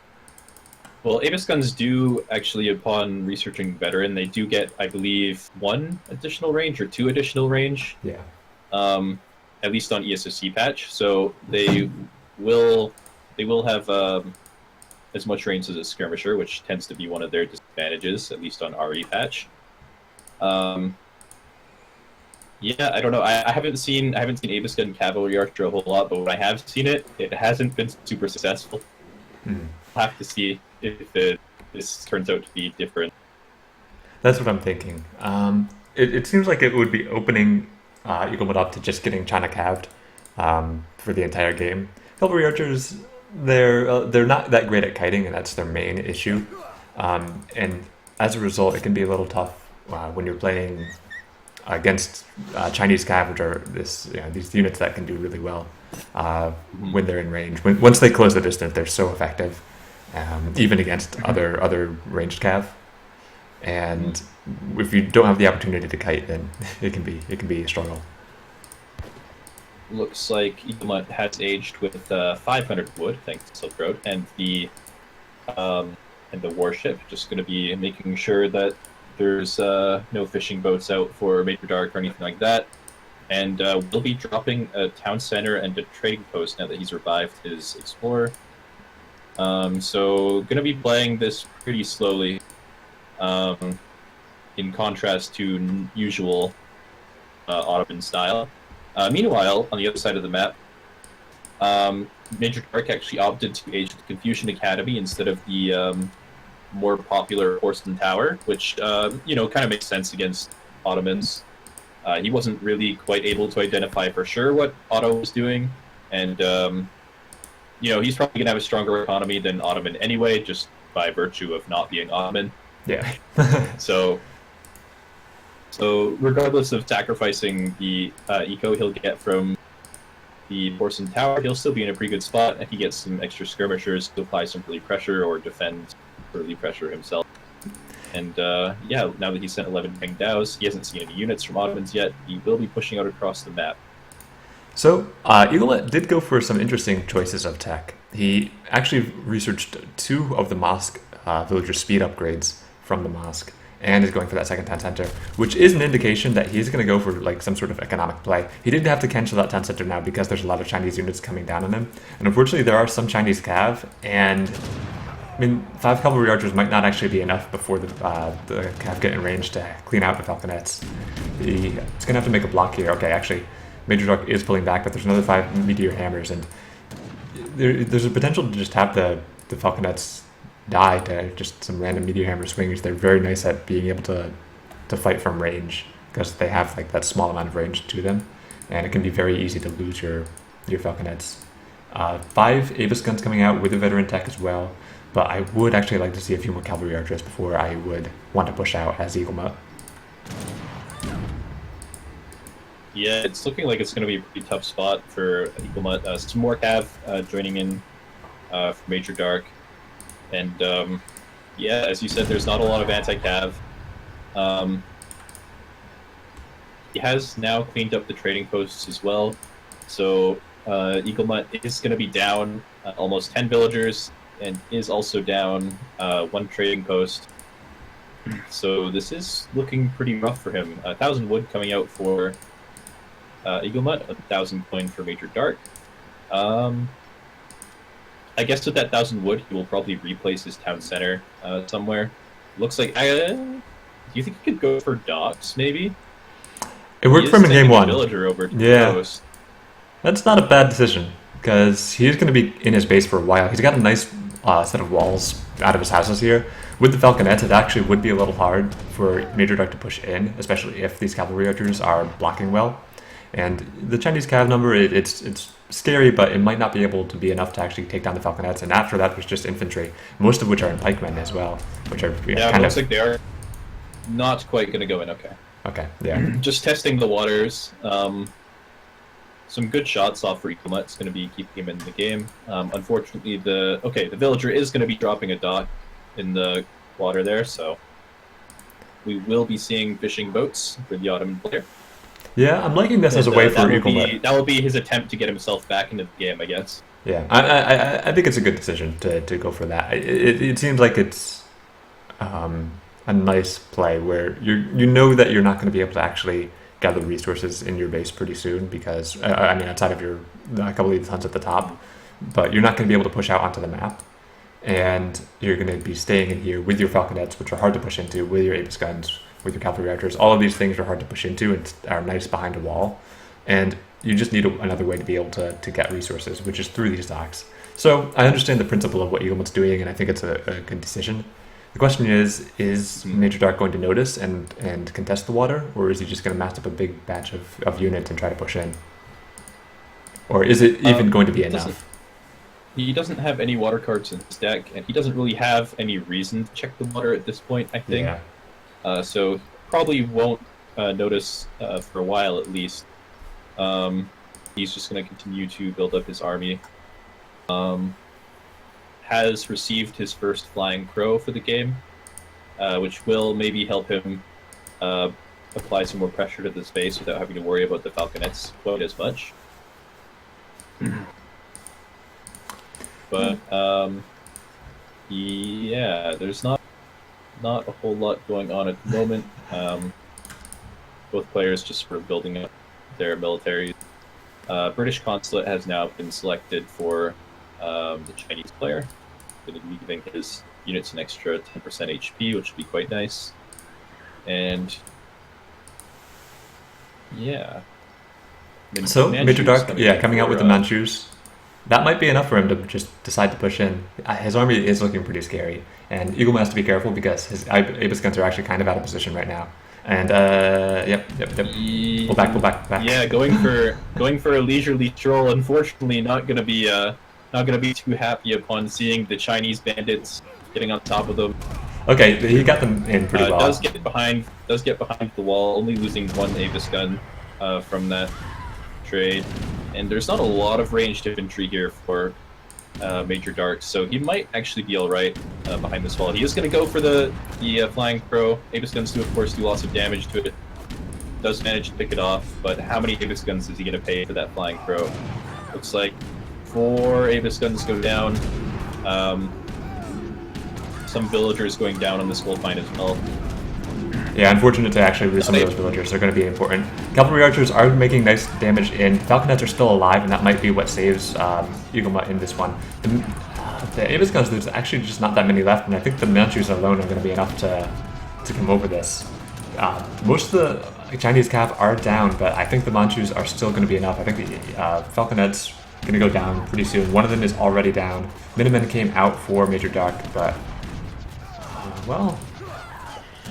Well, Apis guns do actually, upon researching veteran, they do get, I believe, 1 additional range or 2 additional range. Yeah. At least on ESOC patch, so they will have as much range as a skirmisher, which tends to be one of their disadvantages, at least on RE patch. Yeah, I don't know. I haven't seen Apis gun cavalry archer a whole lot, but when I have seen it, it hasn't been super successful. I'll have to see if this turns out to be different. That's what I'm thinking. It seems like it would be opening EAGLEMUT up to just getting China calved for the entire game. Cavalry archers, they're not that great at kiting, and that's their main issue. And as a result, it can be a little tough when you're playing against Chinese cav, which are these units that can do really well when they're in range. Once they close the distance, they're so effective, even against other ranged cav. And if you don't have the opportunity to kite, then it can be a struggle. Looks like EAGLEMUT has aged with 500 wood, thanks to Silk Road, and the warship. Just going to be making sure that there's no fishing boats out for Major Dark or anything like that. And we'll be dropping a town center and a trading post now that he's revived his explorer. So going to be playing this pretty slowly. In contrast to usual Ottoman style. Meanwhile, on the other side of the map, Major Dark actually opted to age the Confucian Academy instead of the more popular Porcelain Tower, which kind of makes sense against Ottomans. He wasn't really quite able to identify for sure what Otto was doing, and he's probably gonna have a stronger economy than Ottoman anyway, just by virtue of not being Ottoman. Yeah. So regardless of sacrificing the eco he'll get from the Porcelain Tower, he'll still be in a pretty good spot, and he gets some extra skirmishers to apply some early pressure or defend early pressure himself. And yeah, now that he's sent 11 Peng Daos, he hasn't seen any units from Ottomans yet. He will be pushing out across the map. So, EAGLEMUT did go for some interesting choices of tech. He actually researched 2 of the mosque villager speed upgrades from the mosque, and is going for that second town center, which is an indication that he's going to go for like some sort of economic play. He didn't have to cancel that town center now because there's a lot of Chinese units coming down on him, and unfortunately there are some Chinese cav, and I mean 5 cavalry archers might not actually be enough before the cav get in range to clean out the falconets. He's going to have to make a block here. Okay, actually, Major Dark is pulling back, but there's another 5 meteor hammers, and there's a potential to just have the falconets die to just some random meteor hammer swings. They're very nice at being able to fight from range because they have like that small amount of range to them, and it can be very easy to lose your falconets. 5 Avis guns coming out with a veteran tech as well, but I would actually like to see a few more cavalry archers before I would want to push out as EAGLEMUT. Yeah, it's looking like it's going to be a pretty tough spot for EAGLEMUT. Some more cav joining in for Major Dark. And yeah, as you said, there's not a lot of anti-cav. He has now cleaned up the trading posts as well. So EAGLEMUT is going to be down almost 10 villagers and is also down 1 trading post. So this is looking pretty rough for him. 1,000 wood coming out for EAGLEMUT, 1,000 coin for Major Dark. I guess with that 1,000 wood, he will probably replace his town center somewhere. Looks like. Do you think he could go for docks, maybe? It worked for him in game 1. Villager over to yeah, coast. That's not a bad decision because he's going to be in his base for a while. He's got a nice set of walls out of his houses here. With the falconets, it actually would be a little hard for Major Dark to push in, especially if these cavalry archers are blocking well. And the Chinese cav number, it's scary, but it might not be able to be enough to actually take down the falconets. And after that, there's just infantry, most of which are in pikemen as well, which are yeah, it looks like they are not quite going to go in. Okay. Okay. Yeah. Just testing the waters. Some good shots off for EAGLEMUT. It's going to be keeping him in the game. Unfortunately, the villager is going to be dropping a dock in the water there, so we will be seeing fishing boats for the Ottoman player. Yeah, I'm liking this as a way for EAGLEMUT. That will be his attempt to get himself back into the game, I guess. Yeah, I think it's a good decision to go for that. It seems like it's a nice play where you know that you're not going to be able to actually gather resources in your base pretty soon because, I mean, outside of a couple of the tons at the top, but you're not going to be able to push out onto the map. And you're going to be staying in here with your falconets, which are hard to push into, with your Apis guns, with your cavalry archers. All of these things are hard to push into and are nice behind a wall. And you just need another way to be able to get resources, which is through these docks. So I understand the principle of what EAGLEMUT's doing, and I think it's a good decision. The question is Major Dark going to notice and contest the water, or is he just going to mass up a big batch of units and try to push in? Or is it even going to be enough? He doesn't have any water cards in his deck, and he doesn't really have any reason to check the water at this point, I think. Yeah. So probably won't notice for a while at least. He's just going to continue to build up his army. Has received his first flying crow for the game, which will maybe help him apply some more pressure to the space without having to worry about the falconets quite as much. But yeah, there's not a whole lot going on at the moment. Both players just sort of building up their militaries. British consulate has now been selected for the Chinese player. Going to be giving his units an extra 10% HP, which would be quite nice. And yeah. So Major Dark, coming out with the Manchus. That might be enough for him to just decide to push in. His army is looking pretty scary, and EAGLEMUT has to be careful because his Apis guns are actually kind of out of position right now. And yep. Pull back. Yeah, going for a leisurely stroll. Unfortunately, not going to be not going to be too happy upon seeing the Chinese bandits getting on top of them. Okay, he got them in pretty well. Does get behind the wall, only losing one Avis gun from that trade. And there's not a lot of ranged infantry here for Major Dark, so he might actually be alright behind this wall. He is going to go for the Flying Crow. Avis guns do, of course, do lots of damage to it. Does manage to pick it off, but how many Avis guns is he going to pay for that Flying Crow? Looks like 4 Avis guns go down. Some villagers going down on this gold mine as well. Yeah, unfortunate to actually lose some of those villagers. They're going to be important. Cavalry archers are making nice damage in. Falconets are still alive, and that might be what saves EAGLEMUT in this one. The Avis guns, there's actually just not that many left, and I think the Manchus alone are going to be enough to come over this. Most of the Chinese cav are down, but I think the Manchus are still going to be enough. I think the Falconets going to go down pretty soon. One of them is already down. Minutemen came out for Major Dark, but well,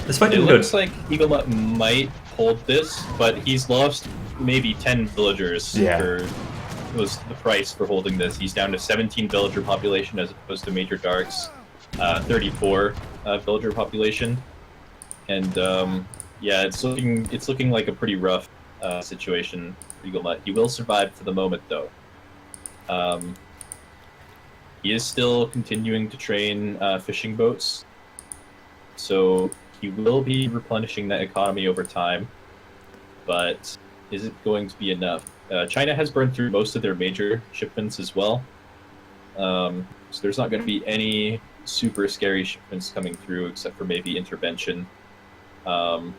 this fight didn't good. It looks like EAGLEMUT might hold this, but he's lost maybe 10 villagers. Yeah. Was the price for holding this. He's down to 17 villager population as opposed to Major Dark's 34 villager population. And yeah, it's looking like a pretty rough situation for EAGLEMUT. He will survive for the moment, though. He is still continuing to train fishing boats, so he will be replenishing that economy over time, but is it going to be enough? China has burned through most of their major shipments as well, so there's not going to be any super scary shipments coming through except for maybe intervention. But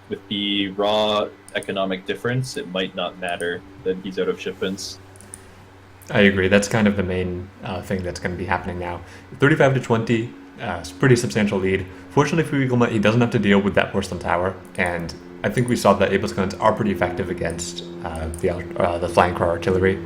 with the raw economic difference, it might not matter that he's out of shipments. I agree. That's kind of the main thing that's going to be happening now. 35 to 20, it's a pretty substantial lead. Fortunately for EAGLEMUT, he doesn't have to deal with that porcelain tower, and I think we saw that Avis guns are pretty effective against the Flying Crow artillery,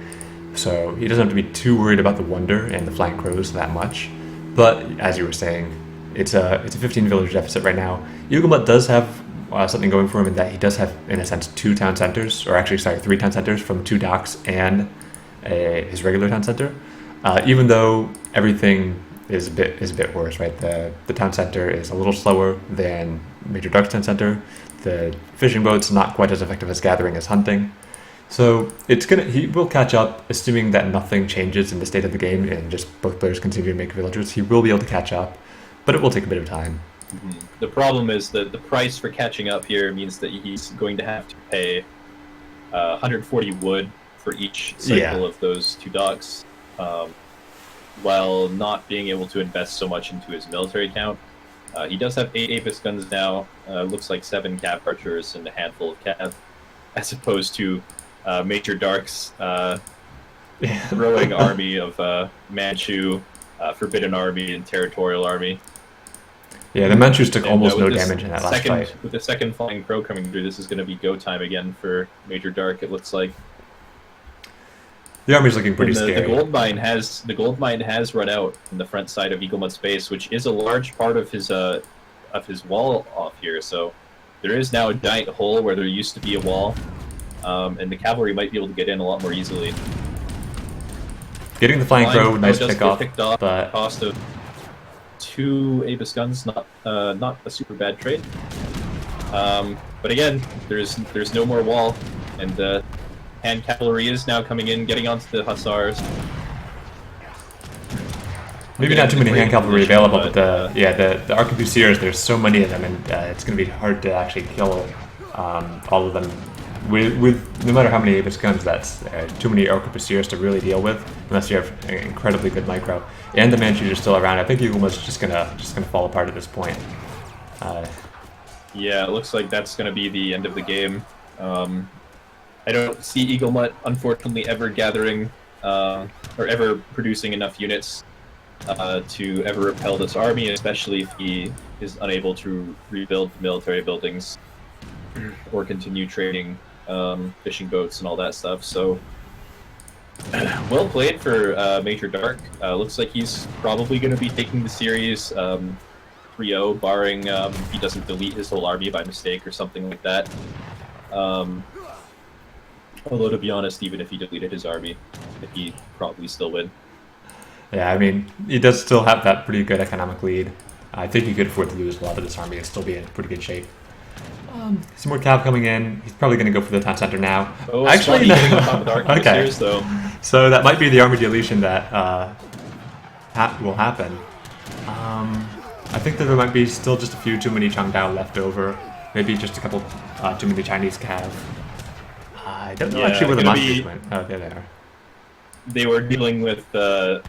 so he doesn't have to be too worried about the Wonder and the Flying Crows that much. But as you were saying, it's a 15 village deficit right now. EAGLEMUT does have something going for him in that he does have, in a sense, 2 town centers, or actually, sorry, 3 town centers from 2 docks and his regular town center. Even though everything is a bit worse, right? The town center is a little slower than Major Dark's town center. The fishing boat's not quite as effective as gathering as hunting. So he will catch up, assuming that nothing changes in the state of the game and just both players continue to make villagers. He will be able to catch up, but it will take a bit of time. Mm-hmm. The problem is that the price for catching up here means that he's going to have to pay 140 wood for each cycle of those 2 docks, while not being able to invest so much into his military count. He does have 8 Avis guns now, looks like 7 cav archers and a handful of cav, as opposed to Major Dark's growing army of Manchu, Forbidden Army, and Territorial Army. Yeah, the Manchus took almost no damage in that last fight. With the second Flying Crow coming through, this is going to be go time again for Major Dark, it looks like. The army's looking pretty scary. The gold mine has run out in the front side of EAGLEMUT's base, which is a large part of his wall off here. So there is now a giant hole where there used to be a wall, and the cavalry might be able to get in a lot more easily. Getting the Flying Crow, nice pick off, but cost of 2 Avis guns, not a super bad trade. But again, there's no more wall, and hand cavalry is now coming in, getting onto the hussars. Maybe not too many hand cavalry available, but the arquebusiers, there's so many of them, and it's going to be hard to actually kill all of them. With no matter how many Avis guns, that's too many arquebusiers to really deal with, unless you have an incredibly good micro. And the Manchus are still around. I think EAGLEMUT's just gonna fall apart at this point. Yeah, it looks like that's gonna be the end of the game. I don't see EAGLEMUT, unfortunately, ever gathering or ever producing enough units to ever repel this army, especially if he is unable to rebuild the military buildings or continue trading fishing boats and all that stuff. So, well played for Major Dark. Looks like he's probably going to be taking the series 3-0, barring he doesn't delete his whole army by mistake or something like that. Although, to be honest, even if he deleted his army, he'd probably still win. Yeah, I mean, he does still have that pretty good economic lead. I think he could afford to lose a lot of this army and still be in pretty good shape. Some more cav coming in. He's probably going to go for the town center now. Oh, Actually, Spotty getting on top of the arc okay. boosters, though. So that might be the army deletion that will happen. I think that there might be still just a few too many Changdao left over. Maybe just a couple too many Chinese cav. I don't know actually where the monsters went. Oh, there they are. They were dealing with the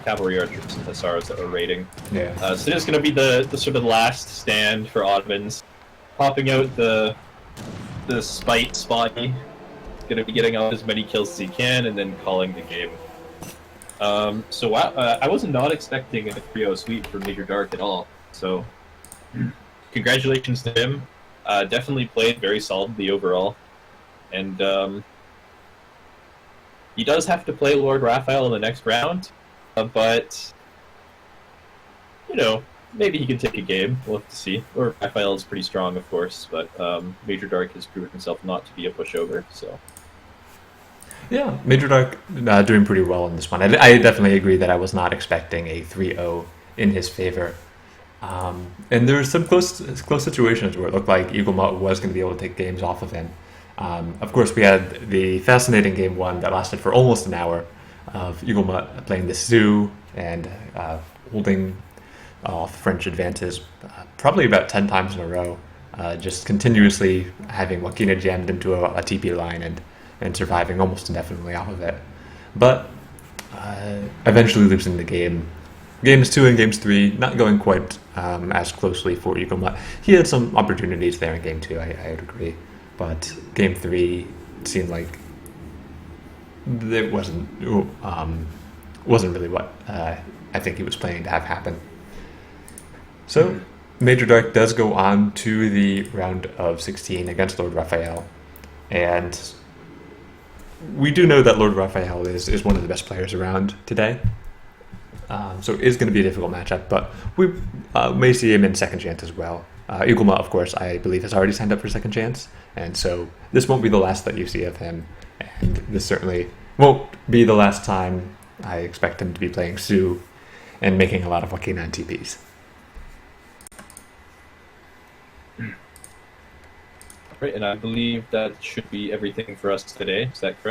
cavalry archers and hussars that were raiding. Yeah. So it's going to be the sort of last stand for Ottomans, popping out the spite Spotty, going to be getting out as many kills as he can, and then calling the game. So I was not expecting a 3-0 sweep for Major Dark at all. So congratulations to him. Definitely played very solidly overall, and he does have to play Lord Raphael in the next round, but you know, maybe he can take a game. We'll have to see. Lord Raphael is pretty strong, of course, but Major Dark has proven himself not to be a pushover. So yeah, Major Dark doing pretty well in this one. I definitely agree that I was not expecting a 3-0 in his favor. And there were some close situations where it looked like EAGLEMUT was going to be able to take games off of him. Of course, we had the fascinating game one that lasted for almost an hour of EAGLEMUT playing the Sioux and holding off French advances probably about 10 times in a row, just continuously having Wakina jammed into a TP line and surviving almost indefinitely off of it. But eventually losing the game. Games 2 and Games 3 not going quite as closely for EAGLEMUT. He had some opportunities there in Game 2, I would agree. But Game 3 seemed like it wasn't really what I think he was planning to have happen. So Major Dark does go on to the round of 16 against Lord Raphael. And we do know that Lord Raphael is one of the best players around today. So it is going to be a difficult matchup, but we may see him in second chance as well. EAGLEMUT, of course, I believe has already signed up for second chance, and so this won't be the last that you see of him, and this certainly won't be the last time I expect him to be playing Sioux and making a lot of Wakina and TPs. right, and I believe that should be everything for us today. Is that correct?